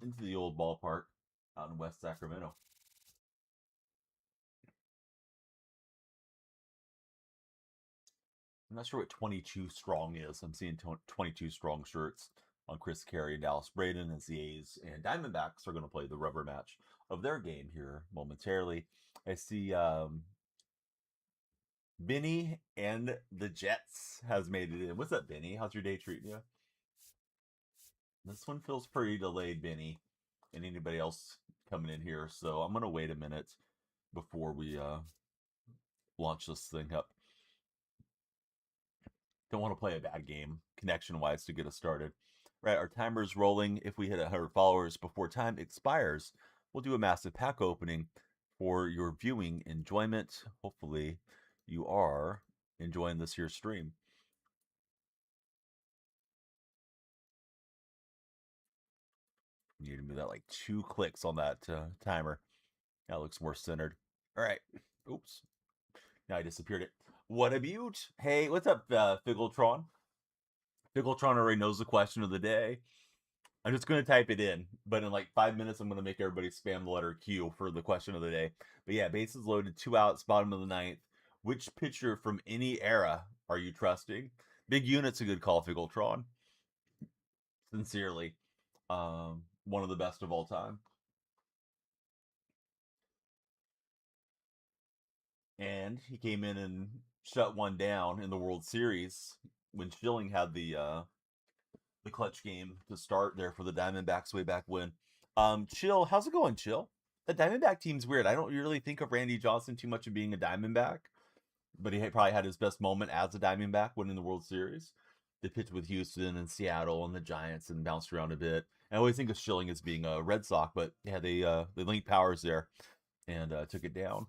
into the old ballpark out in West Sacramento. I'm not sure what 22 strong is. I'm seeing 22 strong shirts on Chris Carey and Dallas Braden as the A's and Diamondbacks are going to play the rubber match of their game here momentarily. I see Benny and the Jets has made it in. What's up, Benny? How's your day treating you? This one feels pretty delayed, Benny, and anybody else coming in here. So I'm going to wait a minute before we launch this thing up. Don't want to play a bad game connection wise to get us started. Right, our timer's rolling. If we hit 100 followers before time expires, we'll do a massive pack opening for your viewing enjoyment. Hopefully, you are enjoying this here stream. You need to move that like 2 clicks on that timer. That looks more centered. All right. Oops. Now I disappeared it. What a beaut. Hey, what's up, Figgletron? Figgletron already knows the question of the day. I'm just going to type it in, but in like 5 minutes, I'm going to make everybody spam the letter Q for the question of the day. But yeah, bases loaded, 2 outs, bottom of the ninth. Which pitcher from any era are you trusting? Big unit's a good call, Figgletron. Sincerely, one of the best of all time. And he came in and shut one down in the World Series when Schilling had the clutch game to start there for the Diamondbacks way back when. Chill, how's it going, Chill? The Diamondback team's weird. I don't really think of Randy Johnson too much of being a Diamondback, but he probably had his best moment as a Diamondback winning the World Series. They pitched with Houston and Seattle and the Giants and bounced around a bit. I always think of Schilling as being a Red Sox, but yeah, they linked powers there and took it down.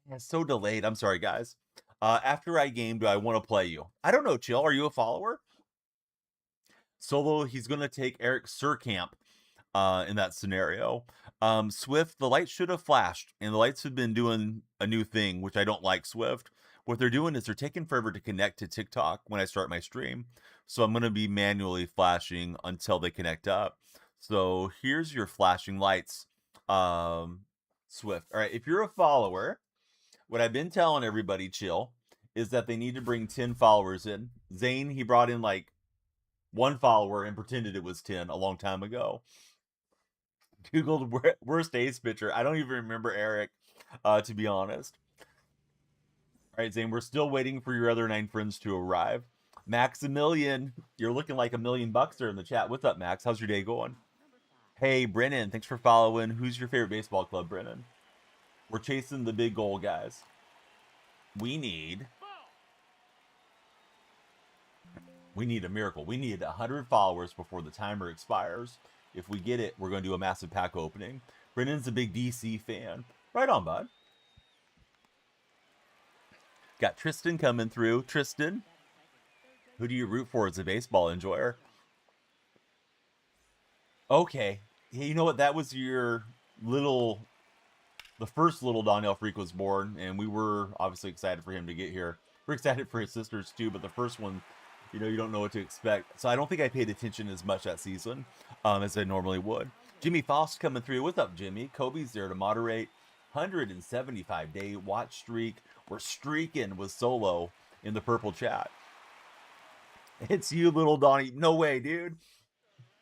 Yeah, so delayed. I'm sorry, guys. After I game, do I want to play you? I don't know, Chill. Are you a follower? Solo, he's going to take Eric Surkamp in that scenario. Swift, the lights should have flashed, and the lights have been doing a new thing, which I don't like, Swift. What they're doing is they're taking forever to connect to TikTok when I start my stream. So I'm going to be manually flashing until they connect up. So here's your flashing lights, Swift. All right, if you're a follower, what I've been telling everybody, Chill, is that they need to bring 10 followers in. Zane, he brought in like 1 follower and pretended it was 10 a long time ago. Googled worst ace pitcher. I don't even remember Eric, to be honest. All right, Zane, we're still waiting for your other 9 friends to arrive. Maximilian, you're looking like $1 million there in the chat. What's up, Max? How's your day going? Hey, Brennan, thanks for following. Who's your favorite baseball club, Brennan? We're chasing the big goal, guys. We need a miracle. We need 100 followers before the timer expires. If we get it, we're going to do a massive pack opening. Brennan's a big DC fan. Right on, bud. Got Tristan coming through. Tristan, who do you root for as a baseball enjoyer? Okay. Hey, you know what? That was the first little DonyellFreak was born, and we were obviously excited for him to get here. We're excited for his sisters too, but the first one, you don't know what to expect. So I don't think I paid attention as much that season as I normally would. Jimmy Faust coming through. What's up, Jimmy? Kobe's there to moderate. 175-day watch streak. We're streaking with Solo in the purple chat. It's you, little Donnie. No way, dude.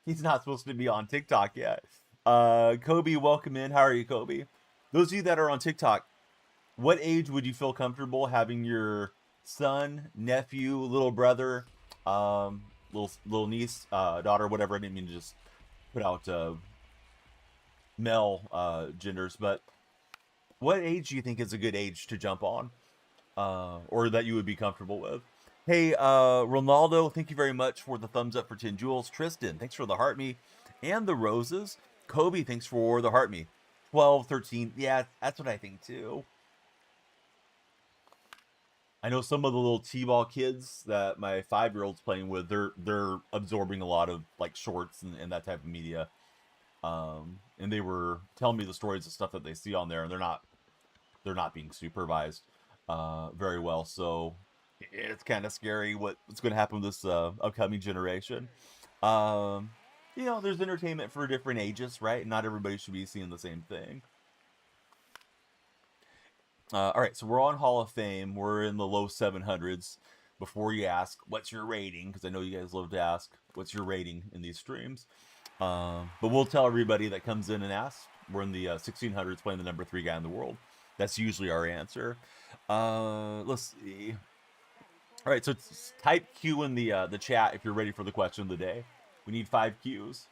He's not supposed to be on TikTok yet. Kobe, welcome in. How are you, Kobe? Those of you that are on TikTok, what age would you feel comfortable having your son, nephew, little brother, little niece, daughter, whatever? I didn't mean to just put out male genders, but what age do you think is a good age to jump on, or that you would be comfortable with? Hey, Ronaldo, thank you very much for the thumbs up for 10 jewels. Tristan, thanks for the heart me and the roses. Kobe, thanks for the heart me. 12, 13, yeah, that's what I think too. I know some of the little T-ball kids that my 5-year-old's playing with, they're absorbing a lot of like shorts and that type of media. And they were telling me the stories of stuff that they see on there, and they're not being supervised very well. So it's kind of scary what's going to happen with this upcoming generation. you know, there's entertainment for different ages, right? Not everybody should be seeing the same thing. All right, so we're on Hall of Fame. We're in the low 700s. Before you ask, what's your rating? Because I know you guys love to ask, what's your rating in these streams? But we'll tell everybody that comes in and asks. We're in the 1600s playing the number 3 guy in the world. That's usually our answer. Let's see. All right, so type Q in the chat if you're ready for the question of the day. We need 5 Qs.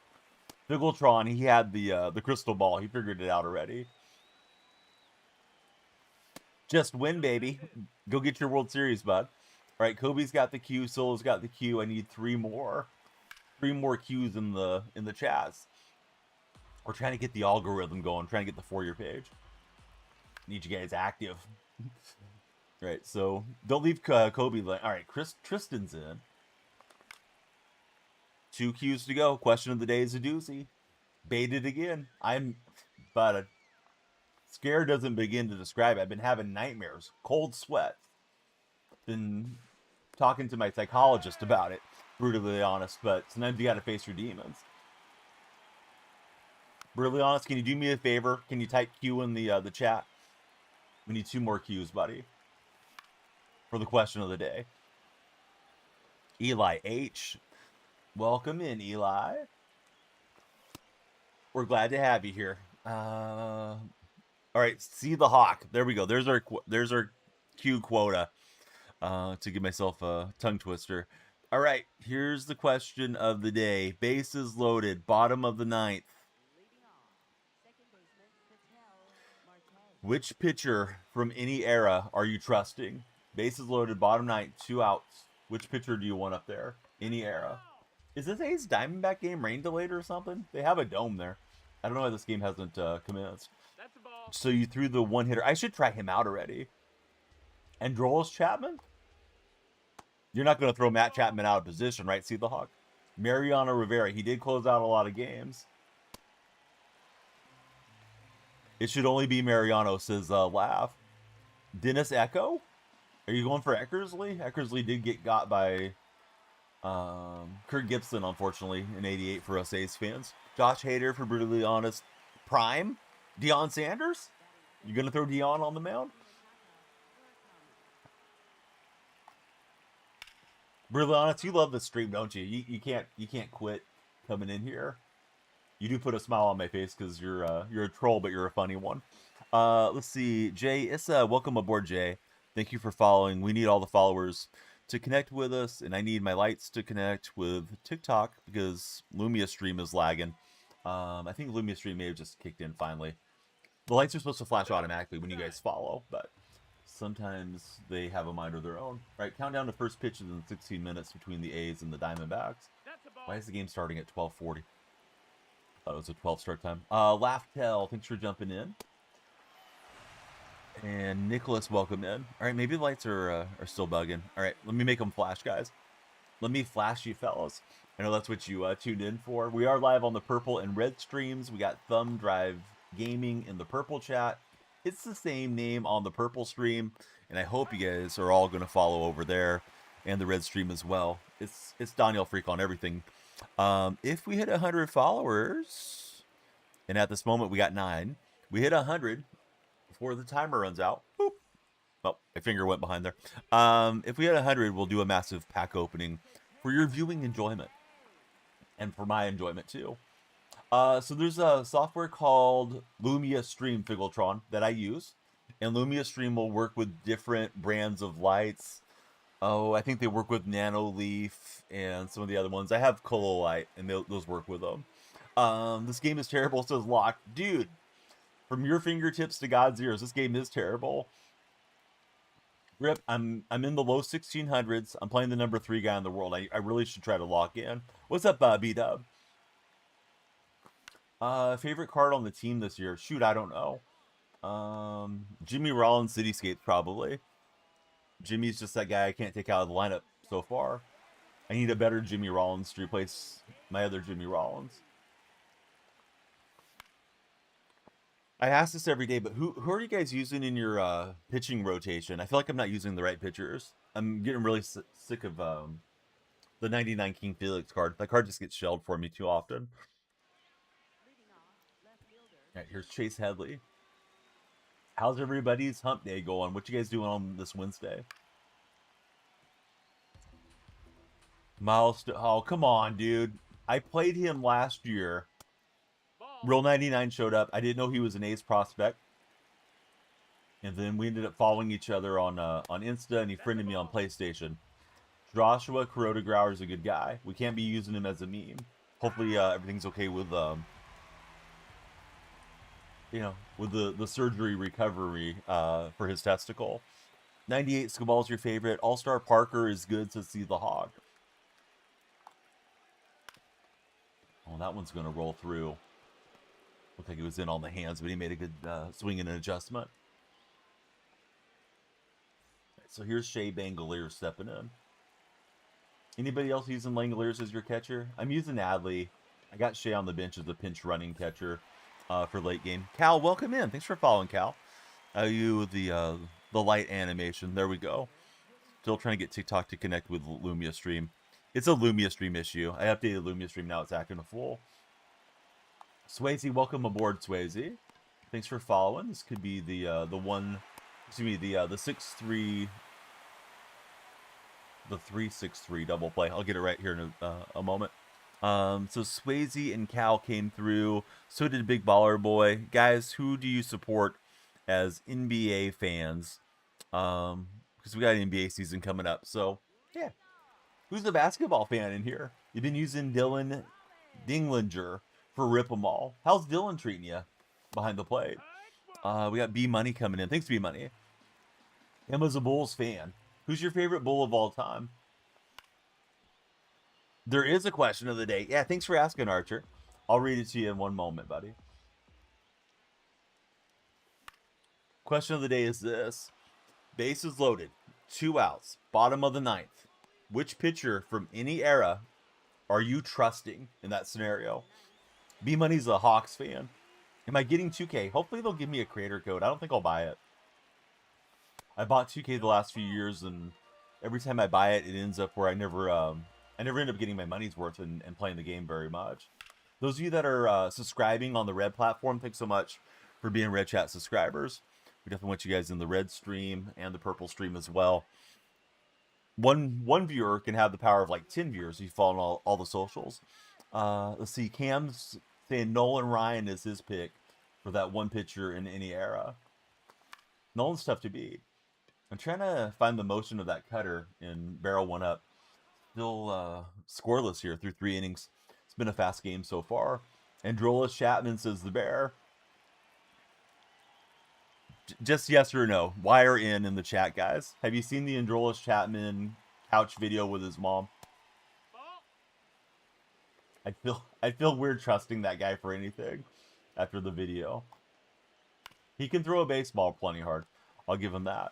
Figgletron, he had the crystal ball. He figured it out already. Just win, baby. Go get your World Series, bud. All right, Kobe's got the Q. Solo's got the Q. I need 3 more. 3 more Qs in the chats. We're trying to get the algorithm going. Trying to get the For Your page. Need you guys active. All right, so don't leave Kobe. All right, Tristan's in. 2 Qs to go. Question of the day is a doozy. Baited again. But scare doesn't begin to describe it. I've been having nightmares, cold sweats. Been talking to my psychologist about it, brutally honest, but sometimes you got to face your demons. Brutally honest, can you do me a favor? Can you type Q in the chat? We need 2 more Qs, buddy, for the question of the day. Eli H. Welcome in, Eli. We're glad to have you here. All right, see the hawk. There we go. There's our Q quota. To give myself a tongue twister. All right, here's the question of the day. Bases loaded, bottom of the 9th. Which pitcher from any era are you trusting? Bases loaded, bottom 9th, 2 outs. Which pitcher do you want up there? Any era. Is this A's Diamondback game rain delayed or something? They have a dome there. I don't know why this game hasn't commenced. So you threw the one hitter. I should try him out already. Androlis Chapman? You're not going to throw Matt Chapman out of position, right? See the Hawk? Mariano Rivera. He did close out a lot of games. It should only be Mariano, says Laugh. Dennis Echo? Are you going for Eckersley? Eckersley did get got by Kurt Gibson, unfortunately, in 88 for us A's fans. Josh Hader, for brutally honest. Prime? Deion Sanders? You going to throw Deion on the mound? Brutally honest, you love the stream, don't you? You can't quit coming in here. You do put a smile on my face because you're a troll, but you're a funny one. Let's see, Jay Issa, welcome aboard, Jay. Thank you for following. We need all the followers to connect with us, and I need my lights to connect with TikTok because Lumia stream is lagging. I think Lumia stream may have just kicked in finally. The lights are supposed to flash automatically when you guys follow, but sometimes they have a mind of their own. All right, countdown to first pitches in 16 minutes between the A's and the Diamondbacks. Why is the game starting at 12:40? Thought it was a 12 start time. Laughtel, thanks for jumping in. And Nicholas, welcome in. All right, maybe the lights are still bugging. All right, let me make them flash, guys. Let me flash you fellas. I know that's what you tuned in for. We are live on the purple and red streams. We got Thumb Drive Gaming in the purple chat. It's the same name on the purple stream, and I hope you guys are all going to follow over there and the red stream as well. It's DonyellFreak on everything. If we hit 100 followers, and at this moment we got 9, we hit 100 before the timer runs out. Boop. Oh, my finger went behind there. If we hit 100, we'll do a massive pack opening for your viewing enjoyment and for my enjoyment too. So there's a software called Lumia Stream, Figgletron, that I use, and Lumia Stream will work with different brands of lights. Oh, I think they work with Nano Leaf and some of the other ones. I have Colo Light, and those work with them. This game is terrible, says Locke. Dude, from your fingertips to God's ears, this game is terrible. Rip, I'm in the low 1600s. I'm playing the number 3 guy in the world. I really should try to lock in. What's up, B-Dub? Favorite card on the team this year? Shoot, I don't know. Jimmy Rollins Cityscape, probably. Jimmy's just that guy I can't take out of the lineup so far. I need a better Jimmy Rollins to replace my other Jimmy Rollins. I ask this every day, but who are you guys using in your pitching rotation? I feel like I'm not using the right pitchers. I'm getting really sick of the The 99 King Felix card. That card just gets shelled for me too often. All right, here's Chase Headley. How's everybody's hump day going? What you guys doing on this Wednesday? Milestone. Oh, come on, dude. I played him last year. Real 99 showed up. I didn't know he was an ace prospect. And then we ended up following each other on Insta, and he friended me on PlayStation. Joshua Kuroda Grauer is a good guy. We can't be using him as a meme. Hopefully everything's okay with with the surgery recovery for his testicle. 98 Scabal's your favorite. All-Star Parker is good to see the hog. Oh, that one's going to roll through. Looked like he was in on the hands, but he made a good swing and an adjustment. So here's Shea Bangalier stepping in. Anybody else using Langoliers as your catcher? I'm using Adley. I got Shea on the bench as a pinch running catcher for late game. Cal, welcome in. Thanks for following, Cal. You the light animation. There we go. Still trying to get TikTok to connect with Lumia Stream. It's a Lumia Stream issue. I updated Lumia Stream. Now it's acting a fool. Swayze, welcome aboard, Swayze. Thanks for following. This could be the 6-3. The 3-6-3 double play. I'll get it right here in a moment. So Swayze and Cal came through. So did Big Baller Boy. Guys, who do you support as NBA fans? Because we got an NBA season coming up. So, yeah. Who's the basketball fan in here? You've been using Dylan Dinglinger for Rip 'em All. How's Dylan treating you behind the plate? We got B Money coming in. Thanks, B Money. Emma's a Bulls fan. Who's your favorite Bull of all time? There is a question of the day. Yeah, thanks for asking, Archer. I'll read it to you in one moment, buddy. Question of the day is this. Bases loaded. 2 outs. Bottom of the 9th. Which pitcher from any era are you trusting in that scenario? B-Money's a Hawks fan. Am I getting 2K? Hopefully they'll give me a creator code. I don't think I'll buy it. I bought 2K the last few years, and every time I buy it, it ends up where I never end up getting my money's worth and playing the game very much. Those of you that are subscribing on the Red platform, thanks so much for being Red Chat subscribers. We definitely want you guys in the Red stream and the Purple stream as well. One viewer can have the power of like 10 viewers if you follow on all the socials. Let's see, Cam's saying Nolan Ryan is his pick for that one pitcher in any era. Nolan's tough to beat. I'm trying to find the motion of that cutter in barrel one up. Still scoreless here through 3 innings. It's been a fast game so far. Androlas Chapman says the Bear. Just yes or no. Wire in the chat, guys. Have you seen the Androlas Chapman couch video with his mom? I feel weird trusting that guy for anything after the video. He can throw a baseball plenty hard. I'll give him that.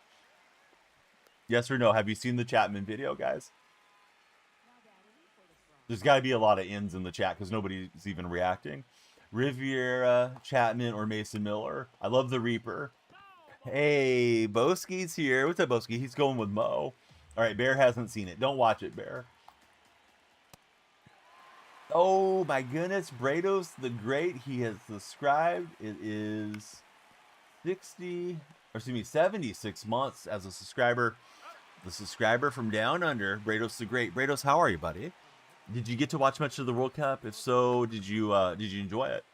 Yes or no? Have you seen the Chapman video, guys? There's got to be a lot of ins in the chat because nobody's even reacting. Riviera, Chapman, or Mason Miller. I love the Reaper. Hey, Boski's here. What's up, Boski? He's going with Mo. All right, Bear hasn't seen it. Don't watch it, Bear. Oh, my goodness. Brados the Great. He has subscribed. It is 76 months as a subscriber. The subscriber from down under, Brados the Great. Brados, how are you, buddy? Did you get to watch much of the World Cup? If so, did you enjoy it?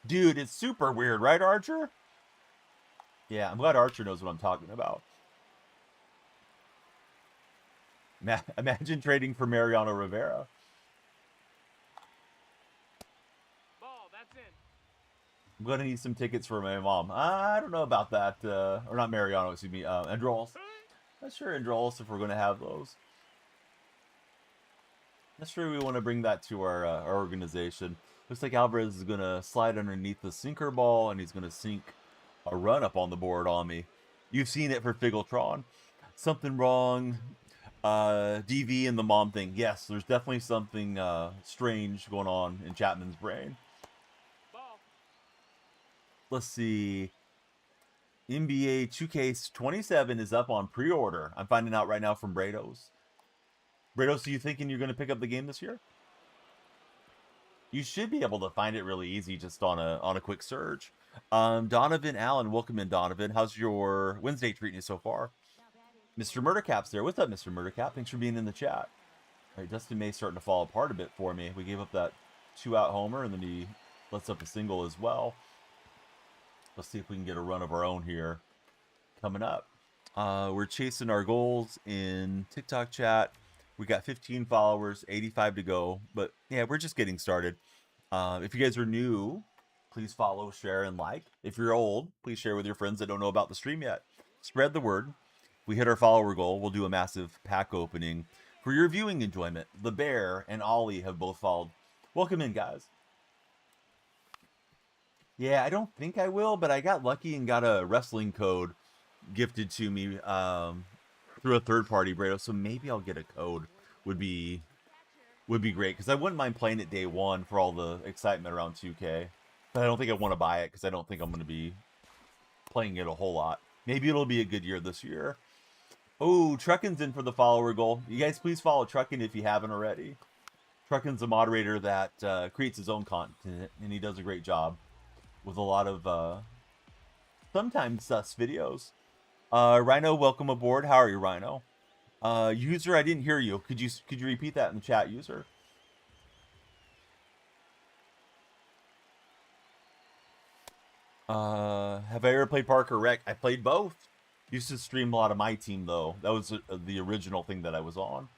Dude, it's super weird, right, Archer? Yeah, I'm glad Archer knows what I'm talking about. Imagine trading for Mariano Rivera. Ball, that's in. I'm going to need some tickets for my mom. I don't know about that. Or not Mariano, excuse me. Androls. Not sure Androls if we're going to have those. Not sure we want to bring that to our organization. Looks like Alvarez is going to slide underneath the sinker ball, and he's going to sink a run up on the board on me. You've seen it for Figgletron. Something wrong. DV and the mom thing. Yes, there's definitely something strange going on in Chapman's brain. Ball. Let's see. NBA 2K27 is up on pre-order. I'm finding out right now from Brados. Brados, are you thinking you're going to pick up the game this year? You should be able to find it really easy just on a quick search. Donovan Allen, welcome in, Donovan. How's your Wednesday treating you so far? Mr. Murdercap's there. What's up, Mr. Murdercap? Thanks for being in the chat. All right, Dustin May's starting to fall apart a bit for me. We gave up that 2-out homer, and then he lets up a single as well. Let's see if we can get a run of our own here coming up. We're chasing our goals in TikTok chat. We got 15 followers, 85 to go. But yeah, we're just getting started. If you guys are new, please follow, share, and like. If you're old, please share with your friends that don't know about the stream yet. Spread the word. We hit our follower goal. We'll do a massive pack opening for your viewing enjoyment. The Bear and Ollie have both followed. Welcome in, guys. Yeah, I don't think I will, but I got lucky and got a wrestling code gifted to me through a third party, Brado. So maybe I'll get a code. Would be great, because I wouldn't mind playing it day one for all the excitement around 2K. But I don't think I want to buy it because I don't think I'm going to be playing it a whole lot. Maybe it'll be a good year this year. Oh, Truckin's in for the follower goal. You guys please follow Truckin if you haven't already. Truckin's a moderator that creates his own content, and he does a great job with a lot of sometimes sus videos. Rhino, welcome aboard. How are you, Rhino? User, I didn't hear you. Could you repeat that in the chat, user? Have I ever played Park or Rec? I played both. Used to stream a lot of my team though. That was the original thing that I was on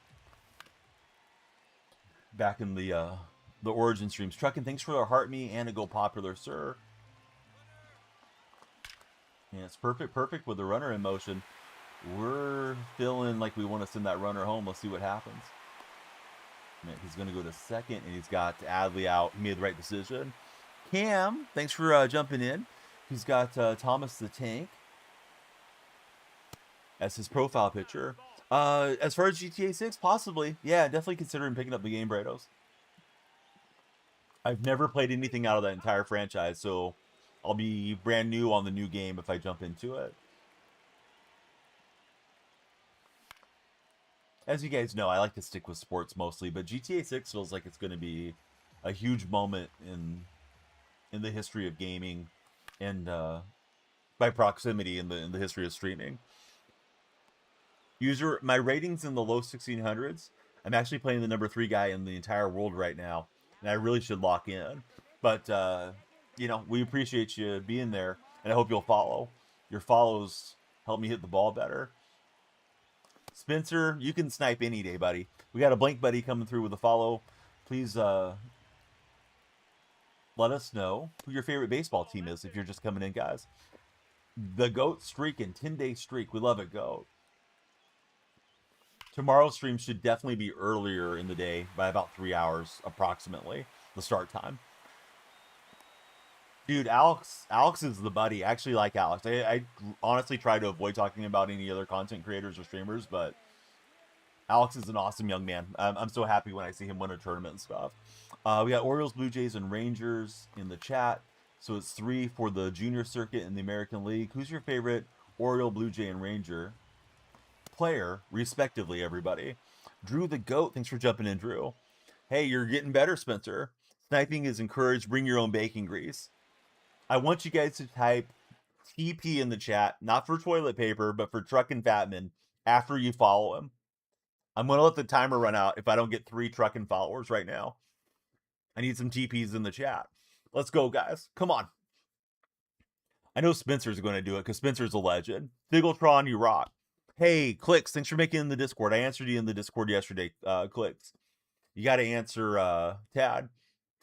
back in the Origin streams. Truckin', thanks for the heart me and a go popular, sir. Yeah, it's perfect with the runner in motion. We're feeling like we want to send that runner home. Let's see what happens. Man, he's going to go to second, and he's got Adley out. He made the right decision. Cam, thanks for jumping in. He's got Thomas the Tank as his profile picture. As far as GTA 6, possibly. Yeah, definitely considering picking up the game, Brados. I've never played anything out of that entire franchise, so I'll be brand new on the new game if I jump into it. As you guys know, I like to stick with sports mostly, but GTA 6 feels like it's going to be a huge moment in the history of gaming, and by proximity in the history of streaming. User, my rating's in the low 1600s. I'm actually playing the number 3 guy in the entire world right now, and I really should lock in. But you know, we appreciate you being there, and I hope you'll follow. Your follows help me hit the ball better. Spencer, you can snipe any day, buddy. We got a blank buddy coming through with a follow. Please let us know who your favorite baseball team is if you're just coming in, guys. The GOAT streaking, 10-day streak. We love it, GOAT. Tomorrow's stream should definitely be earlier in the day by about 3 hours, approximately, the start time. Dude, Alex is the buddy. I actually like Alex. I honestly try to avoid talking about any other content creators or streamers, but Alex is an awesome young man. I'm so happy when I see him win a tournament and stuff. We got Orioles, Blue Jays, and Rangers in the chat. So it's 3 for the junior circuit in the American League. Who's your favorite Oriole, Blue Jay, and Ranger player, respectively, everybody? Drew the GOAT, thanks for jumping in, Drew. Hey, you're getting better, Spencer. Sniping is encouraged. Bring your own bacon grease. I want you guys to type TP in the chat, not for toilet paper, but for Truckin' Fatman after you follow him. I'm going to let the timer run out if I don't get 3 Truckin' followers right now. I need some TPs in the chat. Let's go, guys. Come on. I know Spencer's going to do it because Spencer's a legend. Figgletron, you rock. Hey, Clicks, thanks for making it in the Discord. I answered you in the Discord yesterday, Clicks. You got to answer Tad.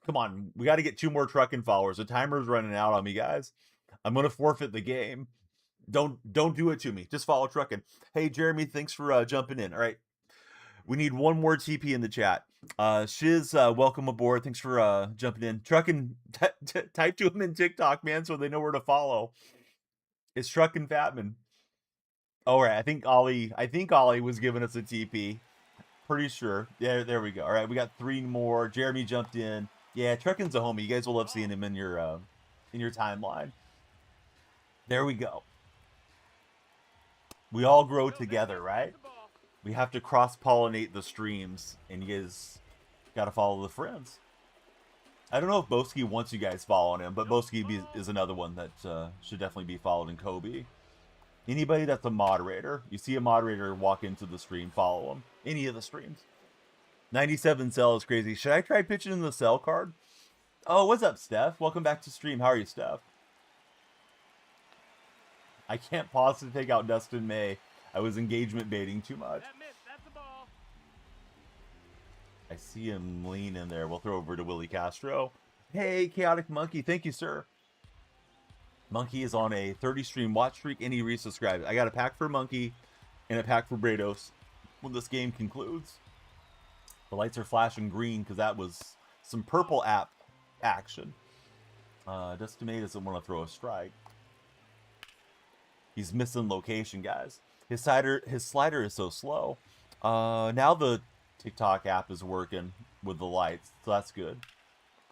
Come on, we got to get 2 more Truckin' followers. The timer's running out on me, guys. I'm going to forfeit the game. Don't do it to me. Just follow Truckin'. Hey, Jeremy, thanks for jumping in. All right. We need 1 more TP in the chat. Shiz, welcome aboard. Thanks for jumping in. Truckin', type to him in TikTok, man, so they know where to follow. It's Truckin' Fatman. All right, I think Ollie was giving us a TP. Pretty sure. Yeah, there we go. All right, we got 3 more. Jeremy jumped in. Yeah, Truckin's a homie. You guys will love seeing him in your timeline. There we go. We all grow together, right? We have to cross-pollinate the streams, and you guys got to follow the friends. I don't know if Boski wants you guys following him, but Boski is another one that should definitely be followed in Kobe. Anybody that's a moderator, you see a moderator walk into the stream, follow him. Any of the streams. 97 cell is crazy. Should I try pitching in the cell card? Oh, what's up, Steph? Welcome back to stream. How are you, Steph? I can't pause to take out Dustin May. I was engagement baiting too much. That missed. That's the ball. I see him lean in there. We'll throw over to Willie Castro. Hey, Chaotic Monkey. Thank you, sir. Monkey is on a 30 stream watch streak and he resubscribed. I got a pack for Monkey and a pack for Brados when this game concludes. The lights are flashing green because that was some purple app action. Dustin May doesn't want to throw a strike. He's missing location, guys. His slider is so slow. Now the TikTok app is working with the lights, so that's good.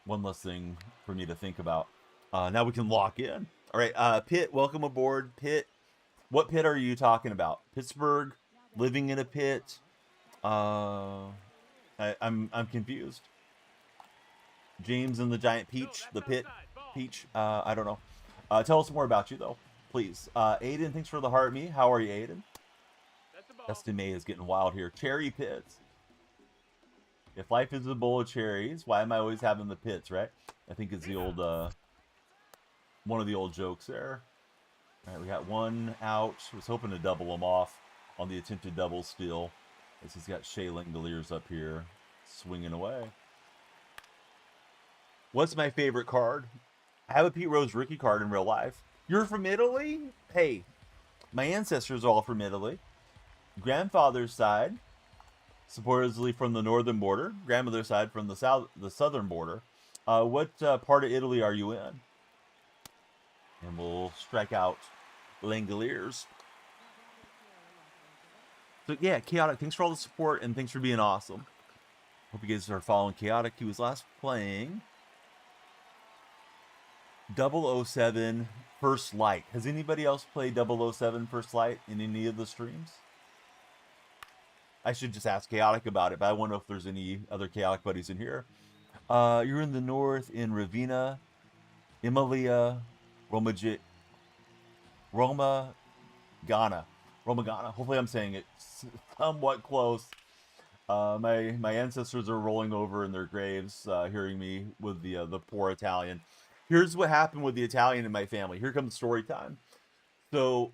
One less thing for me to think about. Now we can lock in. All right, Pitt, welcome aboard. Pitt, what pit are you talking about? Pittsburgh, living in a pit. I'm confused. James and the Giant Peach, the pit peach. I don't know. Tell us more about you though, please. Aiden, thanks for the heart. Me, how are you, Aiden? Dustin May is getting wild here. Cherry pits. If life is a bowl of cherries, why am I always having the pits, right? I think it's the old, one of the old jokes there. All right, we got one out. Was hoping to double him off on the attempted double steal. As he's got Shea Langoliers up here, swinging away. What's my favorite card? I have a Pete Rose rookie card in real life. You're from Italy? Hey, my ancestors are all from Italy. Grandfather's side, supposedly from the northern border. Grandmother's side from the southern border. What part of Italy are you in? And we'll strike out Langoliers. So yeah, Chaotic, thanks for all the support and thanks for being awesome. Hope you guys are following Chaotic. He was last playing 007 First Light. Has anybody else played 007 First Light in any of the streams? I should just ask Chaotic about it, but I wonder if there's any other Chaotic buddies in here. You're in the north in Ravenna, Emilia, Roma, Ghana. Hopefully I'm saying it somewhat close. My ancestors are rolling over in their graves, hearing me with the poor Italian. Here's what happened with the Italian in my family. Here comes story time. So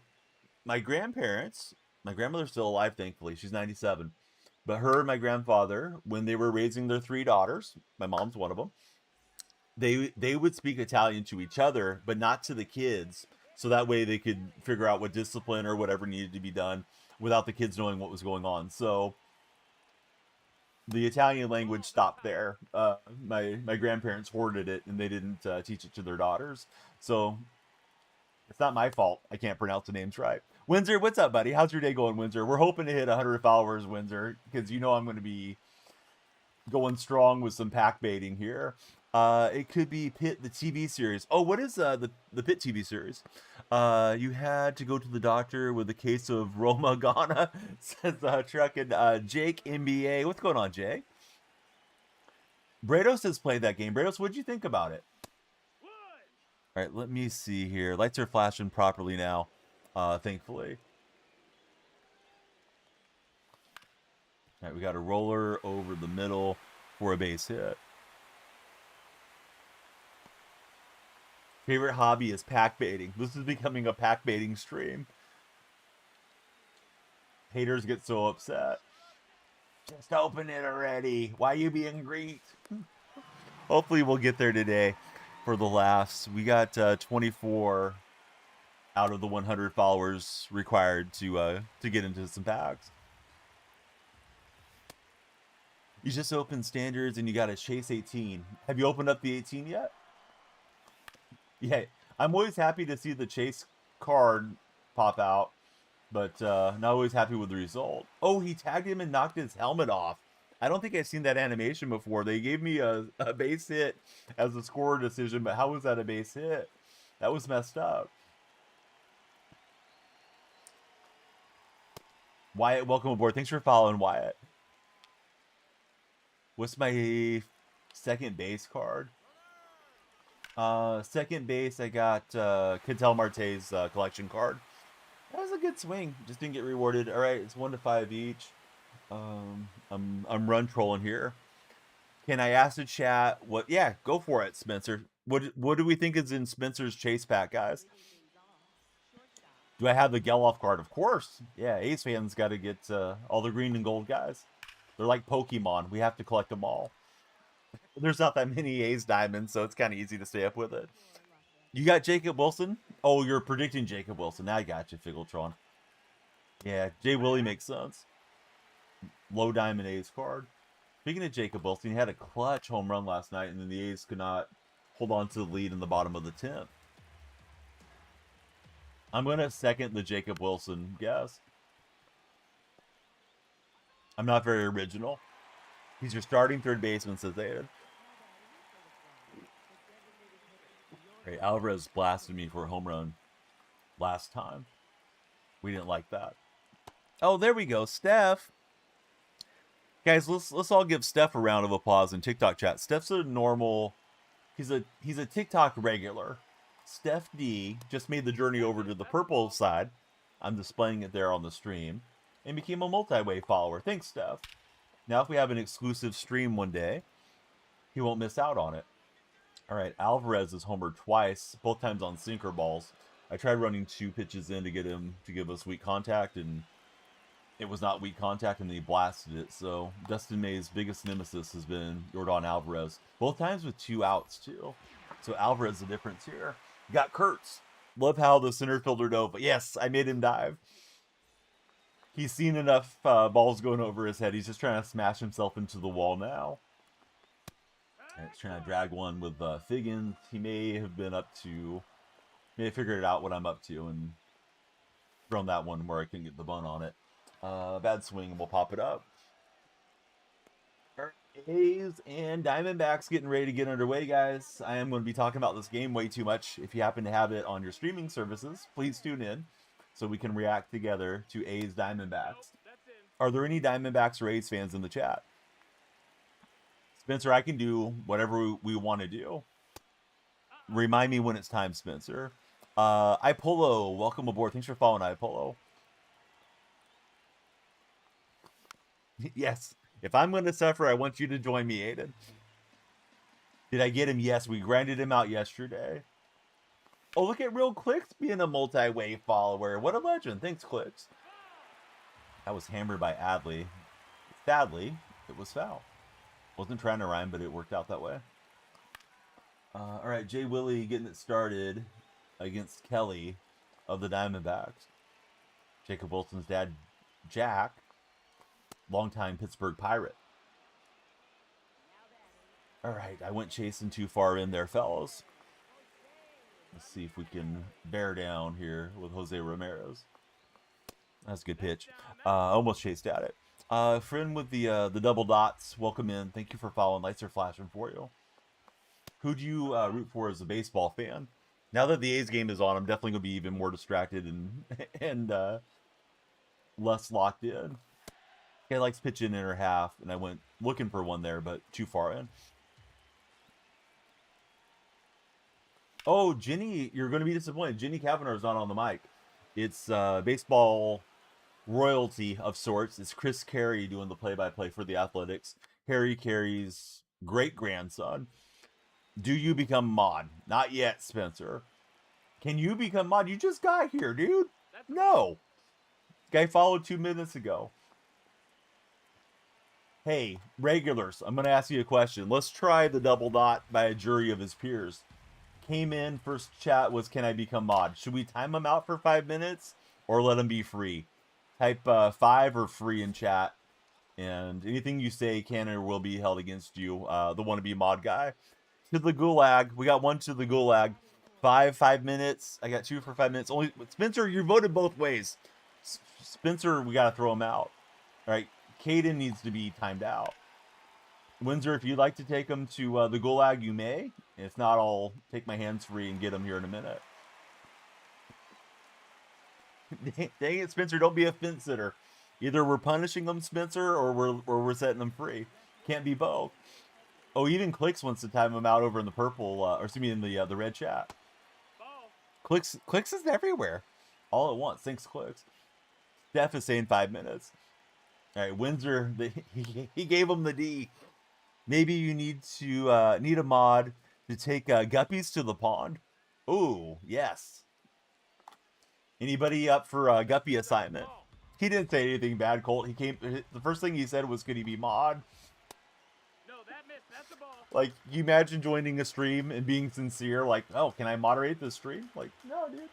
my grandparents, my grandmother's still alive, thankfully. She's 97. But her and my grandfather, when they were raising their 3 daughters, my mom's one of them, they would speak Italian to each other, but not to the kids. So that way they could figure out what discipline or whatever needed to be done without the kids knowing what was going on. So the Italian language stopped there. My grandparents hoarded it and they didn't teach it to their daughters. So it's not my fault I can't pronounce the names right. Windsor, what's up, buddy? How's your day going, Windsor? We're hoping to hit 100 followers, Windsor, because you know I'm going to be going strong with some pack baiting here. It could be Pitt, the TV series. Oh, what is the Pitt TV series? You had to go to the doctor with a case of Roma Ghana, says Truckin'. Jake, NBA. What's going on, Jake? Brados has played that game. Brados, what'd you think about it? All right, let me see here. Lights are flashing properly now, thankfully. All right, we got a roller over the middle for a base hit. Favorite hobby is pack baiting. This is becoming a pack baiting stream. Haters get so upset. Just open it already. Why you being Greek? Hopefully we'll get there today for the laughs. We got 24 out of the 100 followers required to get into some packs. You just opened standards and you got a Chase 18. Have you opened up the 18 yet? Yeah, I'm always happy to see the Chase card pop out, but not always happy with the result. Oh, he tagged him and knocked his helmet off. I don't think I've seen that animation before. They gave me a base hit as a score decision, but how was that a base hit? That was messed up. Wyatt, welcome aboard. Thanks for following, Wyatt. What's my second base card? Second base, I got Ketel Marte's collection card. That was a good swing. Just didn't get rewarded. All right, it's 1 to 5 each. I'm run trolling here. Can I ask the chat what? Yeah, go for it, Spencer. What do we think is in Spencer's chase pack, guys? Do I have the Geloff card? Of course. Yeah, A's fans got to get all the green and gold guys. They're like Pokemon. We have to collect them all. There's not that many A's diamonds, so it's kind of easy to stay up with it. You got Jacob Wilson? Oh, you're predicting Jacob Wilson. Now I got you, Figgletron. Yeah, Jay Willie makes sense. Low diamond A's card. Speaking of Jacob Wilson, he had a clutch home run last night, and then the A's could not hold on to the lead in the bottom of the 10th. I'm going to second the Jacob Wilson guess. I'm not very original. He's your starting third baseman, says Aiden. Right, Alvarez blasted me for a home run last time. We didn't like that. Oh, there we go, Steph. Guys, let's all give Steph a round of applause in TikTok chat. Steph's a normal. He's a TikTok regular. Steph D just made the journey over to the purple side. I'm displaying it there on the stream, and became a multi-way follower. Thanks, Steph. Now, if we have an exclusive stream one day, he won't miss out on it. All right, Alvarez is homered twice, both times on sinker balls. I tried running 2 pitches in to get him to give us weak contact, and it was not weak contact, and then he blasted it. So Dustin May's biggest nemesis has been Yordan Alvarez. Both times with 2 outs, too. So Alvarez the difference here. Got Kurtz. Love how the center fielder dove. But yes, I made him dive. He's seen enough balls going over his head. He's just trying to smash himself into the wall now. He's trying to drag one with Figgins. He may have figured out what I'm up to and thrown that one where I can get the bun on it. Bad swing, we'll pop it up. A's and Diamondbacks getting ready to get underway, guys. I am going to be talking about this game way too much. If you happen to have it on your streaming services, please tune in so we can react together to A's Diamondbacks. Are there any Diamondbacks or A's fans in the chat? Spencer, I can do whatever we want to do. Remind me when it's time, Spencer. Ipolo, welcome aboard. Thanks for following, Ipolo. Yes. If I'm going to suffer, I want you to join me, Aiden. Did I get him? Yes, we grinded him out yesterday. Oh, look at Real Clicks being a multi-way follower. What a legend. Thanks, Clicks. That was hammered by Adley. Sadly, it was foul. Wasn't trying to rhyme, but it worked out that way. All right, Jay Willie getting it started against Kelly of the Diamondbacks. Jacob Wilson's dad, Jack. Longtime Pittsburgh Pirate. All right, I went chasing too far in there, fellas. Let's see if we can bear down here with Jose Ramirez. That's a good pitch. Almost chased at it. Friend with the double dots, welcome in. Thank you for following. Lights are flashing for you. Who do you root for as a baseball fan? Now that the A's game is on, I'm definitely going to be even more distracted and less locked in. He likes pitching in her half, and I went looking for one there, but too far in. Oh, Jenny, you're going to be disappointed. Jenny Kavanaugh is not on the mic. It's baseball royalty of sorts. It's Chris Carey doing the play-by-play for the Athletics. Harry Carey's great-grandson. Do you become mod? Not yet, Spencer. Can you become mod? You just got here, dude. No. Guy followed 2 minutes ago. Hey, regulars, I'm going to ask you a question. Let's try the double dot by a jury of his peers. Came in, first chat was, can I become mod? Should we time him out for 5 minutes or let him be free? Type 5 or free in chat. And anything you say can or will be held against you, the wannabe mod guy. To the gulag. We got 1 to the gulag. 5 minutes. I got 2 for 5 minutes. Only Spencer, you voted both ways. Spencer, we got to throw him out. All right. Caden needs to be timed out. Windsor, if you'd like to take him to the gulag, you may. If not, I'll take my hands free and get him here in a minute. Dang it, Spencer, don't be a fence sitter. Either we're punishing them, Spencer, or we're setting them free. Can't be both. Oh, even Clicks wants to time him out over in the purple, or excuse me, in the red chat. Ball. Clicks is everywhere, all at once. Thanks, Clicks. Steph is saying 5 minutes. All right, Windsor, he gave him the D. Maybe you need to need a mod to take guppies to the pond. Ooh, yes. Anybody up for a guppy assignment? Ball. He didn't say anything bad, Colt. He came. The first thing he said was, "Could he be mod?" No, that missed. That's a ball. Like, you imagine joining a stream and being sincere, like, "Oh, can I moderate this stream?" Like, no, dude.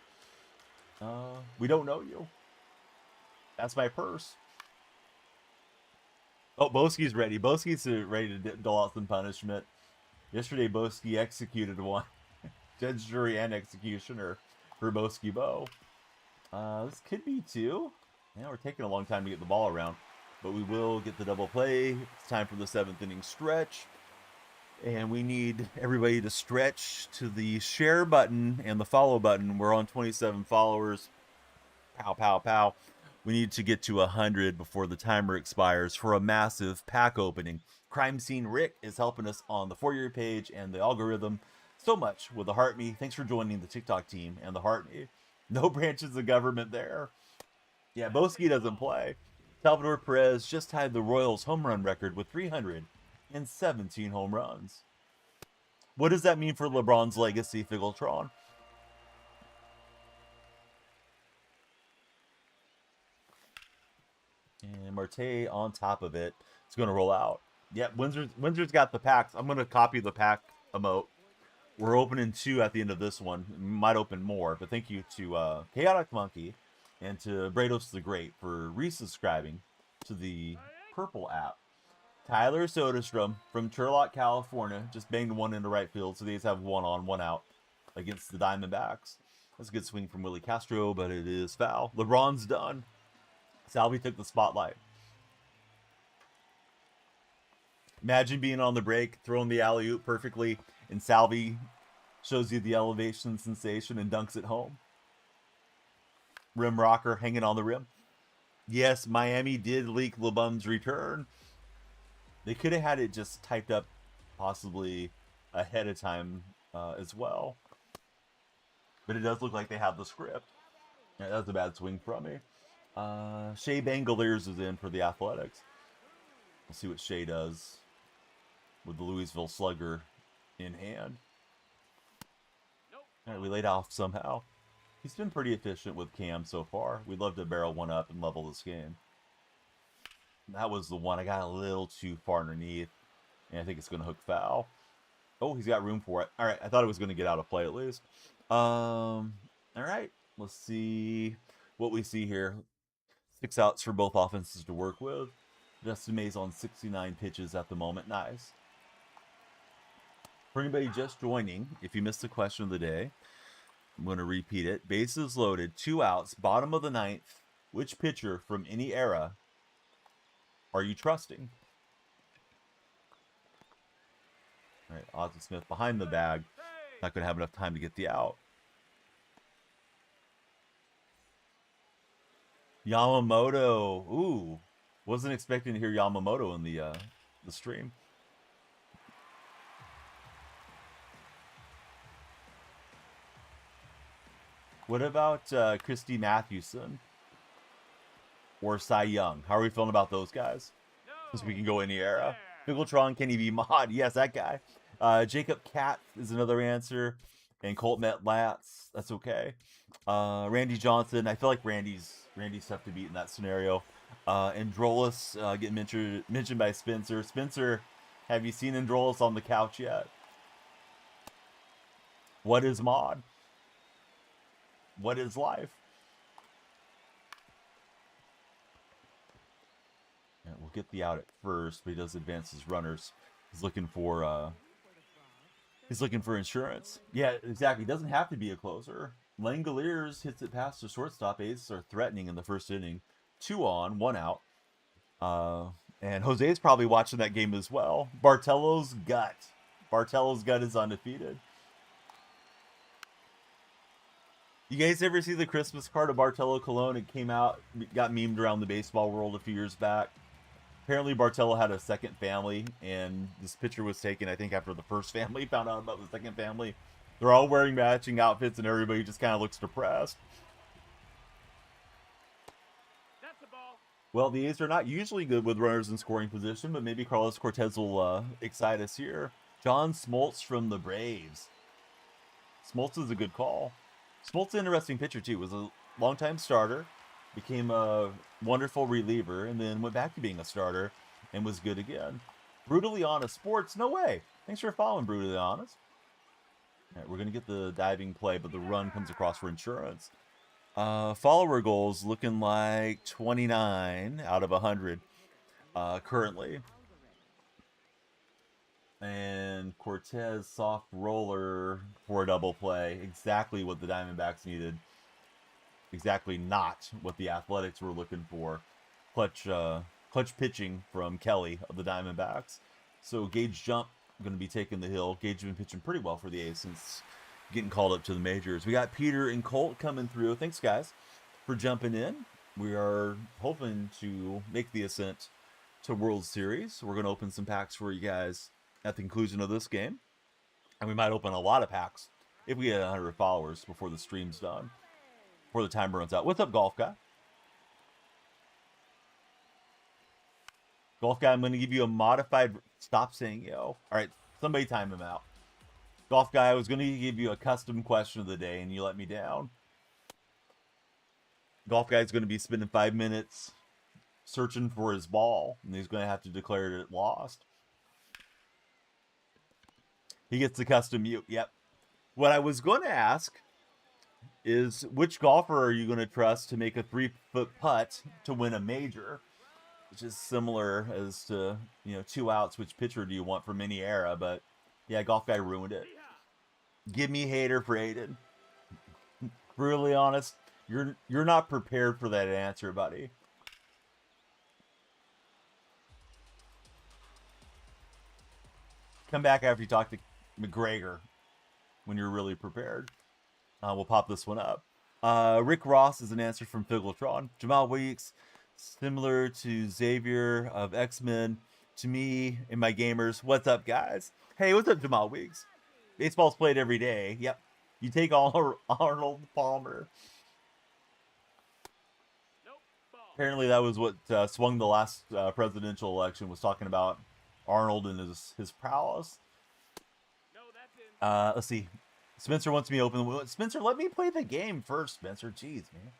We don't know you. That's my purse. Oh, Boski's ready. Boski's ready to dole out some punishment. Yesterday, Boski executed one. Judge, jury, and executioner for Boski Bo. This could be 2. Yeah, we're taking a long time to get the ball around, but we will get the double play. It's time for the 7th inning stretch, and we need everybody to stretch to the share button and the follow button. We're on 27 followers. Pow, pow, pow. We need to get to 100 before the timer expires for a massive pack opening. Crime Scene Rick is helping us on the For You page and the algorithm so much with the Heart Me. Thanks for joining the TikTok team and the Heart Me. No branches of government there. Yeah, Boski doesn't play. Salvador Perez just tied the Royals home run record with 317 home runs. What does that mean for LeBron's legacy, Figgletron? And Marte on top of it. It's going to roll out. Yep, Windsor's got the packs. I'm going to copy the pack emote. We're opening 2 at the end of this one. We might open more, but thank you to Chaotic Monkey and to Brados the Great for resubscribing to the Purple app. Tyler Soderstrom from Turlock, California, just banged one into right field, so these have 1 on, 1 out against the Diamondbacks. That's a good swing from Willie Castro, but it is foul. LeBron's done. Salvi took the spotlight. Imagine being on the break, throwing the alley-oop perfectly, and Salvi shows you the elevation sensation and dunks it home. Rim rocker hanging on the rim. Yes, Miami did leak LeBum's return. They could have had it just typed up possibly ahead of time as well. But it does look like they have the script. Yeah, that was a bad swing from me. Shea Bangaliers is in for the Athletics. We'll see what Shea does with the Louisville Slugger in hand. All right, we laid off somehow. He's been pretty efficient with Cam so far. We'd love to barrel one up and level this game. That was the one I got a little too far underneath, and I think it's going to hook foul. Oh, he's got room for it. All right, I thought it was going to get out of play at least. All right, let's see what we see here. 6 outs for both offenses to work with. Justin May's on 69 pitches at the moment. Nice. For anybody just joining, if you missed the question of the day, I'm going to repeat it. Bases loaded, 2 outs, bottom of the 9th. Which pitcher from any era are you trusting? All right, Ozzie Smith behind the bag. Not going to have enough time to get the out. Yamamoto. Ooh. Wasn't expecting to hear Yamamoto in the stream. What about Christy Mathewson or Cy Young? How are we feeling about those guys? Because we can go any era. Figgletron, can he be mod? Yes, that guy. Jacob Cat is another answer. And Colt Met Latz. That's okay. Randy Johnson. I feel like Randy's tough to beat in that scenario. Androlis getting mentioned by Spencer. Spencer, have you seen Androlis on the couch yet? What is mod? What is life? Yeah, we'll get the out at first, but he does advance his runners. He's looking for insurance. Yeah, exactly. He doesn't have to be a closer. Langoliers hits it past the shortstop. Aces are threatening in the first inning. 2 on, 1 out. And Jose's probably watching that game as well. Bartelo's gut is undefeated. You guys ever see the Christmas card of Bartolo Colon? It came out, got memed around the baseball world a few years back. Apparently, Bartolo had a second family, and this picture was taken, I think, after the first family found out about the second family. They're all wearing matching outfits, and everybody just kind of looks depressed. That's a ball. Well, the A's are not usually good with runners in scoring position, but maybe Carlos Cortez will excite us here. John Smoltz from the Braves. Smoltz is a good call. Smoltz is an interesting pitcher, too. Was a longtime starter, became a wonderful reliever, and then went back to being a starter and was good again. Brutally Honest Sports, no way. Thanks for following Brutally Honest. All right, we're going to get the diving play, but the run comes across for insurance. Follower goals looking like 29 out of 100 currently. And Cortez soft roller for a double play. Exactly what the Diamondbacks needed. Exactly not what the Athletics were looking for. Clutch pitching from Kelly of the Diamondbacks. So Gage Jump going to be taking the hill. Gage has been pitching pretty well for the A's since getting called up to the majors. We got Peter and Colt coming through. Thanks, guys, for jumping in. We are hoping to make the ascent to World Series. We're going to open some packs for you guys at the conclusion of this game. And we might open a lot of packs if we get 100 followers before the stream's done, before the timer runs out. What's up, Golf Guy? Golf Guy, I'm going to give you a modified... Stop saying yo. All right, somebody time him out. Golf Guy, I was going to give you a custom question of the day, and you let me down. Golf Guy is going to be spending 5 minutes searching for his ball, and he's going to have to declare it lost. He gets the custom mute. Yep. What I was going to ask is, which golfer are you going to trust to make a 3-foot putt to win a major? Which is similar as to, 2 outs. Which pitcher do you want from any era? But yeah, Golf Guy ruined it. Give me hater for Aiden. Brutally honest, you're not prepared for that answer, buddy. Come back after you talk to McGregor when you're really prepared. We'll pop this one up. Rick Ross is an answer from Figgletron. Jamal Weeks, similar to Xavier of X-Men. To me and my gamers, what's up, guys? Hey, what's up, Jamal Weeks? Baseball's played every day. Yep. You take Arnold Palmer. Nope. Ball. Apparently that was what swung the last presidential election, was talking about Arnold and his prowess. No, that's in. Let's see. Spencer wants me to open. Spencer, let me play the game first, Spencer. Jeez, man.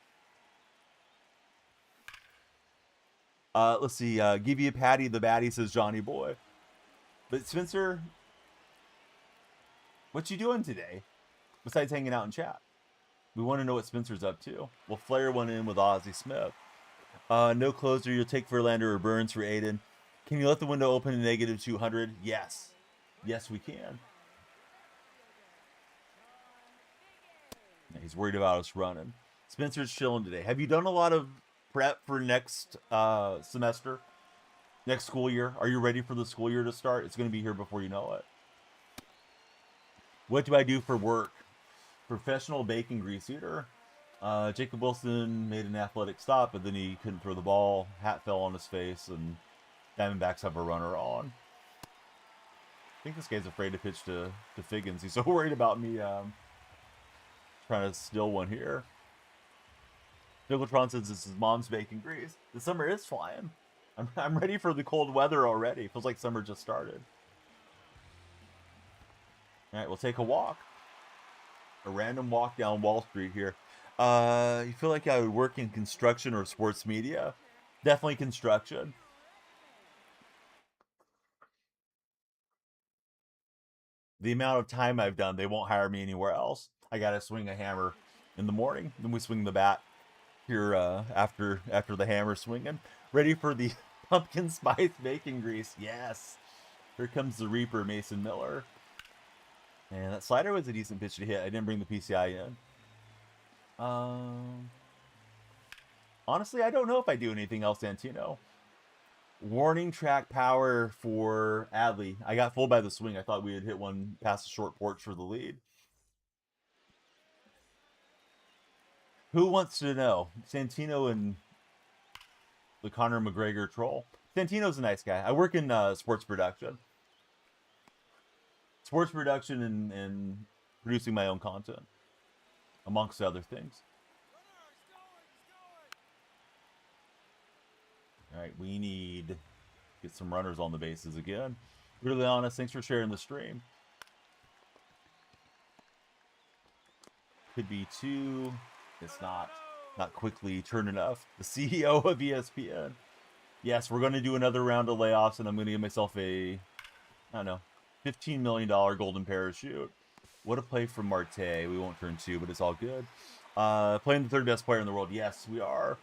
Let's see. Give you a patty, the baddie, says Johnny Boy. But Spencer, what you doing today? Besides hanging out in chat. We want to know what Spencer's up to. We'll flare one in with Ozzie Smith. No closer. You'll take Verlander or Burns for Aiden. Can you let the window open to -200? Yes. Yes, we can. He's worried about us running. Spencer's chilling today. Have you done a lot of prep for next semester? Next school year? Are you ready for the school year to start? It's going to be here before you know it. What do I do for work? Professional baking grease eater. Jacob Wilson made an athletic stop, but then he couldn't throw the ball. Hat fell on his face, and Diamondbacks have a runner on. I think this guy's afraid to pitch to Figgins. He's so worried about me trying to steal one here. Figgletron says this is mom's baking grease. The summer is flying. I'm ready for the cold weather already. Feels like summer just started. All right, we'll take a walk. A random walk down Wall Street here. You feel like I would work in construction or sports media? Definitely construction. The amount of time I've done, they won't hire me anywhere else. I gotta swing a hammer in the morning, then we swing the bat here after the hammer swinging. Ready for the pumpkin spice baking grease? Yes. Here comes the Reaper, Mason Miller. And that slider was a decent pitch to hit. I didn't bring the PCI in. Honestly, I don't know if I do anything else, Antino. Warning track power for Adley. I got fooled by the swing. I thought we had hit one past the short porch for the lead. Who wants to know? Santino and the Conor McGregor troll. Santino's a nice guy. I work in sports production. Sports production and producing my own content, amongst other things. All right, we need to get some runners on the bases again. Really honest, thanks for sharing the stream. Could be 2. It's not. Not quickly turn enough. The CEO of ESPN. Yes, we're going to do another round of layoffs, and I'm going to give myself a, I don't know, $15 million golden parachute. What a play from Marte. We won't turn 2, but it's all good. Playing the third best player in the world. Yes, we are.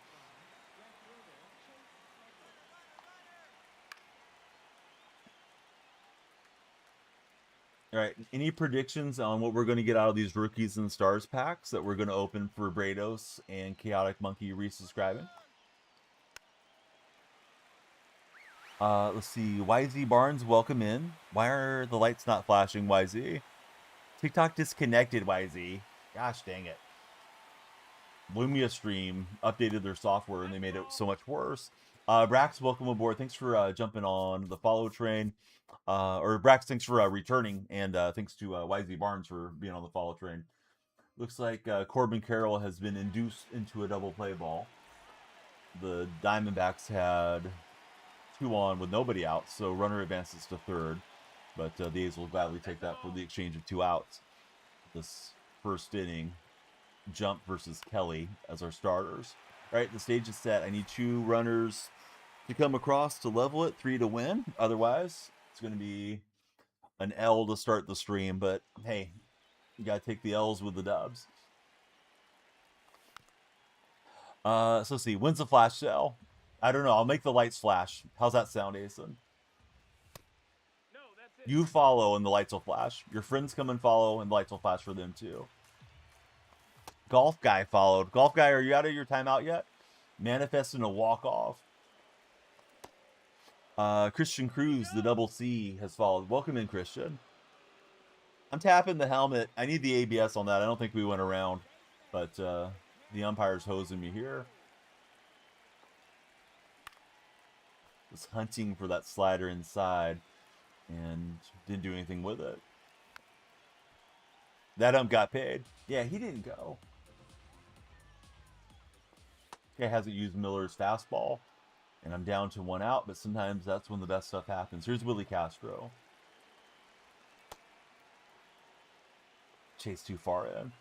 All right. Any predictions on what we're going to get out of these Rookies and Stars packs that we're going to open for Brados and Chaotic Monkey resubscribing? Let's see. YZ Barnes, welcome in. Why are the lights not flashing, YZ? TikTok disconnected, YZ. Gosh dang it. Lumia Stream updated their software and they made it so much worse. Brax, welcome aboard. Thanks for jumping on the follow train. Or Brax, thanks for returning. And thanks to YZ Barnes for being on the follow train. Looks like Corbin Carroll has been induced into a double play ball. The Diamondbacks had 2 on with nobody out, so runner advances to third. But the A's will gladly take that for the exchange of 2 outs. This first inning, Jump versus Kelly as our starters. All right, the stage is set. I need 2 runners to come across to level it, 3 to win. Otherwise, it's going to be an L to start the stream. But hey, you got to take the L's with the dubs. So let's see. When's the flash sale? I don't know. I'll make the lights flash. How's that sound, Asen? No, that's it. You follow and the lights will flash. Your friends come and follow and the lights will flash for them too. Golf Guy followed. Golf Guy, are you out of your timeout yet? Manifesting a walk-off. Christian Cruz, the double C, has followed. Welcome in, Christian. I'm tapping the helmet. I need the ABS on that. I don't think we went around. But the umpire's hosing me here. Was hunting for that slider inside and didn't do anything with it. That ump got paid. Yeah, he didn't go. Guy hasn't used Miller's fastball, and I'm down to 1 out, but sometimes that's when the best stuff happens. Here's Willie Castro. Chase too far in.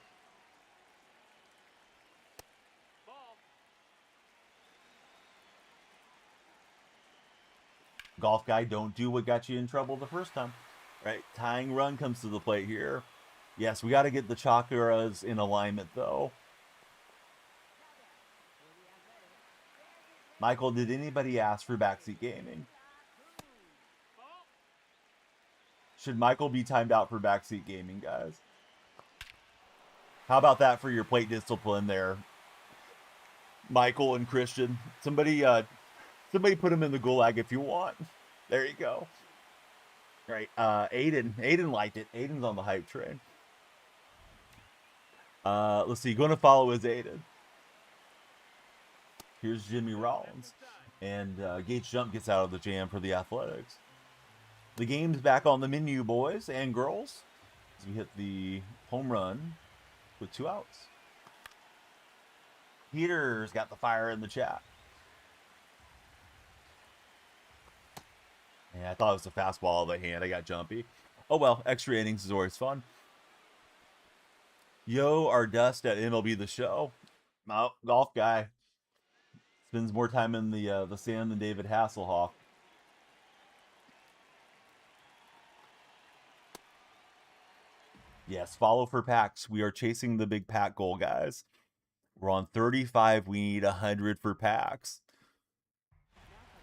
Golf Guy, don't do what got you in trouble the first time. Right, tying run comes to the plate here. Yes, we got to get the chakras in alignment, though. Michael, did anybody ask for backseat gaming? Should Michael be timed out for backseat gaming, guys? How about that for your plate discipline there, Michael and Christian? Somebody put him in the gulag if you want. There you go. All right, Aiden liked it. Aiden's on the hype train. Let's see. Going to follow is Aiden. Here's Jimmy Rollins. And Gates Jump gets out of the jam for the Athletics. The game's back on the menu, boys and girls. As we hit the home run with 2 outs. Peter's got the fire in the chat. Yeah, I thought it was a fastball of the hand. I got jumpy. Oh well, extra innings is always fun. Yo, our dust at MLB The Show. Oh, Golf Guy spends more time in the sand than David Hasselhoff. Yes, follow for packs. We are chasing the big pack goal, guys. We're on 35. We need 100 for packs.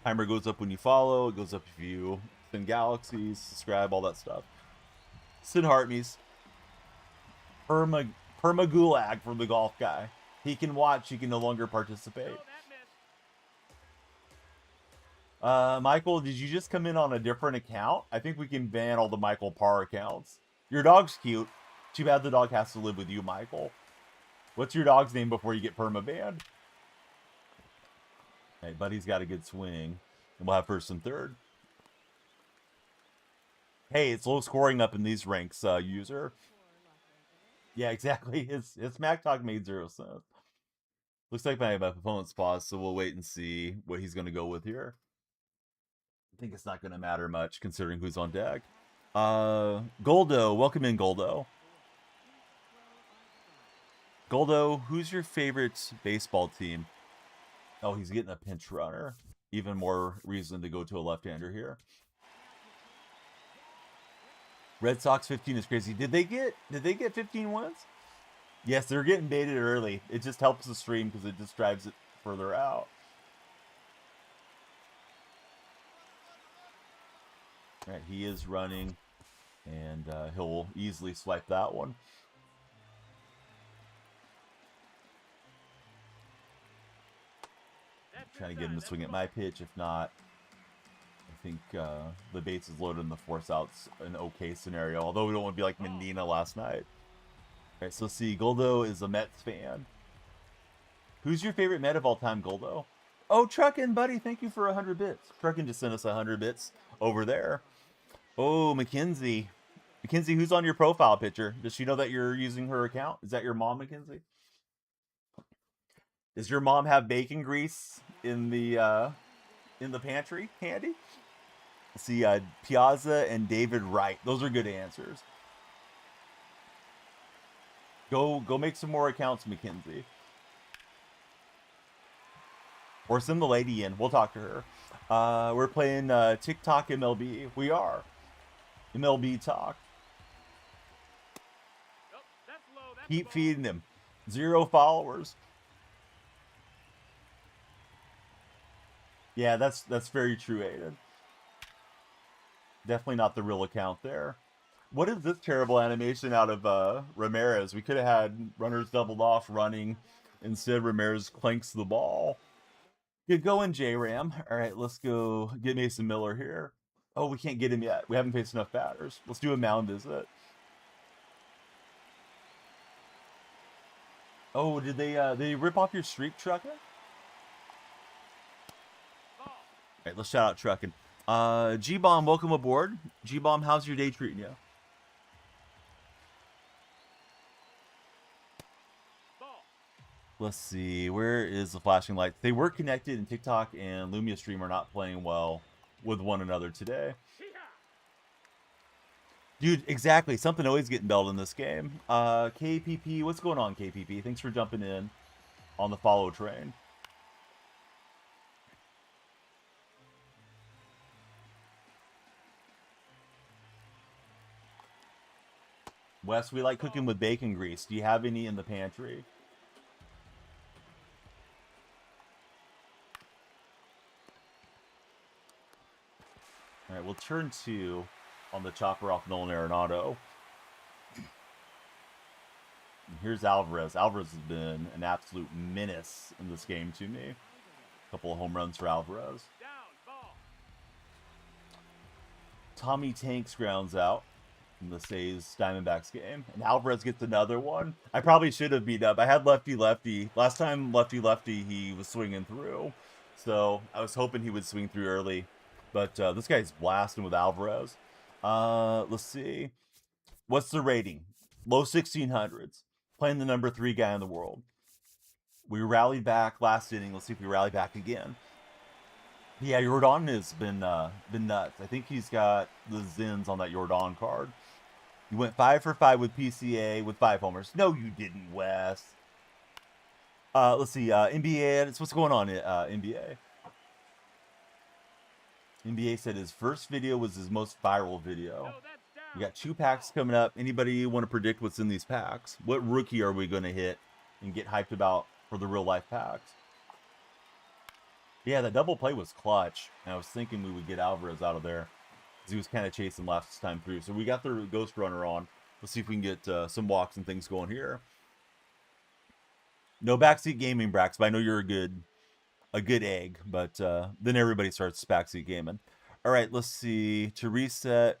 Timer goes up when you follow. It goes up if you send galaxies, subscribe, all that stuff. Send heartme's. Perma gulag from the Golf Guy. He can watch. He can no longer participate. Michael, did you just come in on a different account? I think we can ban all the Michael Parr accounts. Your dog's cute. Too bad the dog has to live with you, Michael. What's your dog's name before you get perma-banned? Hey, Buddy's got a good swing. And we'll have first and third. Hey, it's low scoring up in these ranks, user. Yeah, exactly. His Mac Talk made 0 sense. Looks like my opponent's paused, so we'll wait and see what he's going to go with here. I think it's not going to matter much considering who's on deck. Goldo, welcome in, Goldo. Goldo, who's your favorite baseball team? Oh, he's getting a pinch runner. Even more reason to go to a left-hander here. Red Sox 15 is crazy. Did they get 15 wins? Yes, they're getting baited early. It just helps the stream because it just drives it further out. All right, he is running, and he'll easily swipe that one. Trying to get him to swing at my pitch. If not, I think the base is loaded and the force out's an okay scenario. Although we don't want to be like Medina last night. All right, so see, Goldo is a Mets fan. Who's your favorite Met of all time, Goldo? Oh, Truckin', buddy, thank you for 100 bits. Truckin' just sent us 100 bits over there. Oh, Mackenzie. Mackenzie, who's on your profile picture? Does she know that you're using her account? Is that your mom, Mackenzie? Does your mom have bacon grease in the pantry handy? See, Piazza and David Wright. Those are good answers. Go make some more accounts, Mackenzie. Or send the lady in. We'll talk to her. We're playing TikTok MLB. We are. MLB Talk. Oh, that's low. That's Keep feeding him. 0 followers. Yeah, that's very true, Aiden. Definitely not the real account there. What is this terrible animation out of Ramirez? We could have had runners doubled off running. Instead, Ramirez clanks the ball. Good going, J-Ram. All right, let's go get Mason Miller here. Oh, we can't get him yet. We haven't faced enough batters. Let's do a mound visit. Oh, did they rip off your streak, Truckin'? All right, let's shout out Truckin'. G-Bomb, welcome aboard. G-Bomb, how's your day treating you? Let's see, where is the flashing light? They were connected, and TikTok and Lumia Stream are not playing well with one another today. Dude, exactly. Something always getting belled in this game. KPP, what's going on, KPP? Thanks for jumping in on the follow train. Wes, we like cooking with bacon grease. Do you have any in the pantry? All right, we'll turn 2 on the chopper off Nolan Arenado. And here's Alvarez. Alvarez has been an absolute menace in this game to me. A couple of home runs for Alvarez. Tommy Tanks grounds out in the Says Diamondbacks game. And Alvarez gets another one. I probably should have beat up. I had lefty-lefty. Last time lefty-lefty, he was swinging through. So I was hoping he would swing through early. But this guy's blasting with Alvarez. Let's see. What's the rating? Low 1600s. Playing the number 3 guy in the world. We rallied back last inning. Let's see if we rally back again. Yeah, Jordan has been nuts. I think he's got the Zins on that Jordan card. You went 5 for 5 with PCA with 5 homers. No, you didn't, Wes. Let's see. NBA. What's going on, NBA? NBA said his first video was his most viral video. We got 2 packs coming up. Anybody want to predict what's in these packs? What rookie are we going to hit and get hyped about for the real life packs? Yeah, that double play was clutch. And I was thinking we would get Alvarez out of there because he was kind of chasing last time through. So we got the ghost runner on. Let's see if we can get some walks and things going here. No backseat gaming, Brax, but I know you're a good egg, but then everybody starts backseat gaming. All right, let's see. To reset,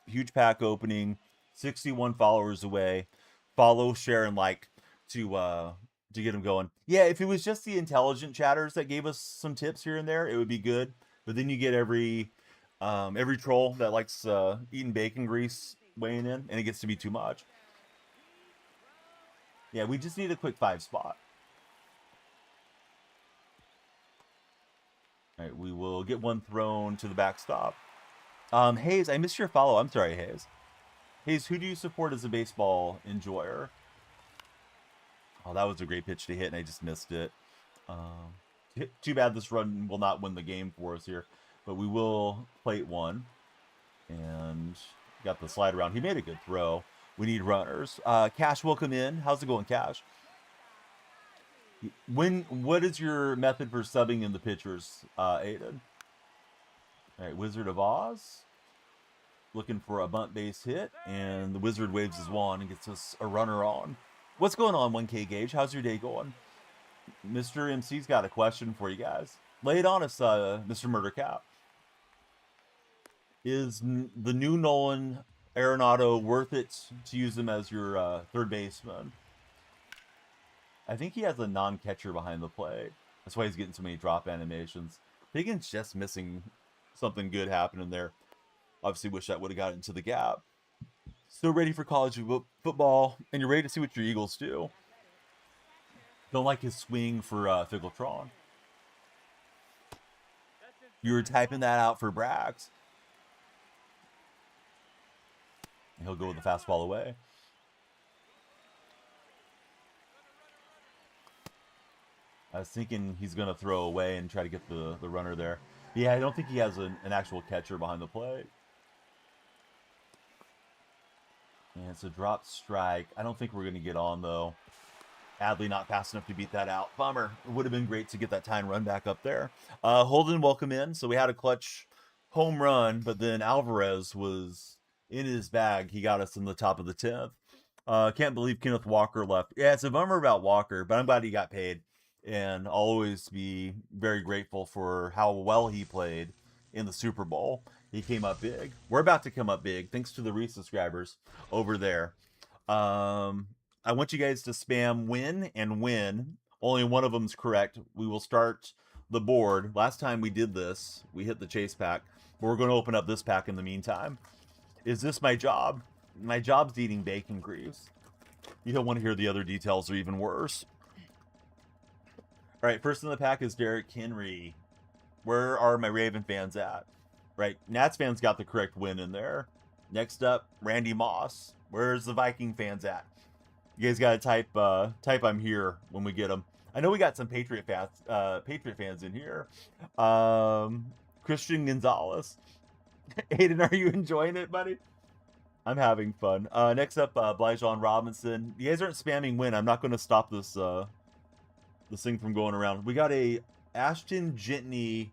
huge pack opening, 61 followers away. Follow, share, and like. to get him going. Yeah, if it was just the intelligent chatters that gave us some tips here and there, it would be good. But then you get every troll that likes eating bacon grease weighing in, and it gets to be too much. Yeah, we just need a quick 5 spot. All right, we will get one thrown to the backstop. Hayes, I missed your follow. I'm sorry, Hayes. Hayes, who do you support as a baseball enjoyer? Oh, that was a great pitch to hit, and I just missed it. Too bad this run will not win the game for us here, but we will plate one. And got the slide around. He made a good throw. We need runners. Cash will come in. How's it going, Cash? What is your method for subbing in the pitchers, Aiden? All right, Wizard of Oz. Looking for a bunt base hit, and the Wizard waves his wand and gets us a runner on. What's going on, 1K Gauge? How's your day going? Mr. MC's got a question for you guys. Lay it on us, Mr. Murder Cap. Is the new Nolan Arenado worth it to use him as your third baseman? I think he has a non-catcher behind the plate. That's why he's getting so many drop animations. Higgins just missing something good happening there. Obviously wish that would have got into the gap. Still ready for college football, and you're ready to see what your Eagles do. Don't like his swing for Figgletron. You were typing that out for Brax. He'll go with the fastball away. I was thinking he's going to throw away and try to get the runner there. Yeah, I don't think he has an actual catcher behind the plate. And it's a drop strike. I don't think we're going to get on, though. Adley not fast enough to beat that out. Bummer. It would have been great to get that tying run back up there. Holden, welcome in. So we had a clutch home run, but then Alvarez was in his bag. He got us in the top of the 10th. Can't believe Kenneth Walker left. Yeah, it's a bummer about Walker, but I'm glad he got paid. And I'll always be very grateful for how well he played in the Super Bowl. He came up big. We're about to come up big, thanks to the resubscribers over there. I want you guys to spam win and win. Only one of them's correct. We will start the board. Last time we did this, we hit the chase pack. But we're going to open up this pack in the meantime. Is this my job? My job's eating bacon grease. You don't want to hear the other details are even worse. All right, first in the pack is Derrick Henry. Where are my Raven fans at? Right, Nats fans got the correct win in there. Next up, Randy Moss. Where's the Viking fans at? You guys got to type I'm here when we get them. I know we got some Patriot fans in here. Christian Gonzalez. Aiden, are you enjoying it, buddy? I'm having fun. Next up, Blyjon Robinson. You guys aren't spamming win. I'm not going to stop this thing from going around. We got a Ashton Jitney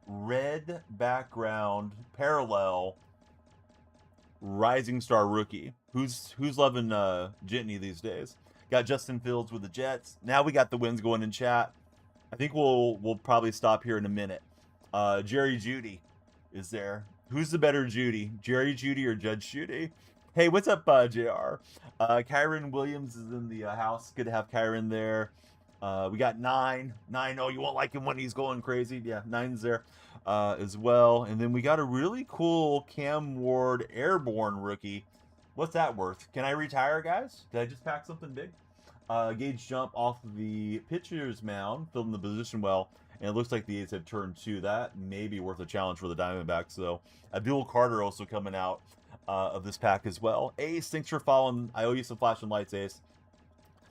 red background parallel rising star rookie. Who's loving Jitney these days? Got Justin Fields with the Jets. Now we got the wins going in chat. I think we'll probably stop here in a minute. Jerry Jeudy is there. Who's the better Judy? Jerry Jeudy or Judge Judy? Hey, what's up, JR? Kyron Williams is in the house. Good to have Kyron there. We got 9. Oh, you won't like him when he's going crazy. Yeah, 9's there as well. And then we got a really cool Cam Ward airborne rookie. What's that worth? Can I retire, guys? Did I just pack something big? Gauge jump off the pitcher's mound, filled in the position well, and it looks like the A's have turned 2. That may be worth a challenge for the Diamondbacks. So Abdul Carter also coming out of this pack as well. Ace, thanks for following. I owe you some flashing lights, Ace.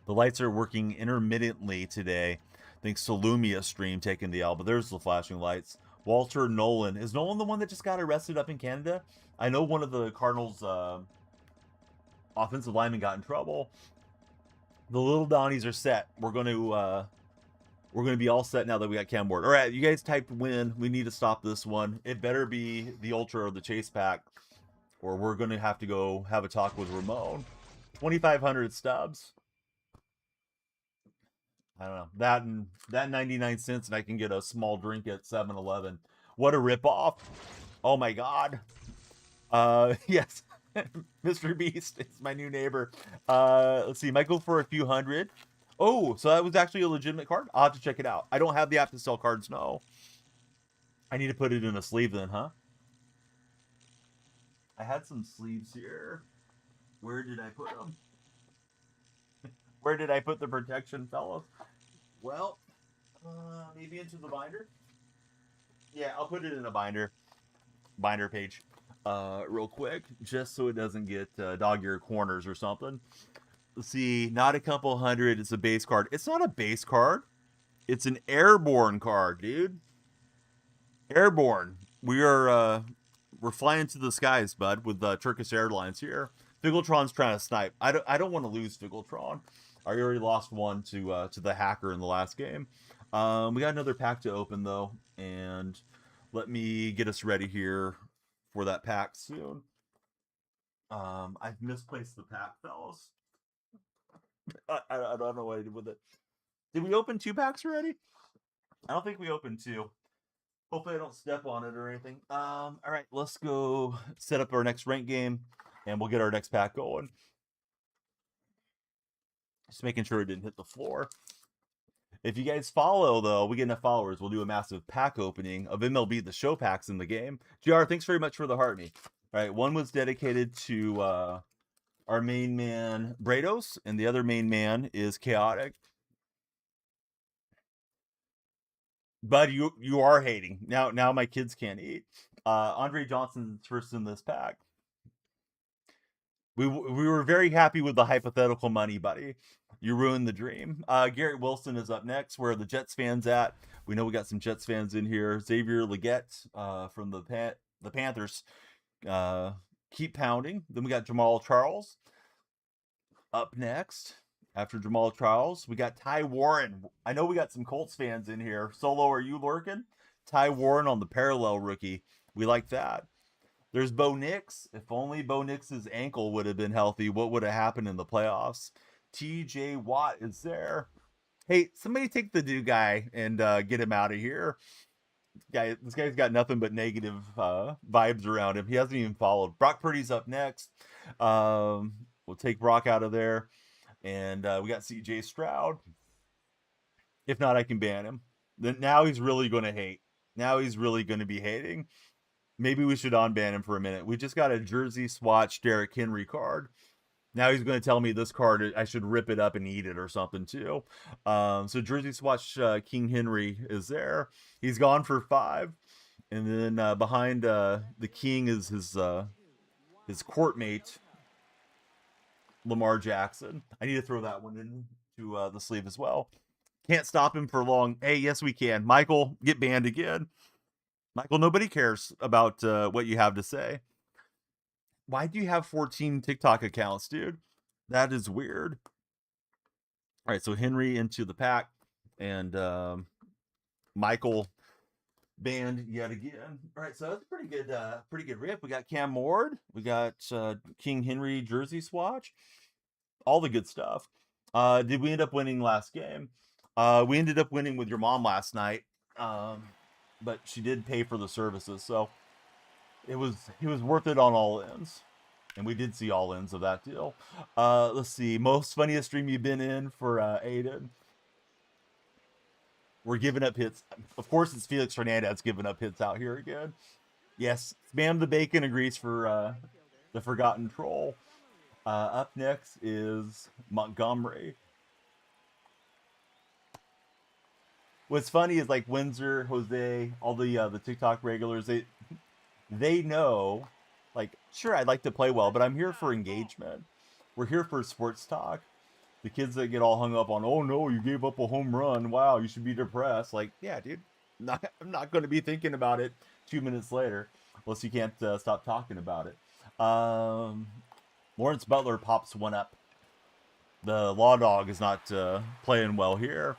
The lights are working intermittently today. Thanks to Lumia stream taking the L, but there's the flashing lights. Walter Nolan. Is Nolan the one that just got arrested up in Canada? I know one of the Cardinals offensive linemen got in trouble. The little Donnies are set. We're going to be all set now that we got Cam Ward. All right, you guys typed win. We need to stop this one. It better be the Ultra or the Chase Pack, or we're going to have to go have a talk with Ramon. 2,500 stubs. I don't know. That 99 cents, and I can get a small drink at 7-Eleven. What a ripoff. Oh my God. Yes. Mr. Beast, it's my new neighbor. Let's see, might go for a few hundred. Oh, so that was actually a legitimate card? I'll have to check it out. I don't have the app to sell cards, no. I need to put it in a sleeve then, huh? I had some sleeves here. Where did I put them? Where did I put the protection, fellas? Well, maybe into the binder. Yeah, I'll put it in a binder page, real quick, just so it doesn't get dog-eared corners or something. Let's see, not a couple hundred. It's a base card. It's not a base card. It's an airborne card, dude. Airborne. We're flying to the skies, bud, with Turkish Airlines here. Figgletron's trying to snipe. I don't want to lose Figgletron. I already lost one to the hacker in the last game. We got another pack to open though, and let me get us ready here for that pack soon. I've misplaced the pack, fellas. I don't know what I did with it. Did we open 2 packs already? I don't think we opened 2. Hopefully I don't step on it or anything. All right, let's go set up our next rank game, and we'll get our next pack going. Just making sure it didn't hit the floor. If you guys follow, though, we get enough followers, we'll do a massive pack opening of MLB The Show packs in the game. GR, thanks very much for the heart me. All right, one was dedicated to our main man, Brados, and the other main man is Chaotic. Bud, you are hating. Now my kids can't eat. Andre Johnson's first in this pack. We were very happy with the hypothetical money, buddy. You ruined the dream. Garrett Wilson is up next. Where are the Jets fans at? We know we got some Jets fans in here. Xavier Leggett from the Panthers. Keep pounding. Then we got Jamal Charles up next. After Jamal Charles, we got Ty Warren. I know we got some Colts fans in here. Solo, are you lurking? Ty Warren on the parallel rookie. We like that. There's Bo Nix. If only Bo Nix's ankle would have been healthy, what would have happened in the playoffs? TJ Watt is there. Hey, somebody take the dude guy and get him out of here. This guy's got nothing but negative vibes around him. He hasn't even followed. Brock Purdy's up next. We'll take Brock out of there. And we got CJ Stroud. If not, I can ban him. Then now he's really going to hate. Now he's really going to be hating. Maybe we should unban him for a minute. We just got a jersey swatch Derrick Henry card. Now he's going to tell me this card, I should rip it up and eat it or something too. So jersey swatch King Henry is there. He's gone for 5. And then behind the King is his courtmate, Lamar Jackson. I need to throw that one into the sleeve as well. Can't stop him for long. Hey, yes, we can. Michael, get banned again. Michael, nobody cares about what you have to say. Why do you have 14 TikTok accounts, dude? That is weird. All right, so Henry into the pack, and Michael banned yet again. All right, so that's a pretty good rip. We got Cam Ward, we got King Henry jersey swatch, all the good stuff. Did we end up winning last game? We ended up winning with your mom last night, but she did pay for the services, so it was worth it on all ends, and we did see all ends of that deal. Let's see, most funniest stream you've been in for Aiden. We're giving up hits. Of course, it's Felix Hernandez giving up hits out here again. Yes, Spam the Bacon agrees for the Forgotten Troll. Up next is Montgomery. What's funny is like Windsor, Jose, all the TikTok regulars, they know, like, sure, I'd like to play well, but I'm here for engagement. We're here for sports talk. The kids that get all hung up on, oh no, you gave up a home run. Wow, you should be depressed. Like, yeah, dude, I'm not going to be thinking about it 2 minutes later, unless you can't stop talking about it. Lawrence Butler pops one up. The Law Dog is not playing well here.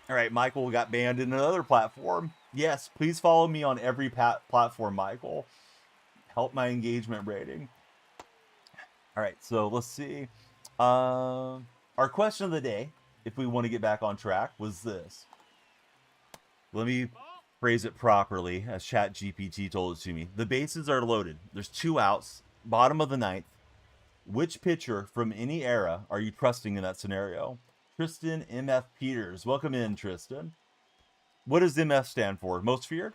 All right, Michael got banned in another platform. Yes, please follow me on every platform, Michael. Help my engagement rating. All right, so let's see. Our question of the day, if we want to get back on track, was this. Let me phrase it properly, as ChatGPT told it to me. The bases are loaded. There's 2 outs. bottom of the ninth. Which pitcher from any era are you trusting in that scenario? Tristan MF Peters. Welcome in, Tristan. What does MF stand for? Most feared?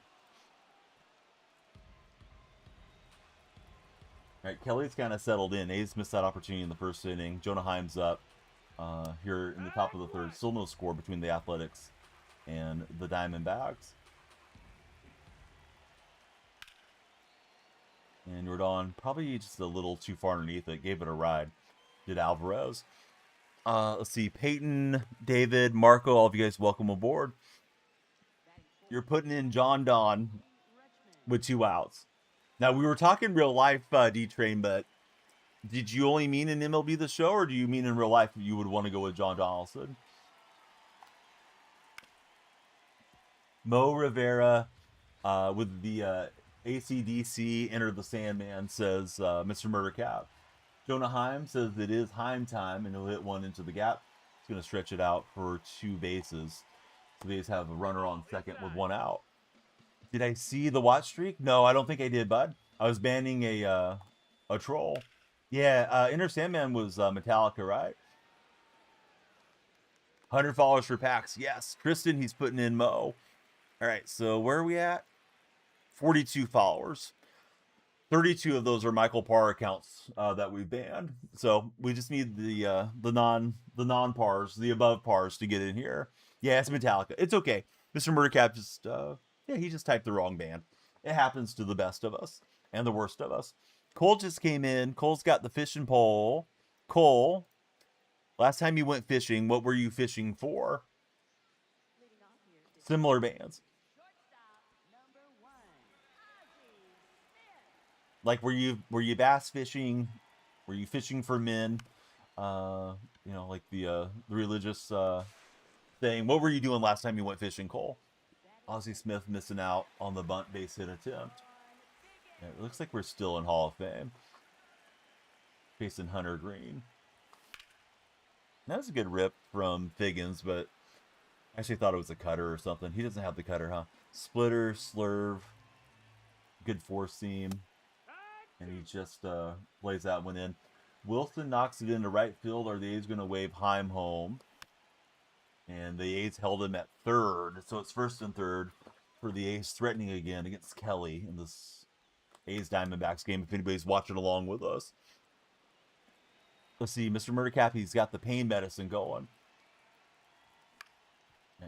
All right, Kelly's kind of settled in. A's missed that opportunity in the first inning. Jonah Heim's up here in the top of the third. Still no score between the Athletics and the Diamondbacks. And Rodon probably just a little too far underneath it. Gave it a ride. Did Alvarez. Let's see. Peyton, David, Marco, all of you guys, welcome aboard. You're putting in John Don with 2 outs. Now, we were talking real life, D-Train, but did you only mean in MLB The Show, or do you mean in real life you would want to go with John Donaldson? Mo Rivera with the ACDC Enter the Sandman says Mr. Murdercap. Jonah Heim says it is Heim time, and he'll hit one into the gap. He's going to stretch it out for 2 bases. So they just have a runner on second with 1 out. Did I see the watch streak? No, I don't think I did, bud. I was banning a troll. Yeah, Enter Sandman was Metallica, right? 100 followers for PAX. Yes. Tristan, he's putting in Mo. All right, so where are we at? 42 followers. 32 of those are Michael Parr accounts that we banned. So we just need the non-pars, the above pars to get in here. Yeah, it's Metallica. It's okay. Mr. Murdercap just he just typed the wrong band. It happens to the best of us and the worst of us. Cole just came in. Cole's got the fishing pole. Cole, last time you went fishing, what were you fishing for? Similar bands. Like, were you bass fishing? Were you fishing for men? Like the religious thing. What were you doing last time you went fishing, Cole? Ozzie Smith missing out on the bunt base hit attempt. Yeah, it looks like we're still in Hall of Fame. Facing Hunter Green. That was a good rip from Figgins, but I actually thought it was a cutter or something. He doesn't have the cutter, huh? Splitter, slurve, good four seam. And he just plays that one in. Wilson knocks it into right field. Are the A's going to wave Heim home? And the A's held him at third. So it's first and third for the A's threatening again against Kelly in this A's Diamondbacks game, if anybody's watching along with us. Let's see, Mr. Murdercap, he's got the pain medicine going.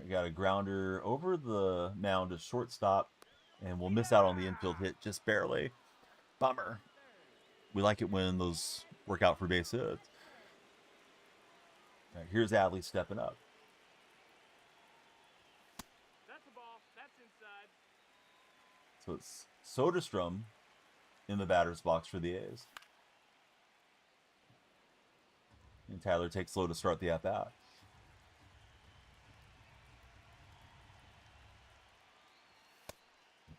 You got a grounder over the mound to shortstop, and we'll miss out on the infield hit just barely. Bummer. We like it when those work out for base hits. All right, here's Adley stepping up. That's a ball. That's inside. So it's Soderstrom in the batter's box for the A's. And Tyler takes slow to start the at-bat.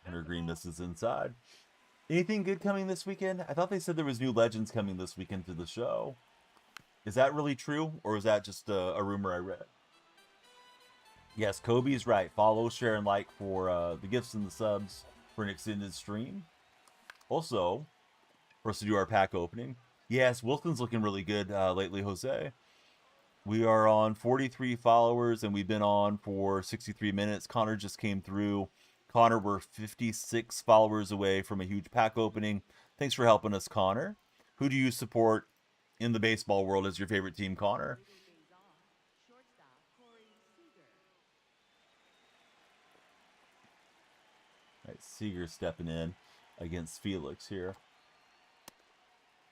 Hunter Green misses inside. Anything good coming this weekend? I thought they said there was new legends coming this weekend to the show. Is that really true, or is that just a rumor I read? Yes, Kobe's right. Follow, share, and like for the gifts and the subs for an extended stream. Also, for us to do our pack opening. Yes, Wilson's looking really good lately, Jose. We are on 43 followers, and we've been on for 63 minutes. Connor just came through. Connor, we're 56 followers away from a huge pack opening. Thanks for helping us, Connor. Who do you support in the baseball world as your favorite team, Connor? All right, Seager stepping in against Felix here.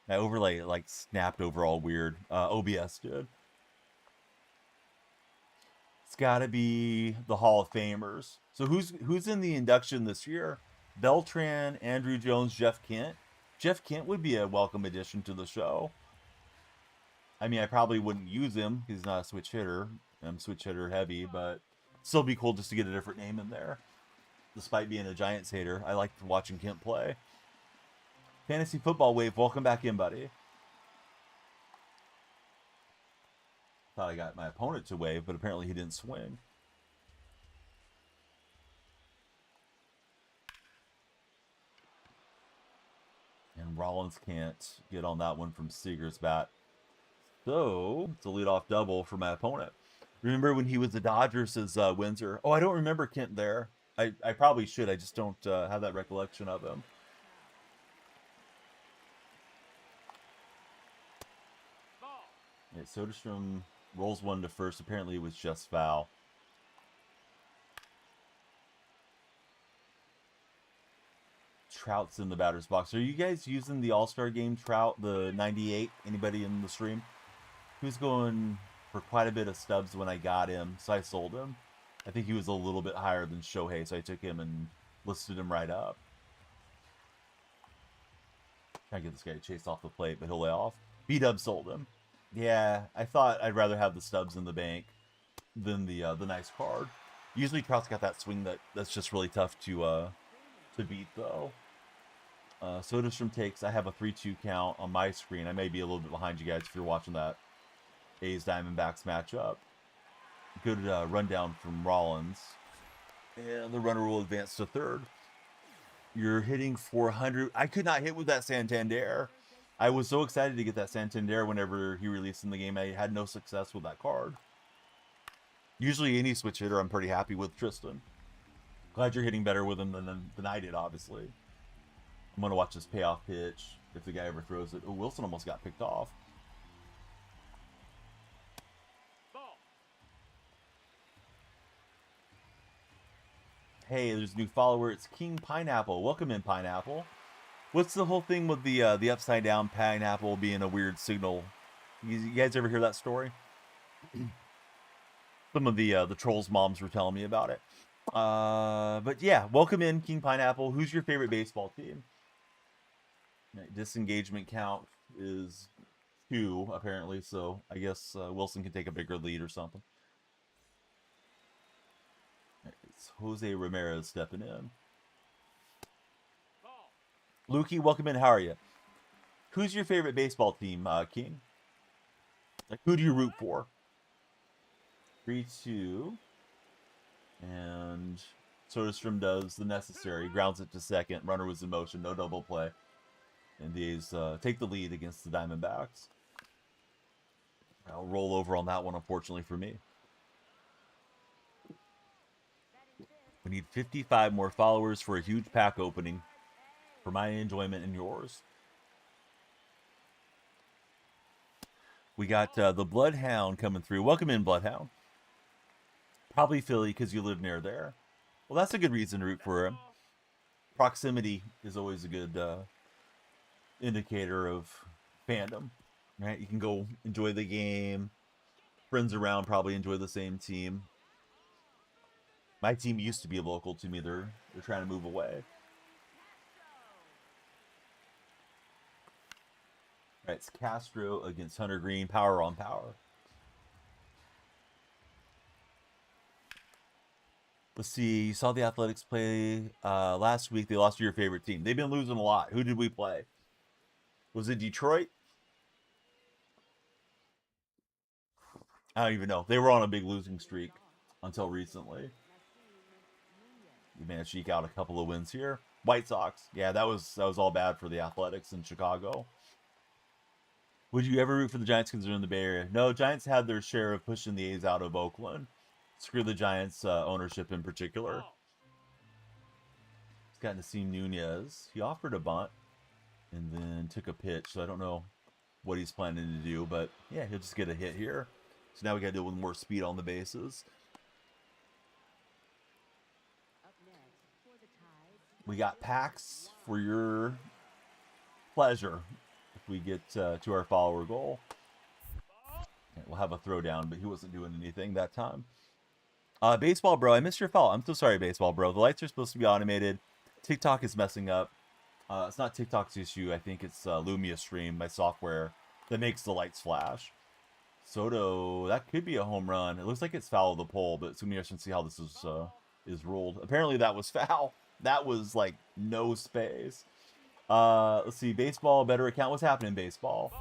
That overlay like snapped over all weird. OBS did. It's got to be the Hall of Famers. So who's in the induction this year? Beltran, Andrew Jones, Jeff Kent. Jeff Kent would be a welcome addition to the show. I mean, I probably wouldn't use him. He's not a switch hitter. I'm switch hitter heavy, but still be cool just to get a different name in there. Despite being a Giants hater, I like watching Kent play. Fantasy Football Wave, welcome back in, buddy. Thought I got my opponent to wave, but apparently he didn't swing. And And Rollins can't get on that one from Seager's bat. So, it's a leadoff double for my opponent. Remember when he was the Dodgers as Windsor? Oh, I don't remember Kent there. I probably should. I just don't have that recollection of him. Yeah, Soderstrom rolls one to first. Apparently it was just foul. Trout's in the batter's box. Are you guys using the All-Star Game Trout, the 98? Anybody in the stream? He was going for quite a bit of stubs when I got him, so I sold him. I think he was a little bit higher than Shohei, so I took him and listed him right up. Trying to get this guy to chase off the plate, but he'll lay off. B-Dub sold him. Yeah, I thought I'd rather have the stubs in the bank than the nice card. Usually Trout's got that swing that's just really tough to beat, though. Soderstrom takes. I have a 3-2 count on my screen. I may be a little bit behind you guys if you're watching that A's Diamondbacks matchup. Good rundown from Rollins. And the runner will advance to third. You're hitting 400. I could not hit with that Santander. I was so excited to get that Santander whenever he released in the game. I had no success with that card. Usually any switch hitter I'm pretty happy with, Tristan. Glad you're hitting better with him than I did, obviously. I'm going to watch this payoff pitch if the guy ever throws it. Oh, Wilson almost got picked off. Hey, there's a new follower. It's King Pineapple. Welcome in, Pineapple. What's the whole thing with the upside down pineapple being a weird signal? You guys ever hear that story? Some of the trolls moms were telling me about it. But yeah, welcome in, King Pineapple. Who's your favorite baseball team? Disengagement count is 2 apparently, so I guess Wilson can take a bigger lead or something. It's Jose Ramirez stepping in. Lukey, welcome in. How are you? Who's your favorite baseball team, King? Like, who do you root for? 3-2. And Soderstrom does the necessary. Grounds it to second. Runner was in motion. No double play. And the A's take the lead against the Diamondbacks. I'll roll over on that one, unfortunately, for me. We need 55 more followers for a huge pack opening for my enjoyment and yours. We got the Bloodhound coming through. Welcome in, Bloodhound. Probably Philly because you live near there. Well, that's a good reason to root for him. Proximity is always a good indicator of fandom, right? You can go enjoy the game. Friends around probably enjoy the same team. My team used to be local to me. They're trying to move away. All right, it's Castro against Hunter Green. Power on power. Let's see. You saw the Athletics play last week. They lost to your favorite team. They've been losing a lot. Who did we play? Was it Detroit? I don't even know. They were on a big losing streak until recently. You managed to eke out a couple of wins here. White Sox. Yeah, that was all bad for the Athletics in Chicago. Would you ever root for the Giants because they're in the Bay Area? No, Giants had their share of pushing the A's out of Oakland. Screw the Giants ownership in particular. He's gotten to see Nunez. He offered a bunt and then took a pitch. So I don't know what he's planning to do. But yeah, he'll just get a hit here. So now we got to deal with more speed on the bases. We got packs for your pleasure if we get to our follower goal. Okay, we'll have a throwdown, but he wasn't doing anything that time. Baseball Bro, I missed your follow. I'm so sorry, Baseball Bro. The lights are supposed to be automated. TikTok is messing up. It's not TikTok's issue. I think it's Lumia Stream, my software, that makes the lights flash. Soto, that could be a home run. It looks like it's foul of the pole, but it's going to see how this is ruled. Apparently that was foul. That was like no space. Let's see. Baseball, better account. What's happening in baseball?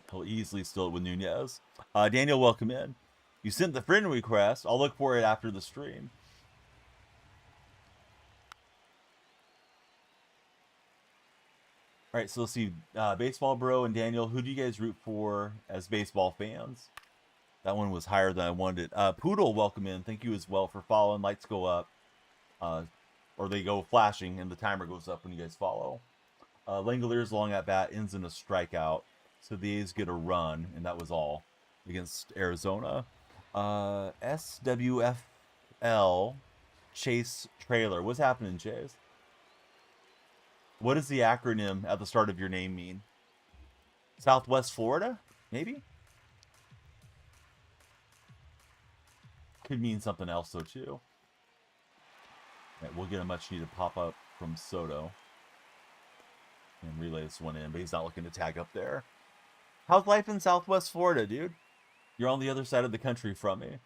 He'll easily steal it with Nunez. Daniel, welcome in. You sent the friend request. I'll look for it after the stream. All right, so let's see. Baseball Bro and Daniel, who do you guys root for as baseball fans? That one was higher than I wanted. Poodle, welcome in. Thank you as well for following. Lights go up, or they go flashing, and the timer goes up when you guys follow. Langalier's long at bat ends in a strikeout, so the A's get a run, and that was all against Arizona. SWFL Chase Trailer. What's happening, Chase? What does the acronym at the start of your name mean? Southwest Florida? Maybe? Could mean something else, though, too. Right, we'll get a much-needed pop-up from Soto. And relay this one in, but he's not looking to tag up there. How's life in Southwest Florida, dude? You're on the other side of the country from me.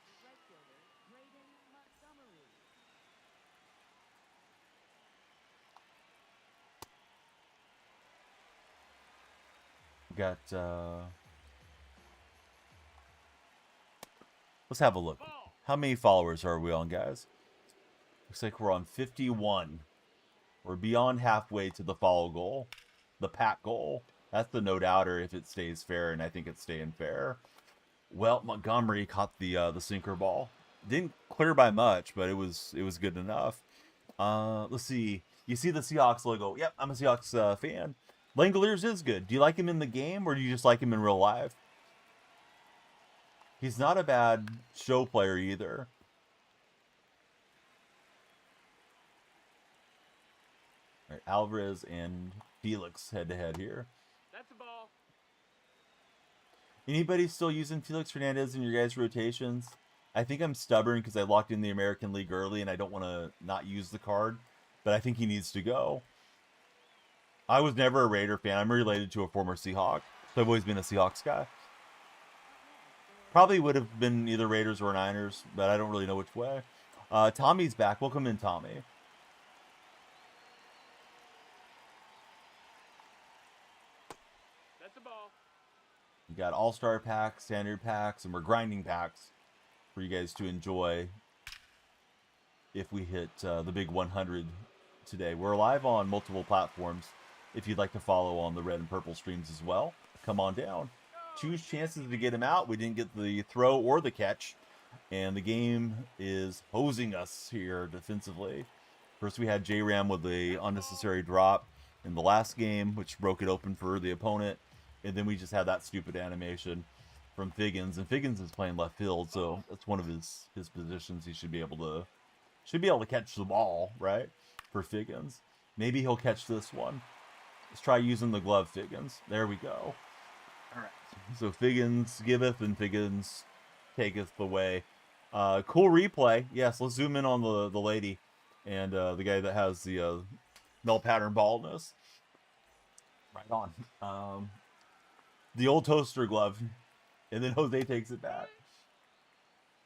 Got let's have a look. How many followers are we on, guys? Looks like we're on 51. We're beyond halfway to the follow goal, the pack goal. That's the no doubter if it stays fair, and I think it's staying fair. Well, Montgomery caught the sinker ball. Didn't clear by much, but it was good enough. Let's see. You see the Seahawks logo? Yep, I'm a Seahawks fan. Langoliers is good. Do you like him in the game, or do you just like him in real life? He's not a bad show player either. All right, Alvarez and Felix head-to-head here. That's a ball. Anybody still using Felix Hernandez in your guys' rotations? I think I'm stubborn because I locked in the American League early, and I don't want to not use the card, but I think he needs to go. I was never a Raider fan. I'm related to a former Seahawk, so I've always been a Seahawks guy. Probably would have been either Raiders or Niners, but I don't really know which way. Tommy's back. Welcome in, Tommy. That's a ball. You got all-star packs, standard packs, and we're grinding packs for you guys to enjoy if we hit the big 100 today. We're live on multiple platforms. If you'd like to follow on the red and purple streams as well, come on down. Choose chances to get him out. We didn't get the throw or the catch, and the game is hosing us here defensively. First, we had J-Ram with the unnecessary drop in the last game, which broke it open for the opponent, and then we just had that stupid animation from Figgins, and Figgins is playing left field, so that's one of his positions. He should be able to catch the ball, right? For Figgins, maybe he'll catch this one. Let's try using the glove, Figgins. There we go. All right. So Figgins giveth and Figgins taketh away. Cool replay. Yes, let's zoom in on the lady and the guy that has the null pattern baldness. Right on. The old toaster glove, and then Jose takes it back.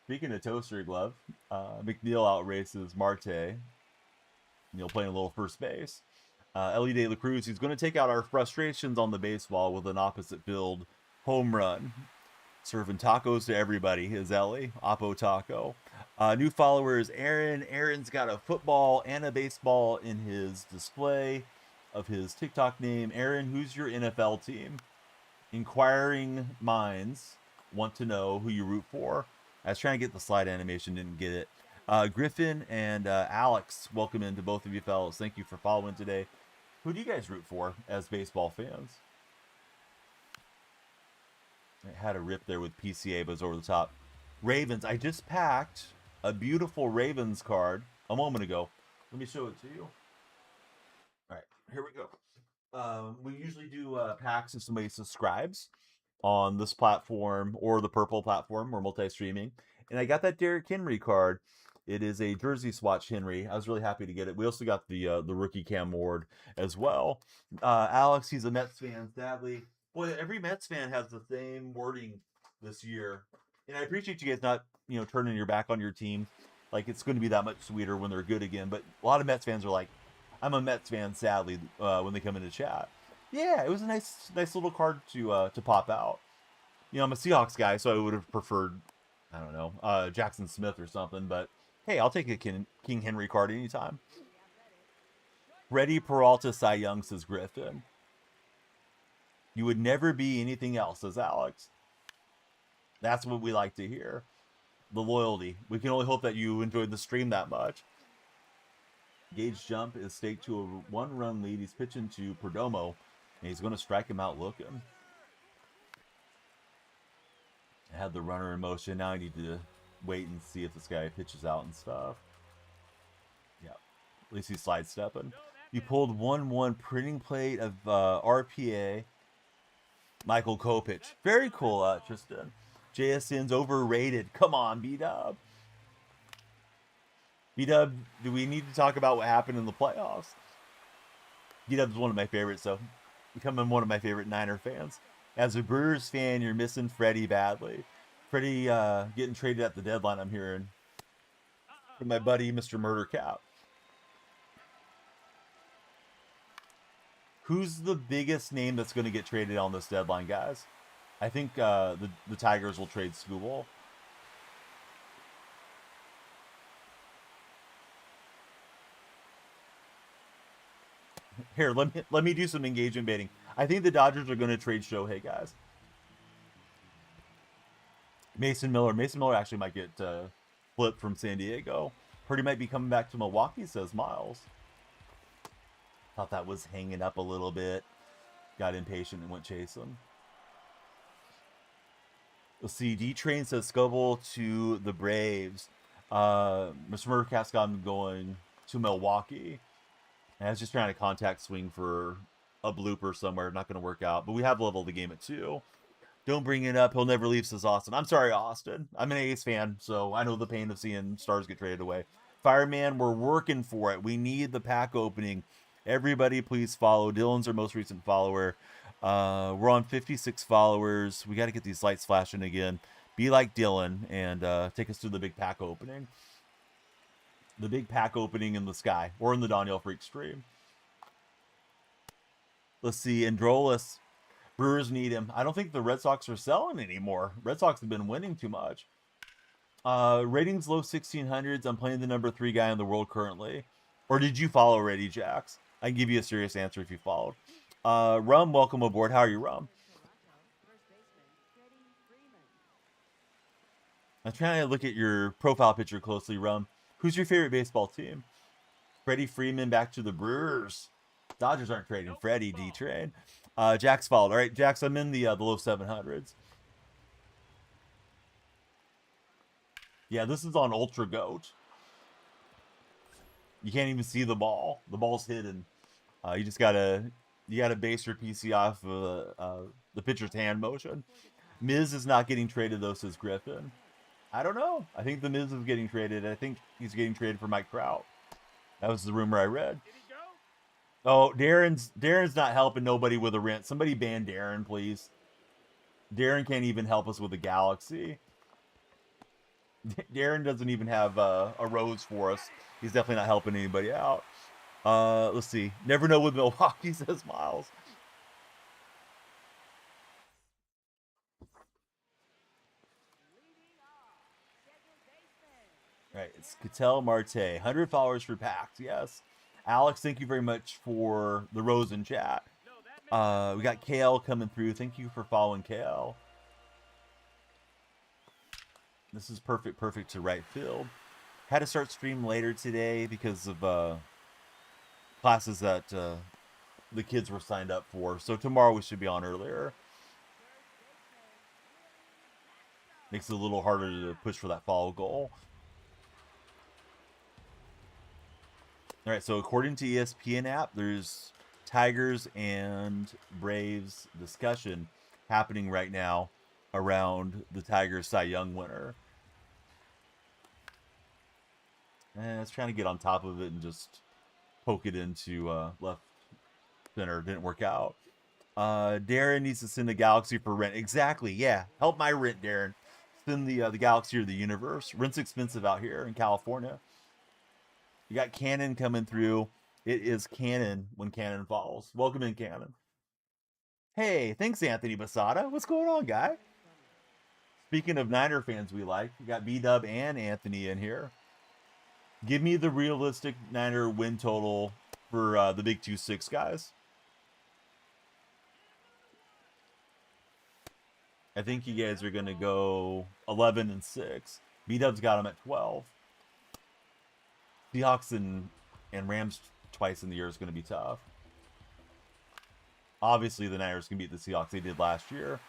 Speaking of toaster glove, McNeil outraces Marte. Neil playing a little first base. Ellie De La Cruz, he's going to take out our frustrations on the baseball with an opposite field home run. Serving tacos to everybody is Ellie. Oppo Taco. New follower is Aaron. Aaron's got a football and a baseball in his display of his TikTok name. Aaron, who's your NFL team? Inquiring minds want to know who you root for. I was trying to get the slide animation, didn't get it. Griffin and Alex, welcome into both of you fellas. Thank you for following today. Who do you guys root for as baseball fans? I had a rip there with PCA, but it was over the top. Ravens. I just packed a beautiful Ravens card a moment ago. Let me show it to you. All right, here we go. We usually do packs if somebody subscribes on this platform or the purple platform or multi-streaming. And I got that Derrick Henry card. It is a jersey swatch Henry. I was really happy to get it. We also got the rookie Cam Ward as well. Alex, he's a Mets fan, sadly. Boy, every Mets fan has the same wording this year. And I appreciate you guys not, turning your back on your team. Like, it's going to be that much sweeter when they're good again. But a lot of Mets fans are like, I'm a Mets fan, sadly, when they come into chat. Yeah, it was a nice little card to pop out. I'm a Seahawks guy, so I would have preferred, I don't know, Jackson Smith or something. But hey, I'll take a King Henry card anytime. Ready Peralta Cy Young, says Griffin. You would never be anything else, says Alex. That's what we like to hear. The loyalty. We can only hope that you enjoyed the stream that much. Gage jump is staked to a 1-run lead. He's pitching to Perdomo, and he's going to strike him out looking. I had the runner in motion. Now I need to wait and see if this guy pitches out and stuff. Yeah, at least he's sidestepping. You pulled 1-1 printing plate of RPA. Michael Kopech. Very cool, Tristan. JSN's overrated. Come on, B-Dub. B-Dub, do we need to talk about what happened in the playoffs? B-Dub's one of my favorites, so becoming one of my favorite Niner fans. As a Brewers fan, you're missing Freddie badly. Freddie getting traded at the deadline, I'm hearing. From my buddy, Mr. Murder Cap. Who's the biggest name that's going to get traded on this deadline, guys? I think the Tigers will trade Scooble. Here, let me do some engagement baiting. I think the Dodgers are going to trade Shohei, guys. Mason Miller actually might get flipped from San Diego. Heard he might be coming back to Milwaukee, says Miles. Thought that was hanging up a little bit. Got impatient and went chasing. Let's see. D-Train says Scoville to the Braves. Mr. Murdercat's got him going to Milwaukee. And I was just trying to contact swing for a blooper somewhere. Not going to work out. But we have leveled the game at 2. Don't bring it up. He'll never leave, says Austin. I'm sorry, Austin. I'm an A's fan, so I know the pain of seeing stars get traded away. Fireman, we're working for it. We need the pack opening. Everybody, please follow. Dylan's our most recent follower. We're on 56 followers. We got to get these lights flashing again. Be like Dylan and take us to the big pack opening. The big pack opening in the sky or in the DonyellFreak stream. Let's see. Androlis. Brewers need him. I don't think the Red Sox are selling anymore. Red Sox have been winning too much. Ratings low 1600s. I'm playing the number 3 guy in the world currently. Or did you follow already, Jax? I can give you a serious answer if you followed. Rum, welcome aboard. How are you, Rum? I'm trying to look at your profile picture closely, Rum. Who's your favorite baseball team? Freddie Freeman back to the Brewers. Dodgers aren't trading Freddie, D-Train. Jax followed. All right, Jax, I'm in the low 700s. Yeah, this is on Ultra Goat. You can't even see the ball. The ball's hidden. You gotta base your PC off of the pitcher's hand motion. Miz is not getting traded though, says Griffin. I don't know. I think the Miz is getting traded. I think he's getting traded for Mike Trout. That was the rumor I read. Oh, Darren's not helping nobody with a rent. Somebody ban Darren, please. Darren can't even help us with the Galaxy. Darren doesn't even have a rose for us. He's definitely not helping anybody out. Let's see. Never know with Milwaukee, says Miles. All right, it's Cattell Marte. 100 followers for PAX, yes. Alex, thank you very much for the rose in chat. We got KL coming through. Thank you for following KL. This is perfect to right field. Had to start stream later today because of classes that the kids were signed up for. So tomorrow we should be on earlier. Makes it a little harder to push for that foul goal. All right, so according to ESPN app, there's Tigers and Braves discussion happening right now around the Tigers Cy Young winner. And I was trying to get on top of it and just poke it into left center. Didn't work out. Darren needs to send the Galaxy for rent. Exactly, yeah. Help my rent, Darren. Send the Galaxy or the universe. Rent's expensive out here in California. You got Cannon coming through. It is Cannon when Cannon falls. Welcome in, Cannon. Hey, thanks, Anthony Basada. What's going on, guy? Speaking of Niner fans we like, we got B-Dub and Anthony in here. Give me the realistic Niner win total for the Big 2-6, guys. I think you guys are going to go 11-6. B-Dub's got them at 12. Seahawks and Rams twice in the year is going to be tough. Obviously, the Niners can beat the Seahawks. They did last year.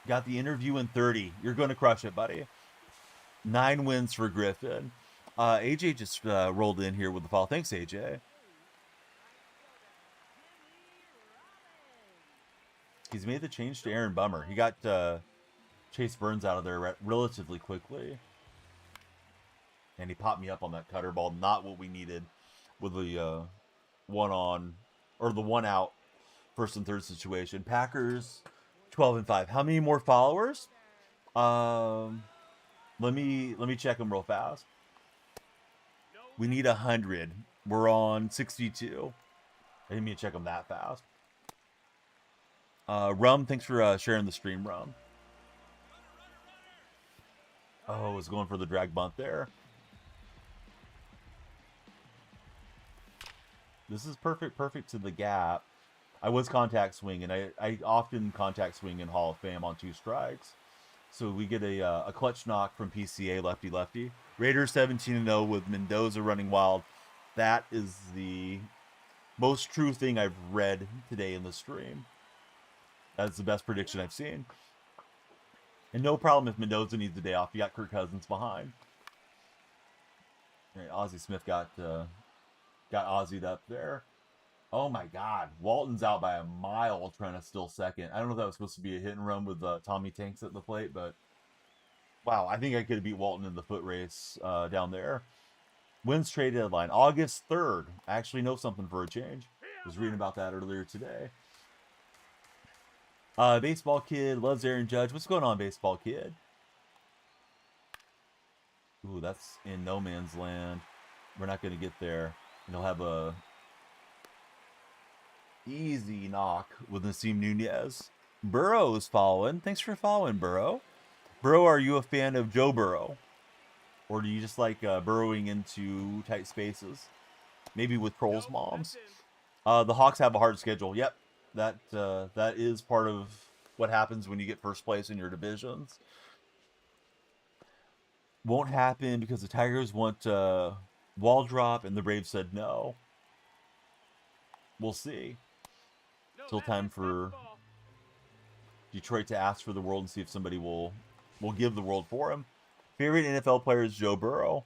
Got the interview in 30. You're going to crush it, buddy. 9 wins for Griffin. AJ just rolled in here with the follow. Thanks, AJ. He's made the change to Aaron Bummer. He got Chase Burns out of there relatively quickly. And he popped me up on that cutter ball. Not what we needed with the one out first and third situation. Packers 12-5. How many more followers? Let me check them real fast. We need 100. We're on 62. I didn't mean to check them that fast. Rum, thanks for sharing the stream, Rum. Oh, I was going for the drag bunt there. This is perfect to the gap. I was contact swing, and I often contact swing in Hall of Fame on 2 strikes. So we get a clutch knock from PCA, lefty. Raiders 17-0 with Mendoza running wild. That is the most true thing I've read today in the stream. That's the best prediction I've seen. And no problem if Mendoza needs a day off. You got Kirk Cousins behind. All right, Ozzie Smith got Ozzy'd up there. Oh my God, Walton's out by a mile trying to steal second. I don't know if that was supposed to be a hit and run with Tommy Tanks at the plate, but wow, I think I could have beat Walton in the foot race down there. Wins trade deadline, August 3rd. I actually know something for a change. I was reading about that earlier today. Baseball Kid loves Aaron Judge. What's going on, Baseball Kid? Ooh, that's in no man's land. We're not going to get there. And he'll have a easy knock with Nasim Nunez. Burrow is following. Thanks for following, Burrow. Burrow, are you a fan of Joe Burrow? Or do you just like burrowing into tight spaces? Maybe with Proles moms. The Hawks have a hard schedule. Yep. That is part of what happens when you get first place in your divisions. Won't happen because the Tigers want wall drop and the Braves said no. We'll see. Still time for Detroit to ask for the world and see if somebody will give the world for him. Favorite NFL player is Joe Burrow.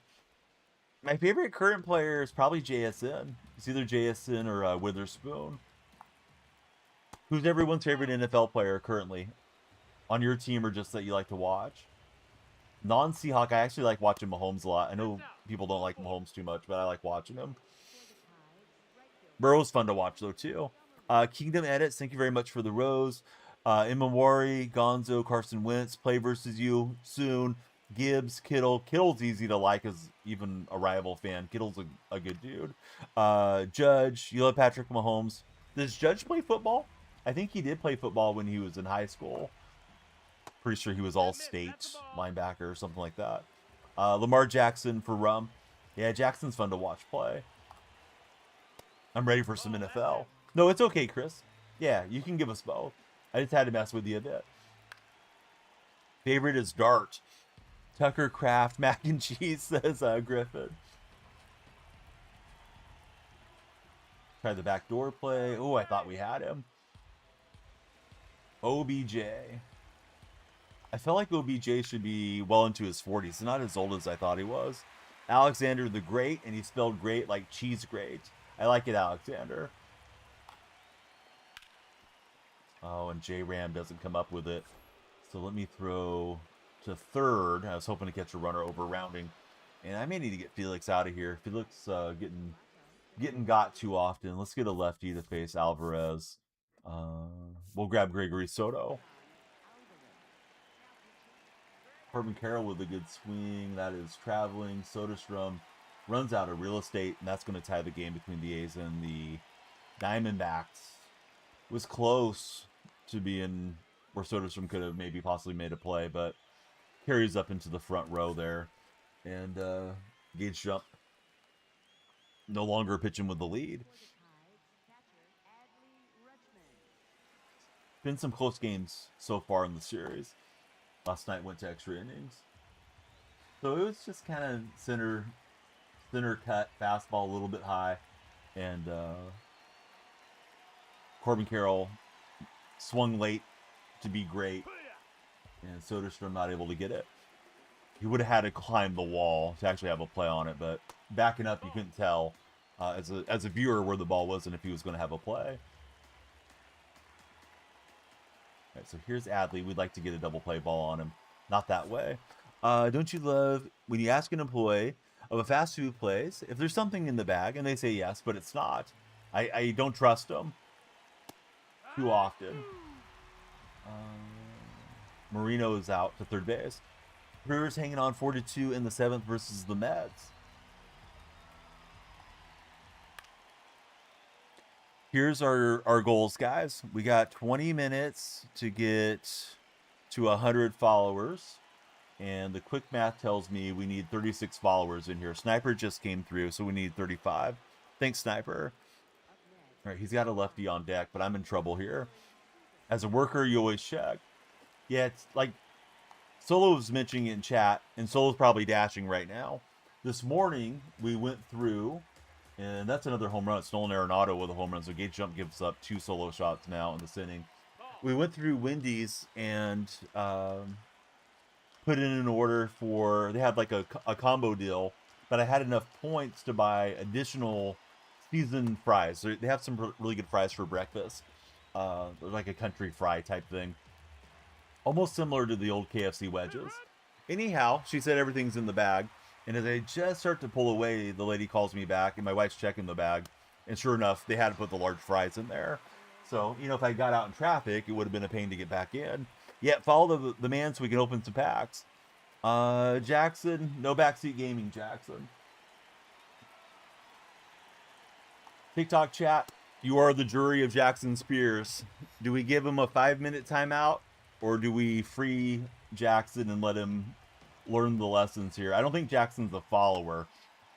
My favorite current player is probably JSN. It's either JSN or Witherspoon. Who's everyone's favorite NFL player currently? On your team or just that you like to watch? Non-Seahawk, I actually like watching Mahomes a lot. I know people don't like Mahomes too much, but I like watching him. Burrow's fun to watch, though, too. Kingdom Edits, thank you very much for the rose. Imamori, Gonzo, Carson Wentz, play versus you soon. Gibbs, Kittle. Kittle's easy to like as even a rival fan. Kittle's a good dude. Judge, you love Patrick Mahomes. Does Judge play football? I think he did play football when he was in high school. Pretty sure he was all-state linebacker or something like that. Lamar Jackson for Rum. Yeah, Jackson's fun to watch play. I'm ready for some NFL. No, it's okay, Chris. Yeah, you can give us both. I just had to mess with you a bit. Favorite is Dart. Tucker Craft, mac and cheese, says Griffin. Try the backdoor play. Oh, I thought we had him. OBJ. I felt like OBJ should be well into his 40s. He's not as old as I thought he was. Alexander the Great, and he spelled great like cheese grate. I like it, Alexander. Oh, and J-Ram doesn't come up with it. So let me throw to third. I was hoping to catch a runner over rounding. And I may need to get Felix out of here. Felix getting got too often. Let's get a lefty to face Alvarez. We'll grab Gregory Soto. Corbin Carroll with a good swing. That is traveling. Soderstrom runs out of real estate, and that's going to tie the game between the A's and the Diamondbacks. It was close to being where Soderstrom could have maybe possibly made a play, but carries up into the front row there. And Gage Jump no longer pitching with the lead. been some close games so far in the series. Last night went to extra innings. So it was just kind of center cut, fastball a little bit high. And Corbin Carroll swung late to be great. And Soderstrom not able to get it. He would have had to climb the wall to actually have a play on it, but backing up, you couldn't tell as a viewer where the ball was and if he was going to have a play. All right, so here's Adley. We'd like to get a double play ball on him. Not that way. Don't you love when you ask an employee of a fast food place if there's something in the bag and they say yes, but it's not? I don't trust them too often. Marino is out to third base. Brewers hanging on 4-2 in the 7th versus the Mets. Here's our goals, guys. We got 20 minutes to get to 100 followers. And the quick math tells me we need 36 followers in here. Sniper just came through, so we need 35. Thanks, Sniper. All right, he's got a lefty on deck, but I'm in trouble here. As a worker, you always check. Yeah, it's like Solo was mentioning in chat, and Solo's probably dashing right now. This morning, we went through, and that's another home run. It's Nolan Arenado with a home run, so Gage Jump gives up 2 solo shots now in this inning. We went through Wendy's and put in an order for, they had like a combo deal, but I had enough points to buy additional seasoned fries. They have some really good fries for breakfast. Like a country fry type thing. Almost similar to the old KFC wedges. Anyhow, she said everything's in the bag. And as I just start to pull away, the lady calls me back, and my wife's checking the bag. And sure enough, they had to put the large fries in there. So, you know, if I got out in traffic, it would have been a pain to get back in. Yeah, follow the man so we can open some packs. Jackson, no backseat gaming, Jackson. TikTok chat, you are the jury of Jackson Spears. Do we give him a 5-minute timeout? Or do we free Jackson and let him learn the lessons here? I don't think Jackson's a follower.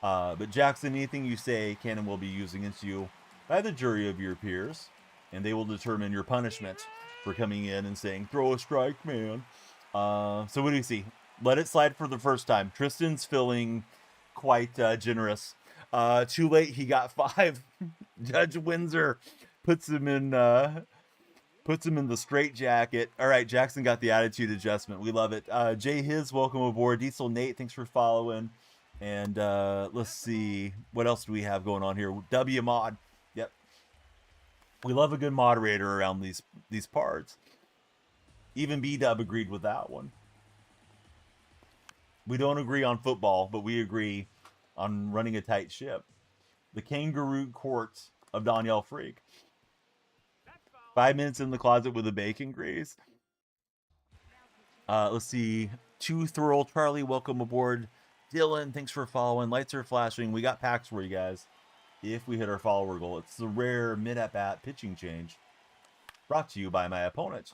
But Jackson, anything you say can and will be used against you by the jury of your peers. And they will determine your punishment for coming in and saying, throw a strike, man. So what do you see? Let it slide for the first time. Tristan's feeling quite generous. Too late, he got 5. Judge Windsor puts him in the straight jacket. All right, Jackson got the attitude adjustment. We love it. Jay His, welcome aboard. Diesel Nate, thanks for following. And let's see, what else do we have going on here? W Mod. Yep. We love a good moderator around these parts. Even B-Dub agreed with that one. We don't agree on football, but we agree on running a tight ship. The kangaroo court of DonyellFreak. 5 minutes in the closet with a bacon grease. Let's see. 2 Thurl Charlie, welcome aboard. Dylan, thanks for following. Lights are flashing. We got packs for you guys. If we hit our follower goal, it's the rare mid-at-bat pitching change. Brought to you by my opponent.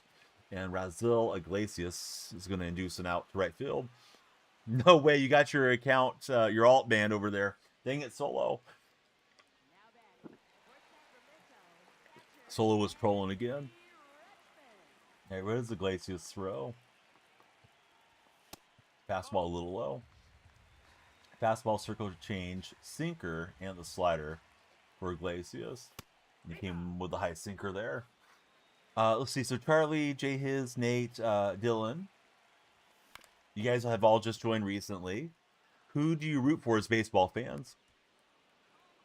And Razil Iglesias is going to induce an out to right field. No way, you got your account, your alt band over there. Dang it, Solo. Solo was trolling again. Hey, where does Iglesias throw? Fastball a little low. Fastball, circle change, sinker, and the slider for Iglesias. And he came with the high sinker there. Let's see. So Charlie, Jay His, Nate, Dylan. You guys have all just joined recently. Who do you root for as baseball fans?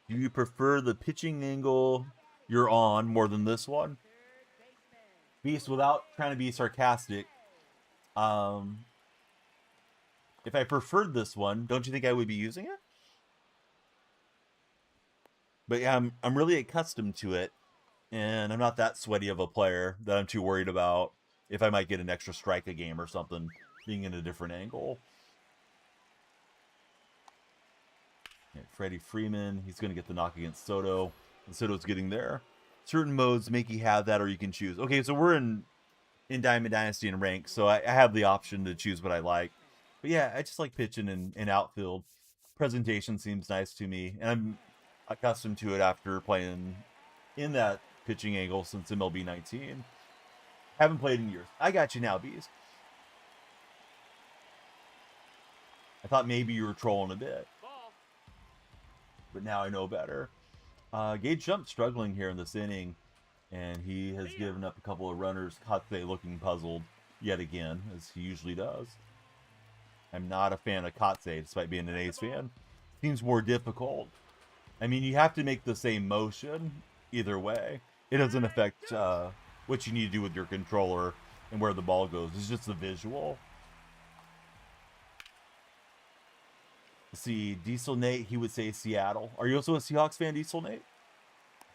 Do you prefer the pitching angle you're on more than this one? Beast, without trying to be sarcastic, if I preferred this one, don't you think I would be using it? But yeah, I'm really accustomed to it, and I'm not that sweaty of a player that I'm too worried about if I might get an extra strike a game or something, being in a different angle. Yeah, Freddie Freeman, he's going to get the knock against Soto, and Soto's getting there. Certain modes make you have that, or you can choose. Okay, so we're in Diamond Dynasty and rank, so I have the option to choose what I like. But yeah, I just like pitching in outfield. Presentation seems nice to me, and I'm accustomed to it after playing in that pitching angle since MLB 19. Haven't played in years. I got you now, Bees. I thought maybe you were trolling a bit, Ball. but now I know better. Gage Jump struggling here in this inning, and he has given up a couple of runners. Katse looking puzzled yet again, as he usually does. I'm not a fan of Katse, despite being an A's fan. Seems more difficult. I mean, you have to make the same motion either way. It doesn't affect what you need to do with your controller and where the ball goes. It's just the visual. See, Diesel Nate, he would say Seattle. Are you also a Seahawks fan, Diesel Nate?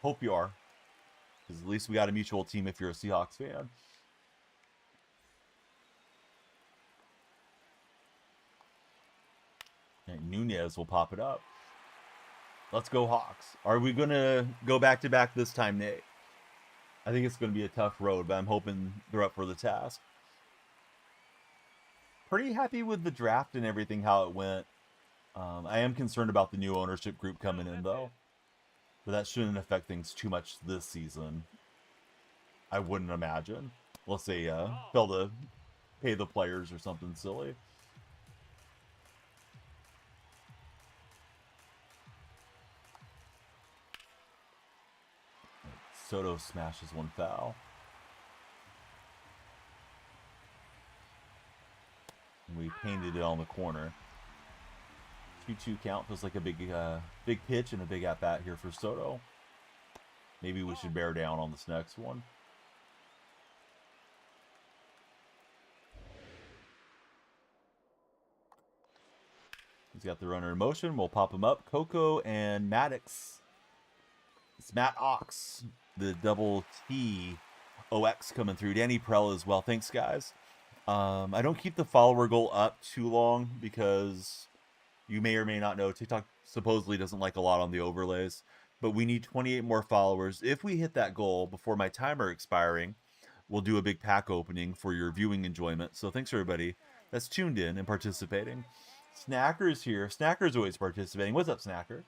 Hope you are. Because at least we got a mutual team if you're a Seahawks fan. And Nunez will pop it up. Let's go Hawks. Are we going to go back-to-back this time, Nate? I think it's going to be a tough road, but I'm hoping they're up for the task. Pretty happy with the draft and everything, how it went. I am concerned about the new ownership group coming in, though. But that shouldn't affect things too much this season. I wouldn't imagine. Unless they fail to pay the players or something silly. Soto smashes one foul. And we painted it on the corner. 2-2 count. Feels like a big pitch and a big at-bat here for Soto. Maybe we should bear down on this next one. He's got the runner in motion. We'll pop him up. Coco and Maddox. It's Matt Ox. The double T OX coming through. Danny Prell as well. Thanks, guys. I don't keep the follower goal up too long because you may or may not know TikTok supposedly doesn't like a lot on the overlays. But we need 28 more followers. If we hit that goal before my timer expiring, we'll do a big pack opening for your viewing enjoyment. So thanks, everybody that's tuned in and participating. Snacker's here. Snacker's always participating. What's up, Snacker?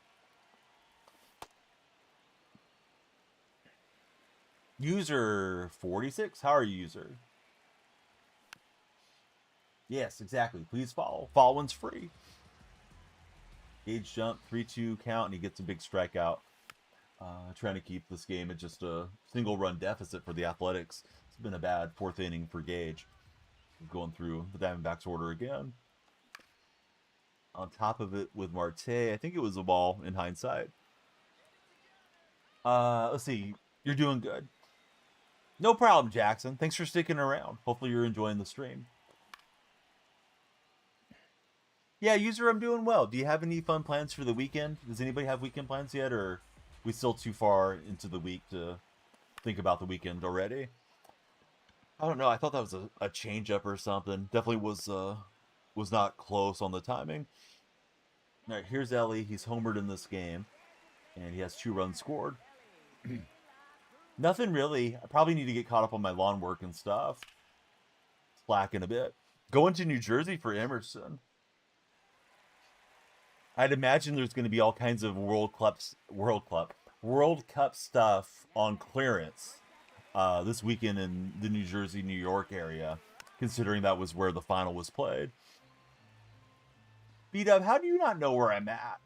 User 46. How are you, user? Yes, exactly. Please follow. Following's free. Gage jump, 3-2 count, and he gets a big strikeout. Trying to keep this game at just a single run deficit for the Athletics. It's been a bad fourth inning for Gage. Going through the Diamondbacks order again. On top of it with Marte, I think it was a ball in hindsight. Let's see. You're doing good. No problem, Jackson. Thanks for sticking around. Hopefully you're enjoying the stream. Yeah, user, I'm doing well. Do you have any fun plans for the weekend? Does anybody have weekend plans yet, or are we still too far into the week to think about the weekend already? I don't know. I thought that was a change-up or something. Definitely was not close on the timing. All right, here's Ellie. He's homered in this game, and he has 2 runs scored. Nothing really. I probably need to get caught up on my lawn work and stuff. Slacking a bit. Going to New Jersey for Emerson. I'd imagine there's going to be all kinds of World Cup stuff on clearance this weekend in the New Jersey, New York area, considering that was where the final was played. B-Dub, how do you not know where I'm at?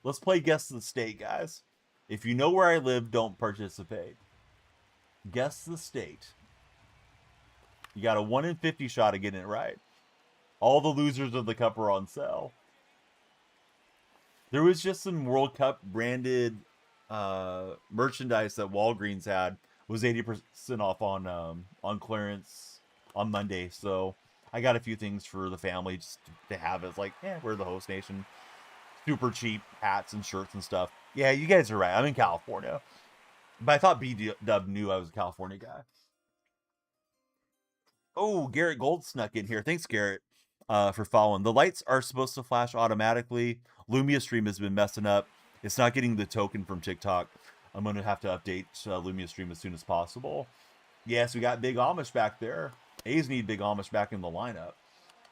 Let's play Guess the State, guys. If you know where I live, don't participate. Guess the state. You got a 1 in 50 shot of getting it right. All the losers of the cup are on sale. There was just some World Cup branded merchandise that Walgreens had. Was 80% off on clearance on Monday. So I got a few things for the family just to have. It's like, we're the host nation. Super cheap hats and shirts and stuff. Yeah, you guys are right. I'm in California. But I thought B-Dub knew I was a California guy. Oh, Garrett Gold snuck in here. Thanks, Garrett, for following. The lights are supposed to flash automatically. Lumia Stream has been messing up. It's not getting the token from TikTok. I'm going to have to update Lumia Stream as soon as possible. Yes, we got Big Amish back there. A's need Big Amish back in the lineup.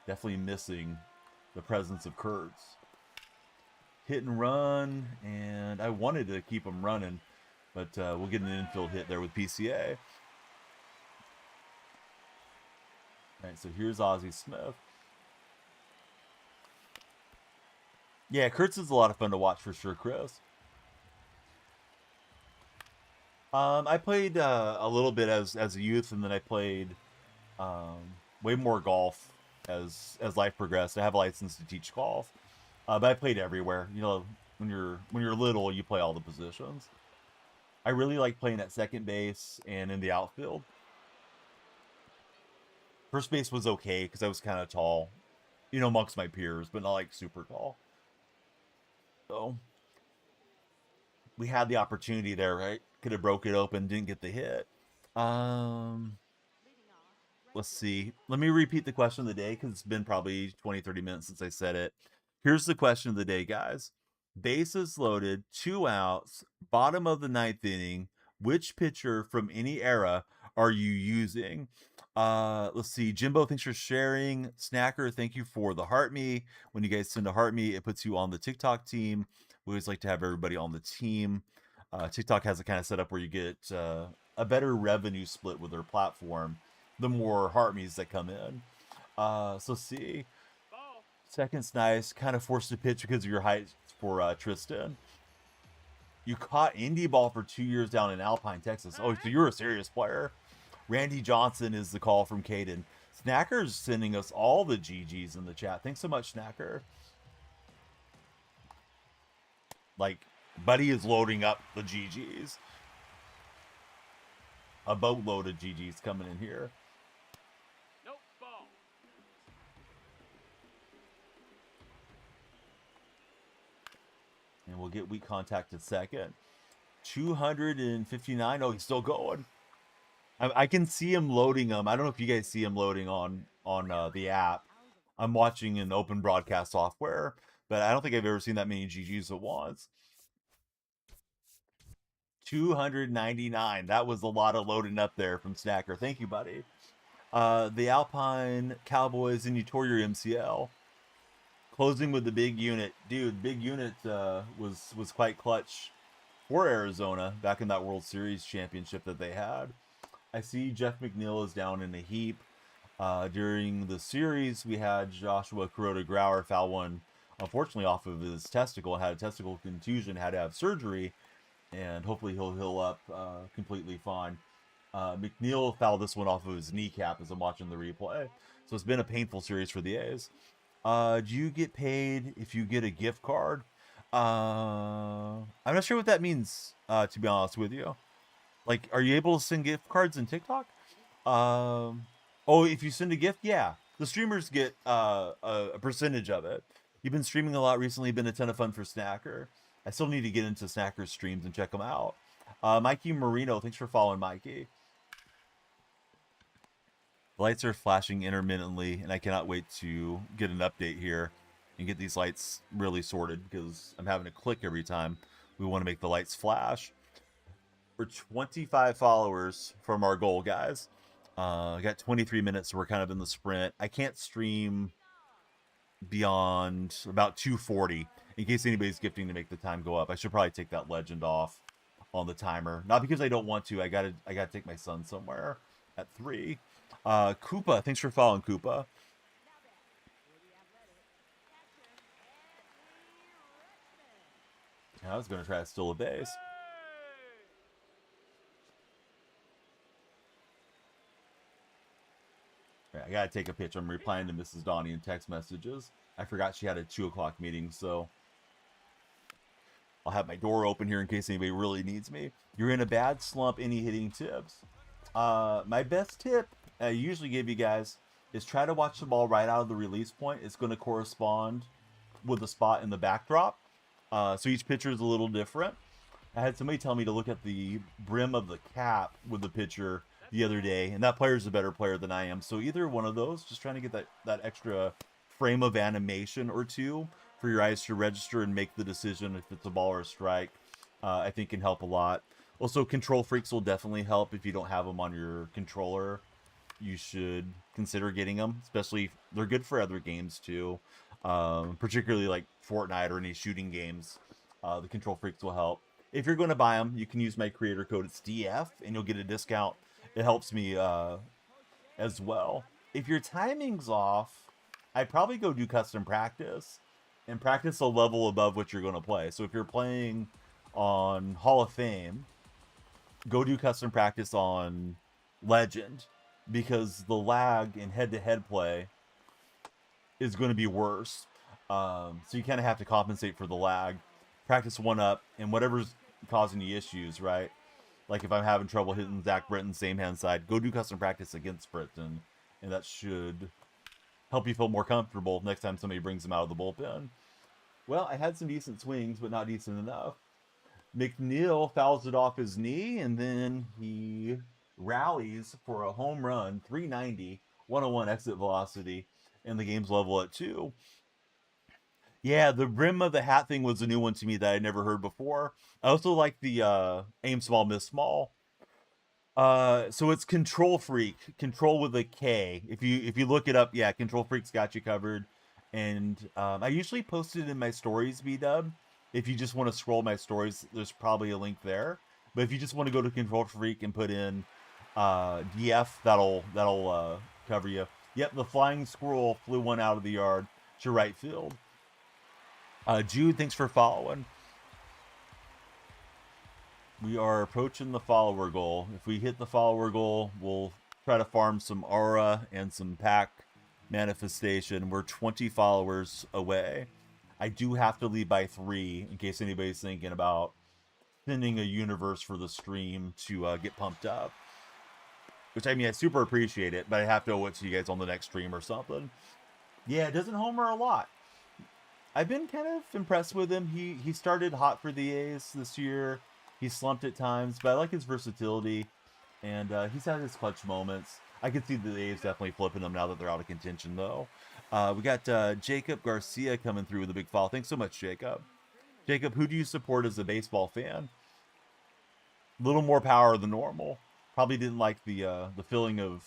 Definitely missing the presence of Kurtz. Hit and run, and I wanted to keep him running, but we'll get an infield hit there with PCA. All right, so here's Ozzie Smith. Yeah, Kurtz is a lot of fun to watch for sure, Chris. I played a little bit as a youth, and then I played way more golf as life progressed. I have a license to teach golf, but I played everywhere. You know, when you're little, you play all the positions. I really like playing at second base and in the outfield. First base was okay because I was kind of tall, you know, amongst my peers, but not like super tall. So we had the opportunity there, right? Could have broke it open, didn't get the hit. Um, let's see. Let me repeat the question of the day because it's been probably 20, 30 minutes since I said it. Here's the question of the day, guys. Bases loaded, 2 outs, bottom of the ninth inning. Which pitcher from any era are you using? Let's see. Jimbo, thanks for sharing. Snacker, thank you for the heart me. When you guys send a heart me, it puts you on the TikTok team. We always like to have everybody on the team. TikTok has a kind of setup where you get a better revenue split with their platform the more heart me's that come in. So see. Ball. Second's nice. Kind of forced to pitch because of your height for Tristan. You caught indie ball for 2 years down in Alpine, Texas. Oh, so you're a serious player. Randy Johnson is the call from Caden. Snacker's sending us all the GGs in the chat. Thanks so much, Snacker. Like, Buddy is loading up the GGs. A boatload of GGs coming in here. Nope. Ball. And we'll get weak contact at second. 259. Oh, he's still going. I can see him loading them. I don't know if you guys see him loading on the app. I'm watching an open broadcast software, but I don't think I've ever seen that many GGs at once. 299. That was a lot of loading up there from Snacker. Thank you, buddy. The Alpine Cowboys, and you tore your MCL. Closing with the big unit. Dude, big unit was quite clutch for Arizona back in that World Series championship that they had. I see Jeff McNeil is down in a heap. During the series, we had Joshua Kuroda-Grauer foul one, unfortunately, off of his testicle. Had a testicle contusion, had to have surgery, and hopefully he'll heal up completely fine. McNeil fouled this one off of his kneecap as I'm watching the replay. So it's been a painful series for the A's. Do you get paid if you get a gift card? I'm not sure what that means, to be honest with you. Like, are you able to send gift cards in TikTok? Oh, if you send a gift, yeah. The streamers get a percentage of it. You've been streaming a lot recently, been a ton of fun for Snacker. I still need to get into Snacker's streams and check them out. Mikey Marino, thanks for following, Mikey. The lights are flashing intermittently, and I cannot wait to get an update here and get these lights really sorted because I'm having to click every time we want to make the lights flash. We're 25 followers from our goal, guys. I got 23 minutes, so we're kind of in the sprint. I can't stream beyond about 2:40 in case anybody's gifting to make the time go up. I should probably take that legend off on the timer. Not because I don't want to. I gotta take my son somewhere at 3. Koopa, thanks for following, Koopa. I was gonna try to steal a base. I gotta take a pitch. I'm replying to Mrs. Donnie in text messages. I forgot she had a 2 o'clock meeting, so I'll have my door open here in case anybody really needs me. You're in a bad slump. Any hitting tips? My best tip I usually give you guys is try to watch the ball right out of the release point. It's going to correspond with the spot in the backdrop. So each pitcher is a little different. I had somebody tell me to look at the brim of the cap with the pitcher the other day, and that player is a better player than I am. So either one of those, just trying to get that extra frame of animation or two for your eyes to register and make the decision if it's a ball or a strike, I think can help a lot. Also, control freaks will definitely help if you don't have them on your controller. You should consider getting them, especially they're good for other games too, particularly like Fortnite or any shooting games. The control freaks will help. If you're going to buy them, you can use my creator code. It's DF, and you'll get a discount. It helps me as well. if your timing's off, I'd probably go do custom practice and practice a level above what you're going to play. So if you're playing on Hall of Fame, go do custom practice on Legend, because the lag in head-to-head play is going to be worse. So you kind of have to compensate for the lag. Practice one up, and whatever's causing the issues, right? Like if I'm having trouble hitting Zach Britton same hand side, go do custom practice against Britton, and that should help you feel more comfortable next time somebody brings him out of the bullpen. Well, I had some decent swings, but not decent enough. McNeil fouls it off his knee, and then he rallies for a home run, 390, 101 exit velocity, and the game's level at 2. Yeah, the rim of the hat thing was a new one to me that I never heard before. I also like the aim small, miss small. So it's Control Freak, control with a K. If you look it up, yeah, Control Freak's got you covered. And I usually post it in my stories, B-Dub. If you just want to scroll my stories, there's probably a link there. But if you just want to go to Control Freak and put in DF, that'll cover you. Yep, the flying squirrel flew one out of the yard to right field. Jude, thanks for following. We are approaching the follower goal. If we hit the follower goal, we'll try to farm some aura and some pack manifestation. We're 20 followers away. I do have to leave by 3 in case anybody's thinking about sending a universe for the stream to get pumped up. Which, I mean, I super appreciate it, but I have to owe it to you guys on the next stream or something. Yeah, it doesn't homer a lot. I've been kind of impressed with him. He started hot for the A's this year. He slumped at times, but I like his versatility, and he's had his clutch moments. I can see the A's definitely flipping him now that they're out of contention, though. We got Jacob Garcia coming through with a big follow. Thanks so much, Jacob. Jacob, who do you support as a baseball fan? A little more power than normal. Probably didn't like the feeling of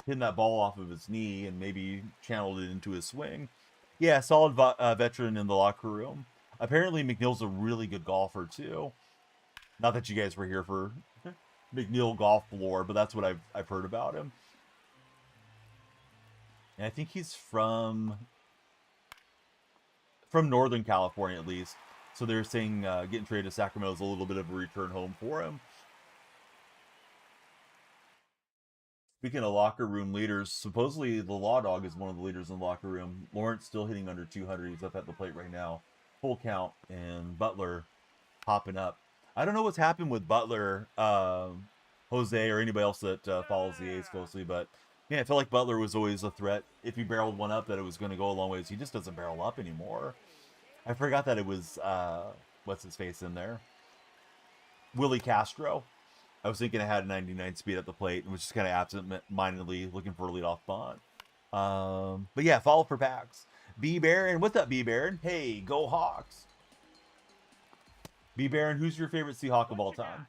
hitting that ball off of his knee and maybe channeled it into his swing. Yeah, solid veteran in the locker room. Apparently, McNeil's a really good golfer, too. Not that you guys were here for McNeil golf lore, but that's what I've heard about him. And I think he's from Northern California, at least. So they're saying getting traded to Sacramento is a little bit of a return home for him. Speaking of locker room leaders, supposedly the Law Dog is one of the leaders in the locker room. Lawrence still hitting under 200. He's up at the plate right now. Full count, and Butler popping up. I don't know what's happened with Butler, Jose, or anybody else that follows the A's closely, but yeah, I feel like Butler was always a threat. If he barreled one up, that it was going to go a long ways. He just doesn't barrel up anymore. I forgot that it was, what's his face in there? Willie Castro. I was thinking I had a 99 speed at the plate and was just kind of absent-mindedly looking for a leadoff bunt. But yeah, follow for packs. B Baron, what's up, B Baron? Hey, go Hawks. B Baron, who's your favorite Seahawk of all time?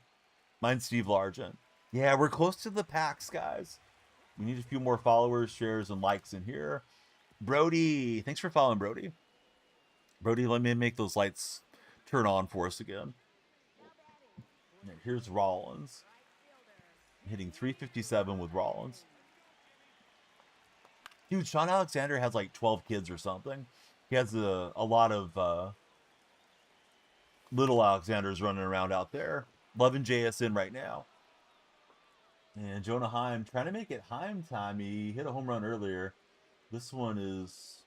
Mine's Steve Largent. Yeah, we're close to the packs, guys. We need a few more followers, shares, and likes in here. Brody, thanks for following, Brody. Brody, let me make those lights turn on for us again. Here's Rollins. Hitting 357 with Rollins. Dude, Sean Alexander has like 12 kids or something. He has a lot of little Alexanders running around out there. Loving JSN right now. And Jonah Heim trying to make it Heim time. He hit a home run earlier. This one is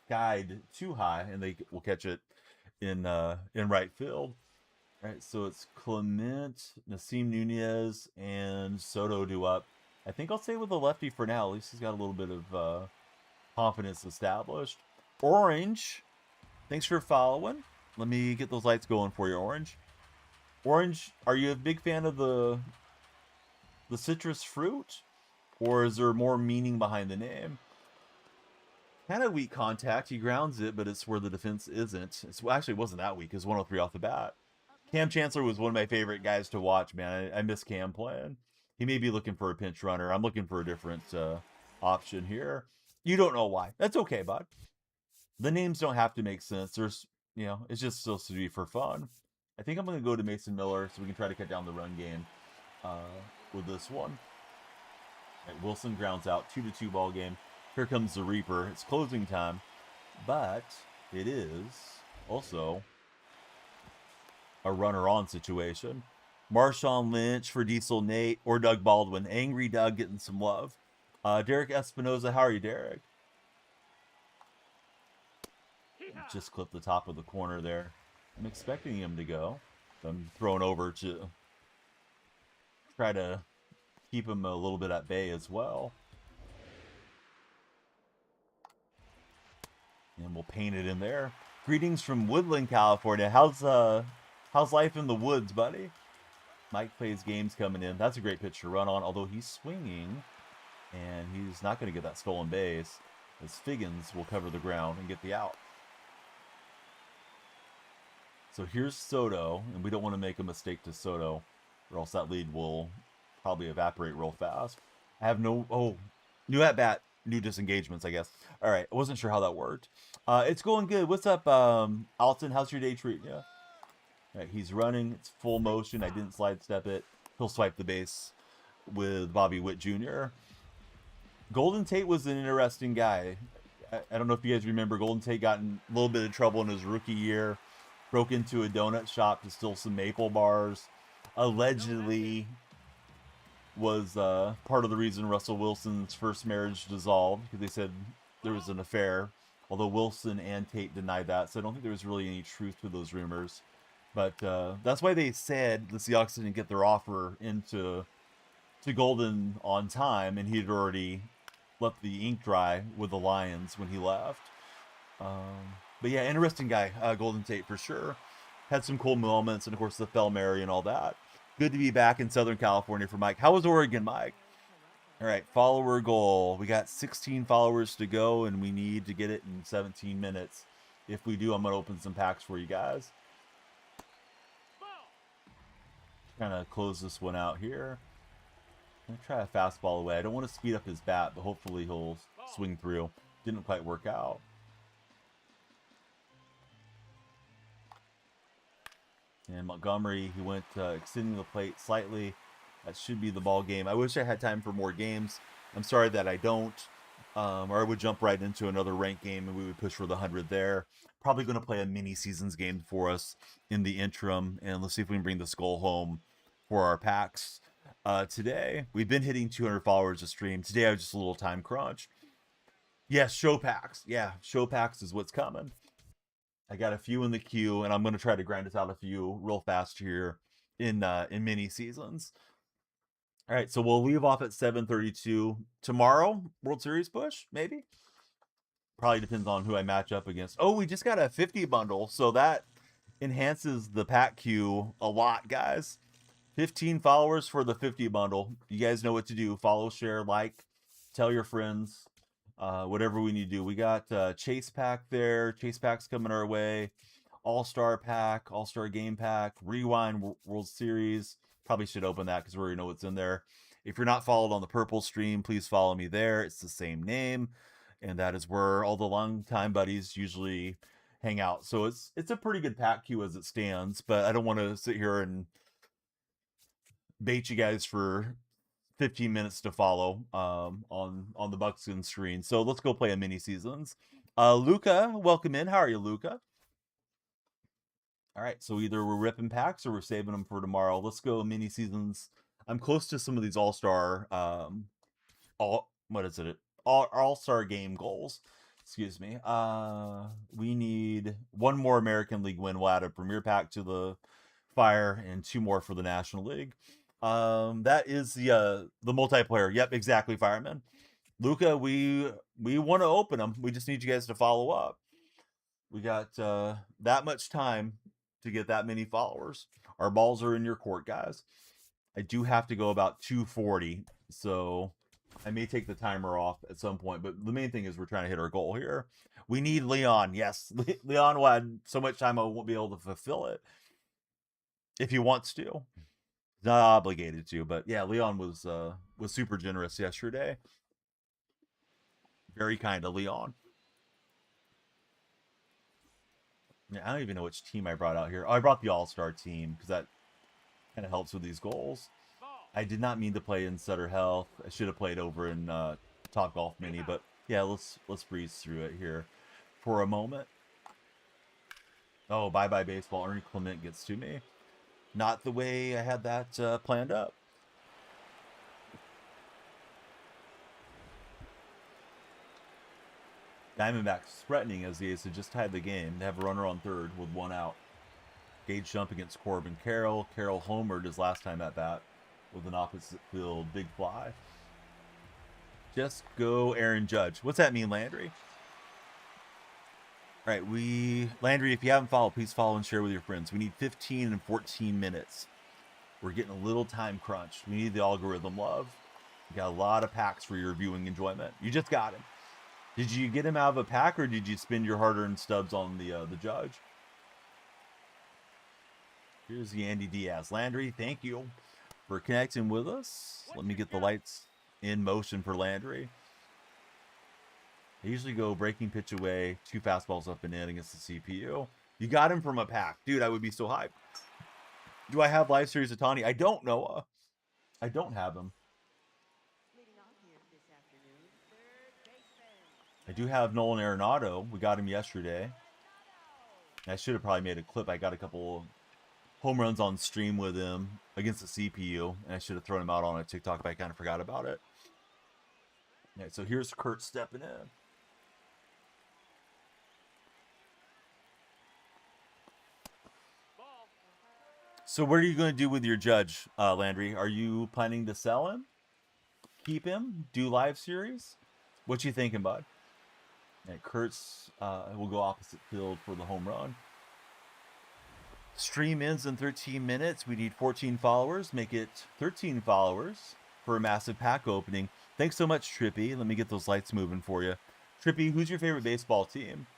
skied too high, and they will catch it in right field. All right, so it's Clement, Nasim Nunez, and Soto due up. I think I'll stay with the lefty for now. At least he's got a little bit of confidence established. Orange, thanks for following. Let me get those lights going for you, Orange. Orange, are you a big fan of the citrus fruit? Or is there more meaning behind the name? Kind of weak contact. He grounds it, but it's where the defense isn't. Actually, it wasn't that weak. It was 103 off the bat. Cam Chancellor was one of my favorite guys to watch, man. I miss Cam playing. He may be looking for a pinch runner. I'm looking for a different option here. You don't know why. That's okay, bud. The names don't have to make sense. There's, it's just supposed to be for fun. I think I'm going to go to Mason Miller so we can try to cut down the run game with this one. Right, Wilson grounds out, 2-2 ball game. Here comes the Reaper. It's closing time, but it is also a runner-on situation. Marshawn Lynch for Diesel Nate or Doug Baldwin. Angry Doug getting some love. Derek Espinoza, how are you, Derek? Just clipped the top of the corner there. I'm expecting him to go. I'm throwing over to try to keep him a little bit at bay as well. And we'll paint it in there. Greetings from Woodland, California. How's life in the woods, buddy? Mike plays games coming in. That's a great pitch to run on, although he's swinging, and he's not going to get that stolen base, as Figgins will cover the ground and get the out. So here's Soto, and we don't want to make a mistake to Soto, or else that lead will probably evaporate real fast. I have new at-bat, new disengagements, I guess. All right, I wasn't sure how that worked. It's going good. What's up, Alton? How's your day treating you? All right, he's running. It's full motion. I didn't slide step it. He'll swipe the base with Bobby Witt Jr. Golden Tate was an interesting guy. I don't know if you guys remember, Golden Tate got in a little bit of trouble in his rookie year. Broke into a donut shop to steal some maple bars. Allegedly was part of the reason Russell Wilson's first marriage dissolved, because they said there was an affair, although Wilson and Tate denied that, so I don't think there was really any truth to those rumors. But that's why they said the Seahawks didn't get their offer into Golden on time, and he'd already let the ink dry with the Lions when he left. But yeah, interesting guy, Golden Tate for sure. Had some cool moments, and of course the Hail Mary and all that. Good to be back in Southern California for Mike. How was Oregon, Mike? All right, follower goal. We got 16 followers to go, and we need to get it in 17 minutes. If we do, I'm going to open some packs for you guys. Kind of close this one out here. I'm going to try a fastball away. I don't want to speed up his bat, but hopefully he'll swing through. Didn't quite work out. And Montgomery, he went extending the plate slightly. That should be the ball game. I wish I had time for more games. I'm sorry that I don't. Or I would jump right into another ranked game and we would push for the 100 there. Probably going to play a mini seasons game for us in the interim. And let's see if we can bring the skull home for our packs. Today, we've been hitting 200 followers a stream. Today, I was just a little time crunch. Yes, show packs. Yeah, show packs is what's coming. I got a few in the queue, and I'm going to try to grind us out a few real fast here in mini seasons. All right, so we'll leave off at 7:32 tomorrow. World Series push, maybe. Probably depends on who I match up against. Oh, we just got a 50 bundle, so that enhances the pack queue a lot, guys. 15 followers for the 50 bundle. You guys know what to do. Follow, share, like, tell your friends. Whatever we need to do. We got Chase Pack there. Chase Pack's coming our way. All-Star Pack, All-Star Game Pack, Rewind World Series. Probably should open that because we already know what's in there. If you're not followed on the Purple stream, please follow me there. It's the same name, and that is where all the longtime buddies usually hang out. So it's a pretty good pack queue as it stands, but I don't want to sit here and bait you guys for 15 minutes to follow on the Buckskin screen. So let's go play a mini seasons. Luca, welcome in. How are you, Luca? All right, so either we're ripping packs or we're saving them for tomorrow. Let's go mini seasons. I'm close to some of these all-star all-star game goals. Excuse me. We need one more American League win. We'll add a Premier Pack to the fire and 2 more for the National League. That is the multiplayer. Yep, exactly, Fireman. Luca, we want to open them. We just need you guys to follow up. We got that much time to get that many followers. Our balls are in your court, guys. I do have to go about 2:40, so I may take the timer off at some point, but the main thing is we're trying to hit our goal here. We need Leon. Yes, Leon will add so much time I won't be able to fulfill it if he wants to. Not obligated to, but yeah, Leon was super generous yesterday. Very kind of Leon. Yeah, I don't even know which team I brought out here. Oh, I brought the All-Star team because that kind of helps with these goals. I did not mean to play in Sutter Health. I should have played over in Top Golf Mini, but yeah, let's breeze through it here for a moment. Oh, bye-bye baseball. Ernie Clement gets to me. Not the way I had that planned up. Diamondbacks threatening as the A's had just tied the game. They have a runner on third with 1 out. Gage jump against Corbin Carroll. Carroll homered his last time at bat with an opposite field big fly. Just go Aaron Judge. What's that mean, Landry? All right, Landry, if you haven't followed, please follow and share with your friends. We need 15 and 14 minutes. We're getting a little time crunch. We need the algorithm love. We got a lot of packs for your viewing enjoyment. You just got him. Did you get him out of a pack, or did you spend your hard-earned stubs on the Judge? Here's the Andy Diaz. Landry, thank you for connecting with us. Let me get the lights in motion for Landry. I usually go breaking pitch away, 2 fastballs up and in against the CPU. You got him from a pack. Dude, I would be so hyped. Do I have live series of Tawny? I don't know. I don't have him. I do have Nolan Arenado. We got him yesterday. I should have probably made a clip. I got a couple home runs on stream with him against the CPU, and I should have thrown him out on a TikTok, but I kind of forgot about it. All right, so here's Kurt stepping in. Ball. So what are you going to do with your Judge, Landry? Are you planning to sell him? Keep him? Do live series? What you thinking, bud? And Kurtz will go opposite field for the home run. Stream ends in 13 minutes. We need 14 followers. Make it 13 followers for a massive pack opening. Thanks so much, Trippy. Let me get those lights moving for you. Trippy, who's your favorite baseball team?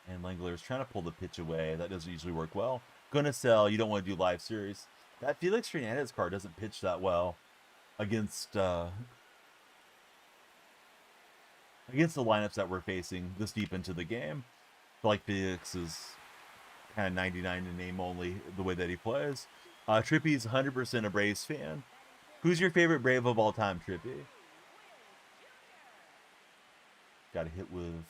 And Langler's trying to pull the pitch away. That doesn't usually work well. Gonna sell. You don't want to do live series. That Felix Hernandez card doesn't pitch that well against the lineups that we're facing this deep into the game. I feel like Felix is kind of 99 in name only the way that he plays. Trippy's 100% a Braves fan. Who's your favorite Brave of all time, Trippy? Got a hit with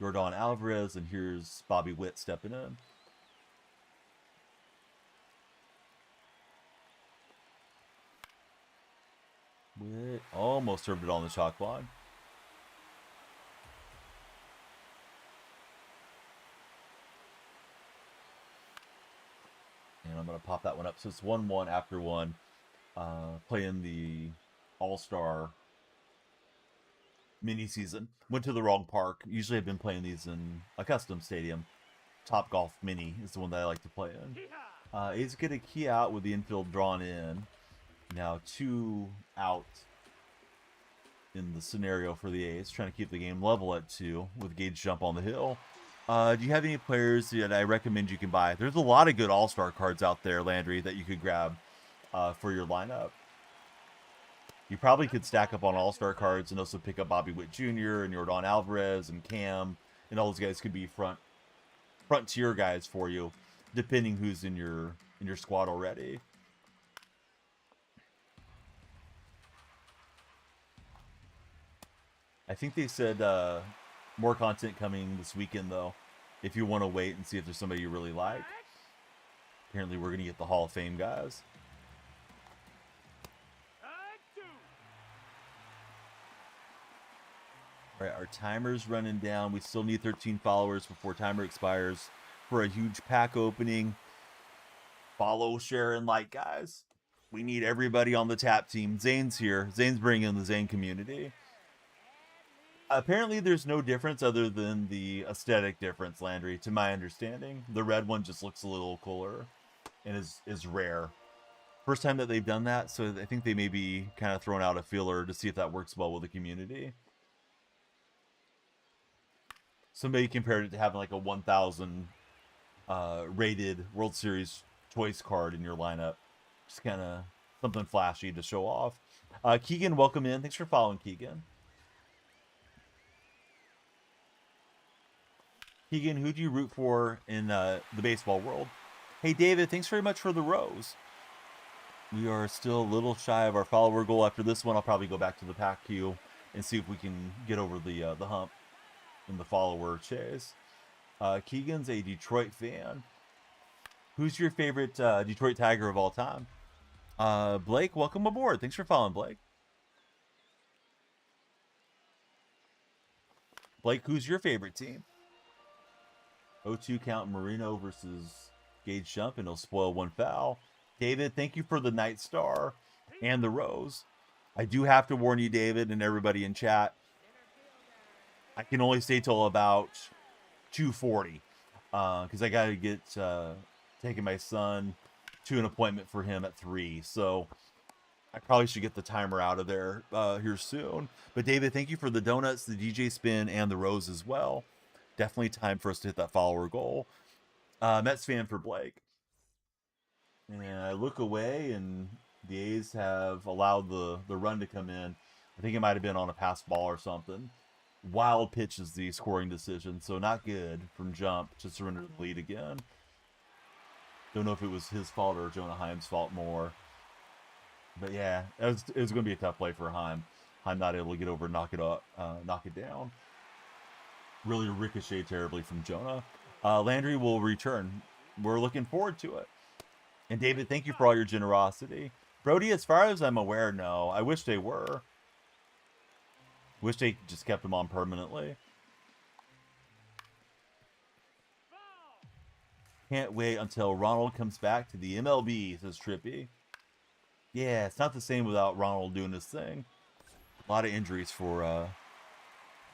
Jordan Alvarez, and here's Bobby Witt stepping in. Witt almost served it on the chalk line. And I'm going to pop that one up. So it's 1-1 after 1. Playing the All-Star mini season. Went to the wrong park. Usually I've been playing these in a custom stadium. Top Golf Mini is the one that I like to play in. He's going to key out with the infield drawn in. Now 2 out in the scenario for the A's. Trying to keep the game level at 2 with Gage jump on the hill. Do you have any players that I recommend you can buy? There's a lot of good All-Star cards out there, Landry, that you could grab for your lineup. You probably could stack up on All-Star cards and also pick up Bobby Witt Jr. and Jordan Alvarez and Cam, and all those guys could be front tier guys for you, depending who's in your squad already. I think they said more content coming this weekend, though, if you want to wait and see if there's somebody you really like. Apparently, we're going to get the Hall of Fame guys. All right, our timer's running down. We still need 13 followers before timer expires for a huge pack opening. Follow, share, and like, guys. We need everybody on the tap team. Zane's here. Zane's bringing in the Zane community. Apparently, there's no difference other than the aesthetic difference, Landry, to my understanding. The red one just looks a little cooler and is rare. First time that they've done that, so I think they may be kind of throwing out a feeler to see if that works well with the community. Somebody compared it to having like a 1,000 rated World Series choice card in your lineup. Just kind of something flashy to show off. Keegan, welcome in. Thanks for following, Keegan. Keegan, who do you root for in the baseball world? Hey, David, thanks very much for the rose. We are still a little shy of our follower goal. After this one, I'll probably go back to the pack queue and see if we can get over the hump in the follower chase. Keegan's a Detroit fan. Who's your favorite Detroit Tiger of all time? Blake, welcome aboard. Thanks for following, Blake. Blake, who's your favorite team? 0-2 count Marino versus Gage Jump, and he'll spoil one foul. David, thank you for the Night Star and the rose. I do have to warn you, David, and everybody in chat, I can only stay till about 2:40 because I got to get taking my son to an appointment for him at 3. So I probably should get the timer out of there here soon. But David, thank you for the donuts, the DJ spin, and the rose as well. Definitely time for us to hit that follower goal. Mets fan for Blake. And I look away, and the A's have allowed the run to come in. I think it might have been on a pass ball or something. Wild pitch is the scoring decision, so not good from Jump to surrender the lead again. Don't know if it was his fault or Jonah Heim's fault more. But yeah, it was going to be a tough play for Heim. Heim not able to get over and knock it down. Really ricocheted terribly from Jonah. Landry will return. We're looking forward to it. And David, thank you for all your generosity. Brody, as far as I'm aware, no. I wish they were. Wish they just kept him on permanently. Can't wait until Ronald comes back to the MLB, says Trippy. Yeah, it's not the same without Ronald doing his thing. A lot of injuries for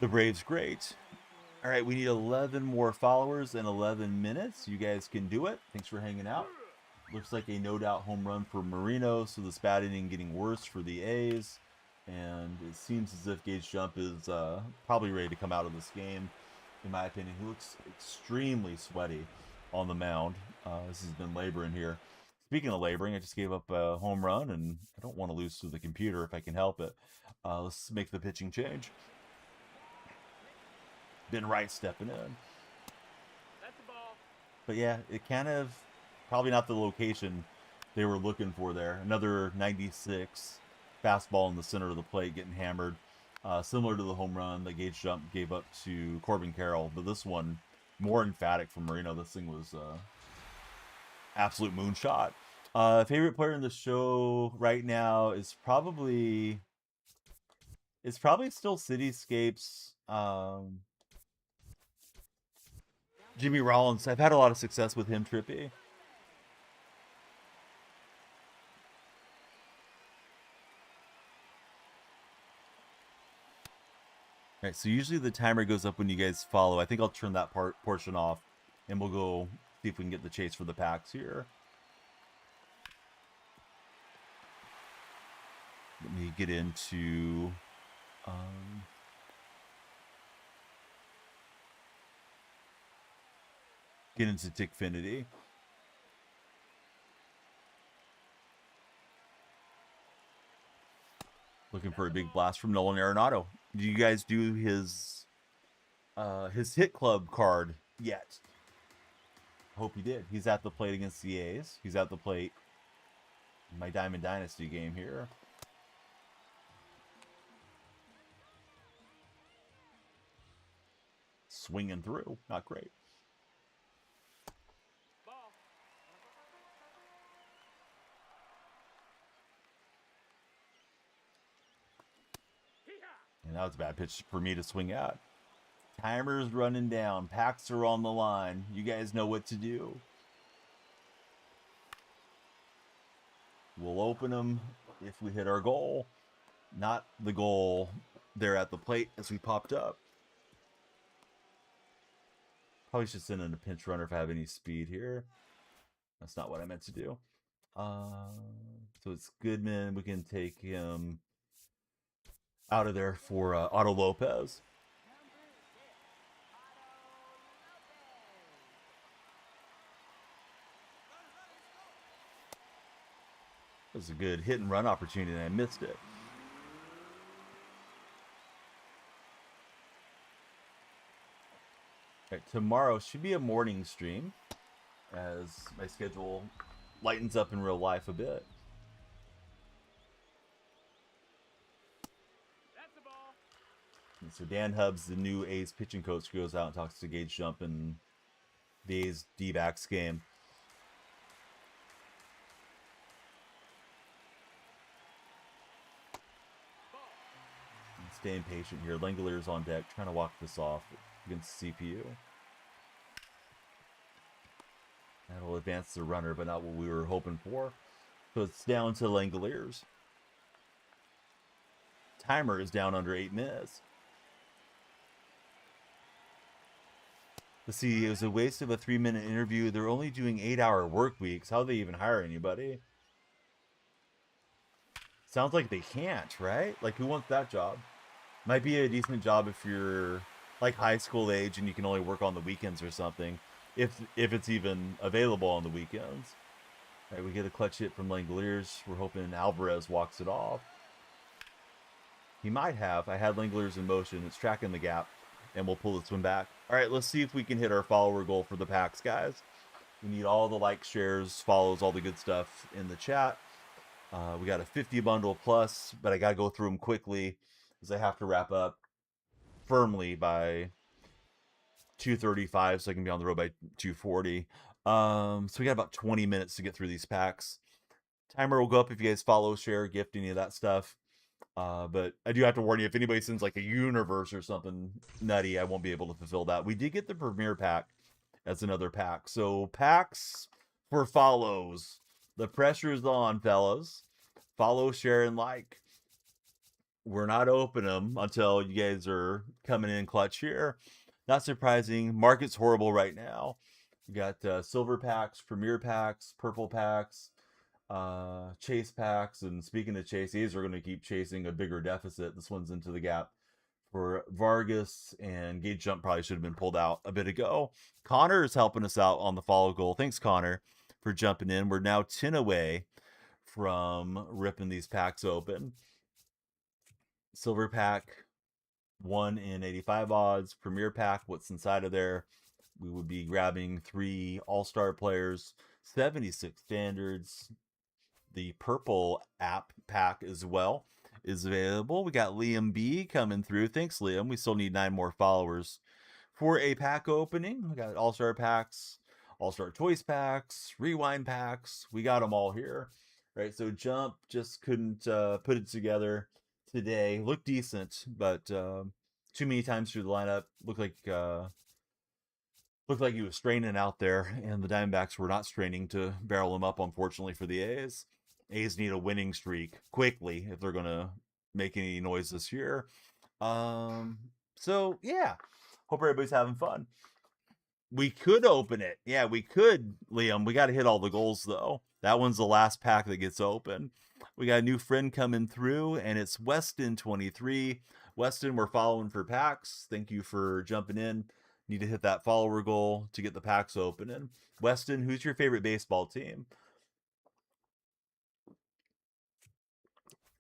the Braves. Great. All right, we need 11 more followers in 11 minutes. You guys can do it. Thanks for hanging out. Looks like a no-doubt home run for Marino, so this bat inning getting worse for the A's. And it seems as if Gage Jump is probably ready to come out of this game, in my opinion. He looks extremely sweaty on the mound. This has been laboring here. Speaking of laboring, I just gave up a home run, and I don't want to lose to the computer if I can help it. Let's make the pitching change. Ben Wright stepping in. That's the ball. But yeah, it kind of probably not the location they were looking for there. Another 96 fastball in the center of the plate getting hammered. Similar to the home run that Gage Jump gave up to Corbin Carroll. But this one, more emphatic from Marino. This thing was absolute moonshot. Favorite player in the show right now is probably... It's probably still Cityscapes. Jimmy Rollins. I've had a lot of success with him, Trippy. All right, so usually the timer goes up when you guys follow. I think I'll turn that portion off, and we'll go see if we can get the chase for the packs here. Let me get into... get into Tickfinity. Looking for a big blast from Nolan Arenado. Do you guys do his hit club card yet? Hope you did. He's at the plate against the A's. He's at the plate in my Diamond Dynasty game here. Swinging through. Not great. Ball. And that was a bad pitch for me to swing at. Timer's running down. Packs are on the line. You guys know what to do. We'll open them if we hit our goal. Not the goal there at the plate as we popped up. Probably should send in a pinch runner if I have any speed here. That's not what I meant to do. So it's Goodman. We can take him out of there for Otto Lopez. That was a good hit and run opportunity, and I missed it. Right, tomorrow should be a morning stream as my schedule lightens up in real life a bit. That's the ball. And so Dan Hubbs, the new A's pitching coach, goes out and talks to Gage Jump in the A's D-backs game. And staying patient here. Langoliers on deck, trying to walk this off against CPU. That'll advance the runner, but not what we were hoping for. So it's down to Langoliers. Timer is down under 8 minutes. Let's see, it was a waste of a 3-minute interview. They're only doing 8-hour work weeks. How do they even hire anybody? Sounds like they can't, right? Like, who wants that job? Might be a decent job if you're like high school age and you can only work on the weekends or something. If it's even available on the weekends. All right, we get a clutch hit from Langoliers. We're hoping Alvarez walks it off. He might have. I had Langoliers in motion. It's tracking the gap, and we'll pull this one back. All right, let's see if we can hit our follower goal for the packs, guys. We need all the likes, shares, follows, all the good stuff in the chat. We got a 50 bundle plus, but I got to go through them quickly because I have to wrap up firmly by 2:35 so I can be on the road by 2:40. So we got about 20 minutes to get through these packs. Timer will go up if you guys follow, share, gift, any of that stuff. But I do have to warn you, if anybody sends like a universe or something nutty, I won't be able to fulfill that. We did get the premiere pack as another pack. So packs for follows. The pressure is on, fellas. Follow, share, and like. We're not opening them until you guys are coming in clutch here. Not surprising. Market's horrible right now. We got silver packs, premier packs, purple packs, chase packs. And speaking of chase, these are going to keep chasing a bigger deficit. This one's into the gap for Vargas, and Gage Jump probably should have been pulled out a bit ago. Connor is helping us out on the follow goal. Thanks, Connor, for jumping in. We're now 10 away from ripping these packs open. Silver pack, 1 in 85 odds. Premier pack, what's inside of there? We would be grabbing 3 all-star players, 76 standards. The purple app pack as well is available. We got Liam B coming through. Thanks, Liam. We still need 9 more followers for a pack opening. We got all-star packs, all-star choice packs, rewind packs. We got them all here, right? So Jump just couldn't put it together today. Looked decent, but too many times through the lineup. Looked like he was straining out there, and the Diamondbacks were not straining to barrel him up, unfortunately, for the A's. A's need a winning streak quickly if they're going to make any noise this year. So, yeah. Hope everybody's having fun. We could open it. Yeah, we could, Liam. We got to hit all the goals, though. That one's the last pack that gets open. We got a new friend coming through, and it's Weston23. Weston, we're following for packs. Thank you for jumping in. Need to hit that follower goal to get the packs opening. Weston, who's your favorite baseball team?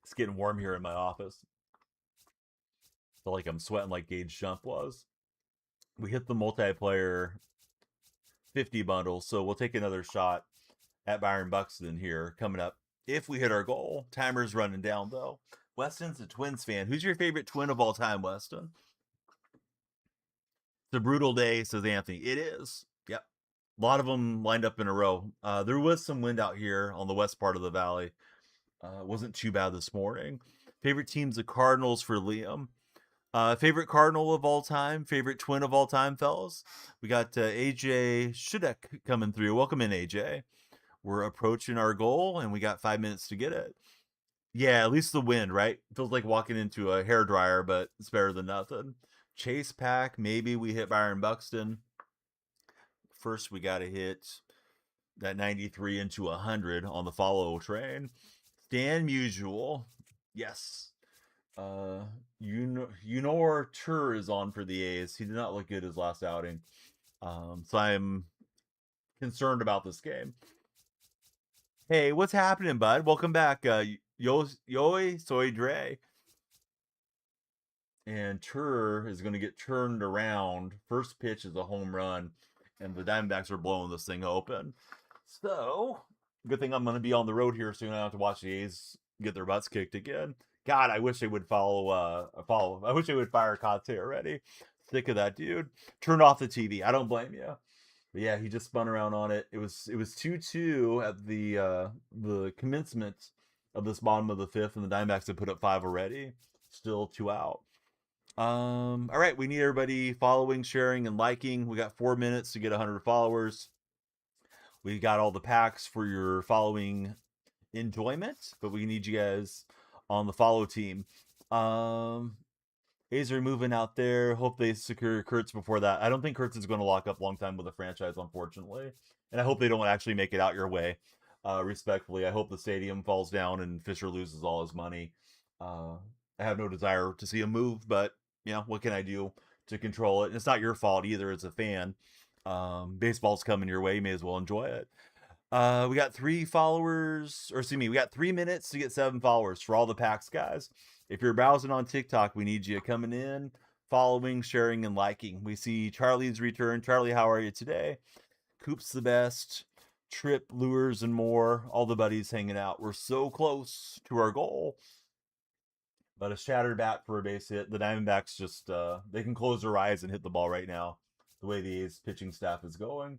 It's getting warm here in my office. Feel like I'm sweating like Gage Jump was. We hit the multiplayer 50 bundle, so we'll take another shot at Byron Buxton here coming up if we hit our goal. Timer's running down, though. Weston's a Twins fan. Who's your favorite Twin of all time, Weston? It's a brutal day, says Anthony. It is. Yep. A lot of them lined up in a row. There was some wind out here on the west part of the valley. It wasn't too bad this morning. Favorite team's the Cardinals for Liam. Favorite Cardinal of all time? Favorite Twin of all time, fellas? We got AJ Shudek coming through. Welcome in, AJ. We're approaching our goal, and we got 5 minutes to get it. Yeah, at least the wind, right? Feels like walking into a hairdryer, but it's better than nothing. Chase pack, maybe we hit Byron Buxton. First, we got to hit that 93 into 100 on the follow train. Stan Musial, yes. Our Tur is on for the A's. He did not look good his last outing. So I'm concerned about this game. Hey, what's happening, bud? Welcome back. Yo Soy Dre. and Tur is going to get turned around. First pitch is a home run, and the Diamondbacks are blowing this thing open. So, good thing I'm going to be on the road here soon. I don't have to watch the A's get their butts kicked again. God, I wish they would follow. I wish they would fire Kate already. Sick of that dude. Turn off the TV. I don't blame you. But yeah, he just spun around on it. It was 2-2 at the commencement of this bottom of the fifth, and the Diamondbacks had put up 5 already. Still 2 out. All right, we need everybody following, sharing, and liking. We got 4 minutes to get 100 followers. We got all the packs for your following enjoyment, but we need you guys on the follow team. A's are moving out there. Hope they secure Kurtz before that. I don't think Kurtz is going to lock up long time with the franchise, unfortunately. And I hope they don't actually make it out your way. Respectfully, I hope the stadium falls down and Fisher loses all his money. I have no desire to see him move, but what can I do to control it? And it's not your fault either as a fan. Baseball's coming your way. You may as well enjoy it. We got 3 followers, or excuse me, we got 3 minutes to get 7 followers for all the packs, guys. If you're browsing on TikTok, we need you coming in, following, sharing, and liking. We see Charlie's return. Charlie, how are you today? Coop's the best. Trip, Lures, and more. All the buddies hanging out. We're so close to our goal. But a shattered bat for a base hit. The Diamondbacks just, they can close their eyes and hit the ball right now, the way the A's pitching staff is going.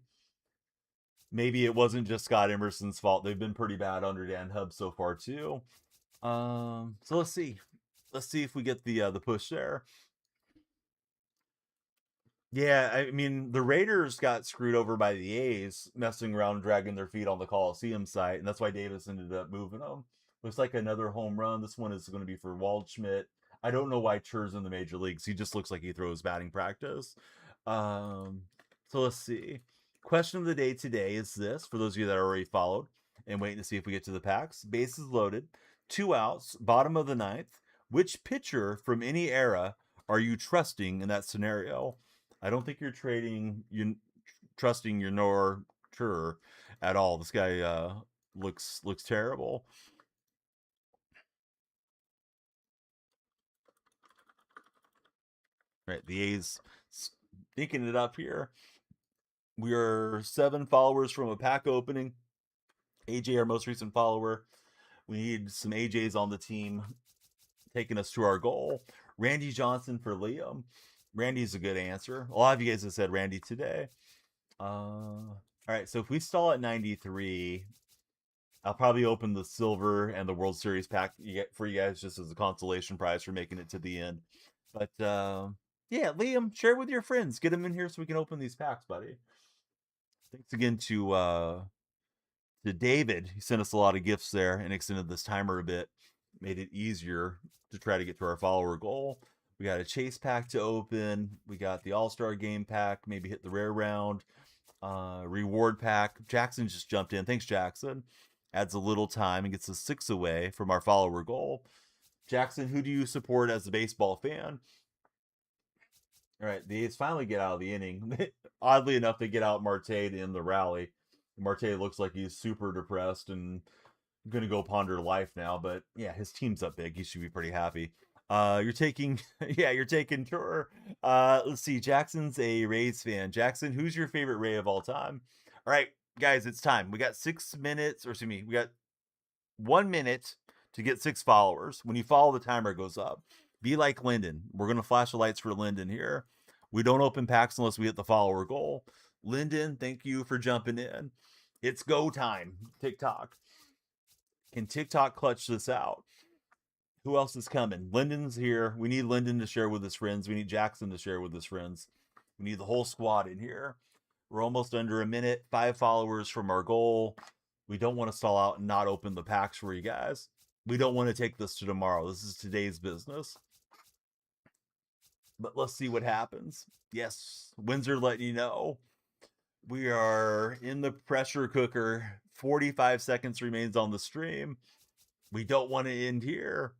Maybe it wasn't just Scott Emerson's fault. They've been pretty bad under Dan Hubb so far too. So let's see. Let's see if we get the push there. Yeah, I mean the Raiders got screwed over by the A's messing around, dragging their feet on the Coliseum site, and that's why Davis ended up moving them. Looks like another home run. This one is going to be for Waldschmidt. I don't know why Chur's in the major leagues. He just looks like he throws batting practice. So let's see. Question of the day today is this, for those of you that are already followed and waiting to see if we get to the packs. Bases loaded, 2 outs, bottom of the 9th. Which pitcher from any era are you trusting in that scenario? I don't think you're trusting your Noah Tur at all. This guy looks terrible. All right, the A's sneaking it up here. We are 7 followers from a pack opening. AJ, our most recent follower. We need some AJs on the team taking us to our goal. Randy Johnson for Liam. Randy's a good answer. A lot of you guys have said Randy today. All right, so if we stall at 93, I'll probably open the silver and the World Series pack for you guys just as a consolation prize for making it to the end. But yeah, Liam, share with your friends. Get them in here so we can open these packs, buddy. Thanks again to David. He sent us a lot of gifts there and extended this timer a bit. Made it easier to try to get to our follower goal. We got a chase pack to open. We got the All-Star game pack. Maybe hit the rare round. Reward pack. Jackson just jumped in. Thanks, Jackson. Adds a little time and gets us 6 away from our follower goal. Jackson, who do you support as a baseball fan? All right, the A's finally get out of the inning. Oddly enough, they get out Marte in the rally. Marte looks like he's super depressed and going to go ponder life now. But yeah, his team's up big. He should be pretty happy. You're taking, you're taking Tur. Let's see. Jackson's a Rays fan. Jackson, who's your favorite Ray of all time? All right, guys, it's time. We got 6 minutes, or excuse me, we got 1 minute to get 6 followers. When you follow, the timer goes up. Be like Lyndon. We're going to flash the lights for Lyndon here. We don't open packs unless we hit the follower goal. Lyndon, thank you for jumping in. It's go time. TikTok. Can TikTok clutch this out? Who else is coming? Lyndon's here. We need Lyndon to share with his friends. We need Jackson to share with his friends. We need the whole squad in here. We're almost under a minute. 5 followers from our goal. We don't want to stall out and not open the packs for you guys. We don't want to take this to tomorrow. This is today's business. But let's see what happens. Yes, Windsor letting you know. We are in the pressure cooker. 45 seconds remains on the stream. We don't want to end here.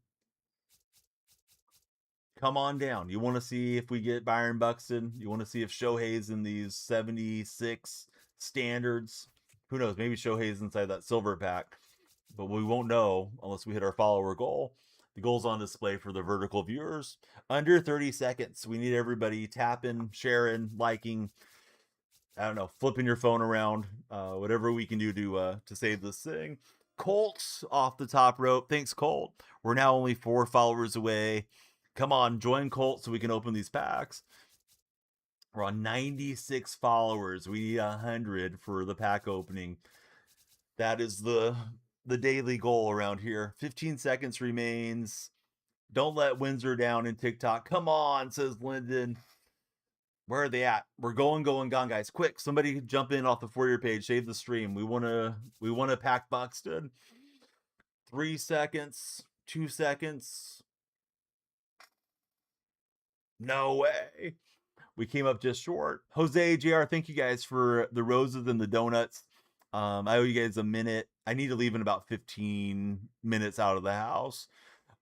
Come on down. You want to see if we get Byron Buxton. You want to see if Shohei's in these 76 standards. Who knows? Maybe Shohei's inside that silver pack. But we won't know unless we hit our follower goal. The goal's on display for the vertical viewers. Under 30 seconds. We need everybody tapping, sharing, liking, I don't know, flipping your phone around, whatever we can do to save this thing. Colt's off the top rope. Thanks, Colt. We're now only 4 followers away. Come on, join Colt so we can open these packs. We're on 96 followers. We need 100 for the pack opening. That is the daily goal around here. 15 seconds remains. Don't let Windsor down in TikTok. Come on, says Lyndon. Where are they at? We're going, gone, guys. Quick, somebody jump in off the For Your page. Save the stream. We wanna pack Buxton. 3 seconds. 2 seconds. No way. We came up just short. Jose, JR, thank you guys for the roses and the donuts. I owe you guys a minute. I need to leave in about 15 minutes out of the house.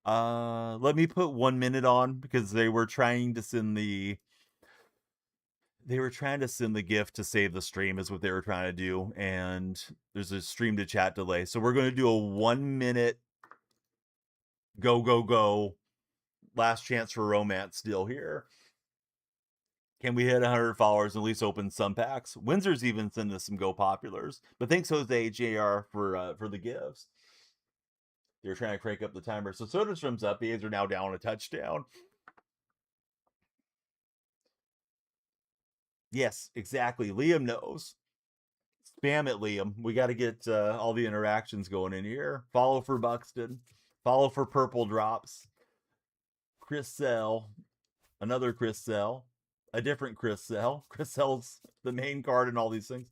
Let me put 1 minute on because they were trying to send the gift to save the stream is what they were trying to do, and there's a stream to chat delay. So we're going to do a 1 minute go last chance for romance deal here. Can we hit 100 followers and at least open some packs? Windsor's even sending us some Go Populars. But thanks, Jose JR, for the gifts. They're trying to crank up the timer. So Soderstrom's up. The A's are now down a touchdown. Yes, exactly. Liam knows. Spam it, Liam. We got to get all the interactions going in here. Follow for Buxton. Follow for Purple Drops. Chris Sell. Another Chris Sell. A different Chris Sell. Chris Sell's the main card and all these things.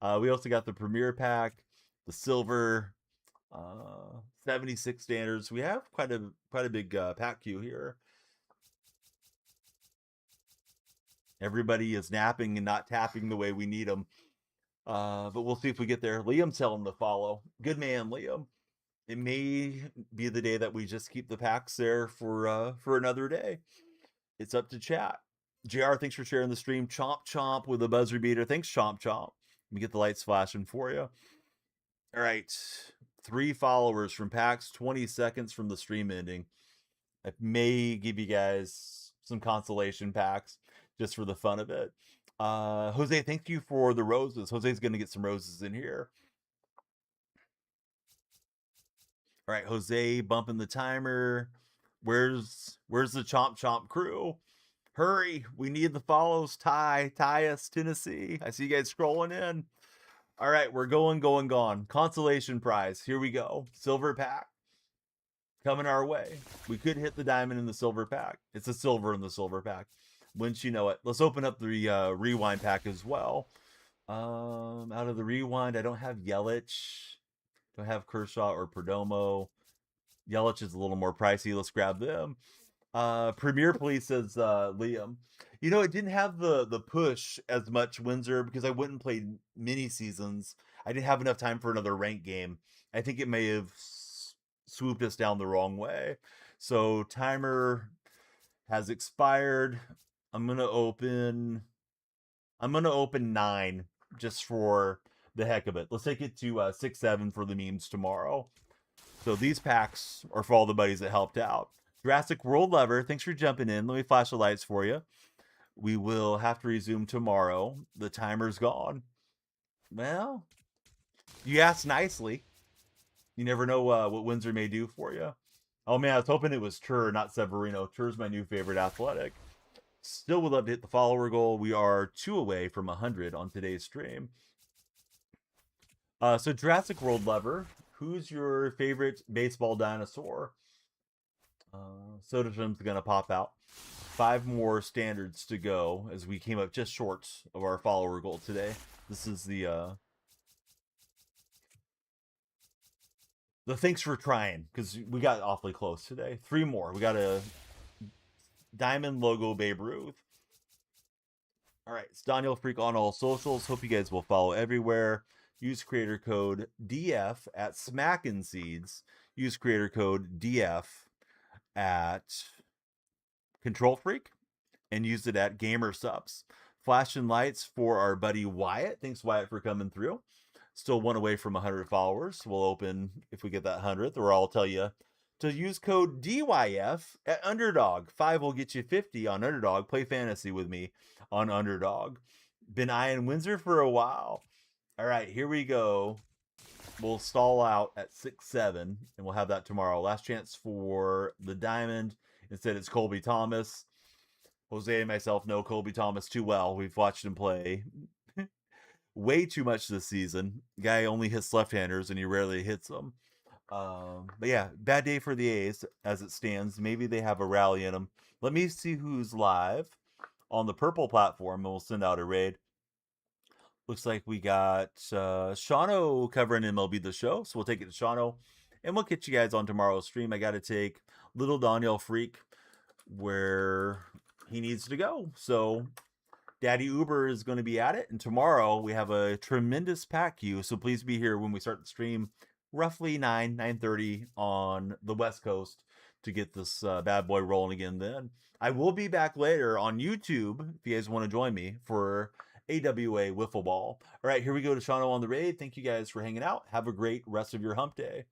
We also got the Premier Pack, the Silver, 76 standards. We have quite a big pack queue here. Everybody is napping and not tapping the way we need them. But we'll see if we get there. Liam's telling them to follow. Good man, Liam. It may be the day that we just keep the packs there for another day. It's up to chat. JR, thanks for sharing the stream. Chomp Chomp with a buzzer beater. Thanks, Chomp Chomp. Let me get the lights flashing for you. All right. 3 followers from packs, 20 seconds from the stream ending. I may give you guys some consolation packs just for the fun of it. Jose, thank you for the roses. Jose's going to get some roses in here. All right, Jose bumping the timer. Where's the Chomp Chomp crew? Hurry, we need the follows. Ty us, Tennessee. I see you guys scrolling in. All right, we're gone. Consolation prize. Here we go. Silver pack. Coming our way. We could hit the diamond in the silver pack. It's a silver in the silver pack. Wouldn't you know it? Let's open up the rewind pack as well. Out of the rewind, I don't have Yelich. Don't have Kershaw or Perdomo. Yelich is a little more pricey. Let's grab them. Premier Police says Liam. You know, it didn't have the push as much, Windsor, because I wouldn't play mini seasons. I didn't have enough time for another ranked game. I think it may have swooped us down the wrong way. So timer has expired. I'm gonna open 9 just for the heck of it. Let's take it to 6, 7 for the memes tomorrow. So these packs are for all the buddies that helped out. Jurassic World Lover, thanks for jumping in. Let me flash the lights for you. We will have to resume tomorrow. The timer's gone. Well, you asked nicely. You never know what Windsor may do for you. Oh man, I was hoping it was Tur, not Severino. Tur's my new favorite athletic. Still would love to hit the follower goal. We are 2 away from 100 on today's stream. So Jurassic World Lover, who's your favorite baseball dinosaur? Soderstrom's gonna pop out. 5 more standards to go as we came up just short of our follower goal today. This is the thanks for trying, because we got awfully close today. 3 more. We got a diamond logo Babe Ruth. All right, it's DonyellFreak on all socials. Hope you guys will follow everywhere. Use creator code DF at Smackin' Seeds. Use creator code DF at Control Freak, and use it at Gamer Subs. Flashing lights for our buddy Wyatt. Thanks, Wyatt, for coming through. Still 1 away from 100 followers. We'll open if we get that 100th, or I'll tell you to use code DYF at Underdog. 5 will get you 50 on Underdog. Play fantasy with me on Underdog. Been eyeing Windsor for a while. All right, here we go. We'll stall out at 6-7, and we'll have that tomorrow. Last chance for the Diamond. Instead, it's Colby Thomas. Jose and myself know Colby Thomas too well. We've watched him play way too much this season. Guy only hits left-handers, and he rarely hits them. But yeah, bad day for the A's as it stands. Maybe they have a rally in them. Let me see who's live on the purple platform, and we'll send out a raid. Looks like we got Shawno covering MLB The Show, so we'll take it to Shawno, and we'll get you guys on tomorrow's stream. I got to take little DonyellFreak where he needs to go. So Daddy Uber is going to be at it, and tomorrow we have a tremendous pack queue, so please be here when we start the stream, roughly 9:30 on the West Coast, to get this bad boy rolling again then. I will be back later on YouTube if you guys want to join me for AWA Wiffle Ball. All right, here we go to Shawno on the raid. Thank you guys for hanging out. Have a great rest of your hump day.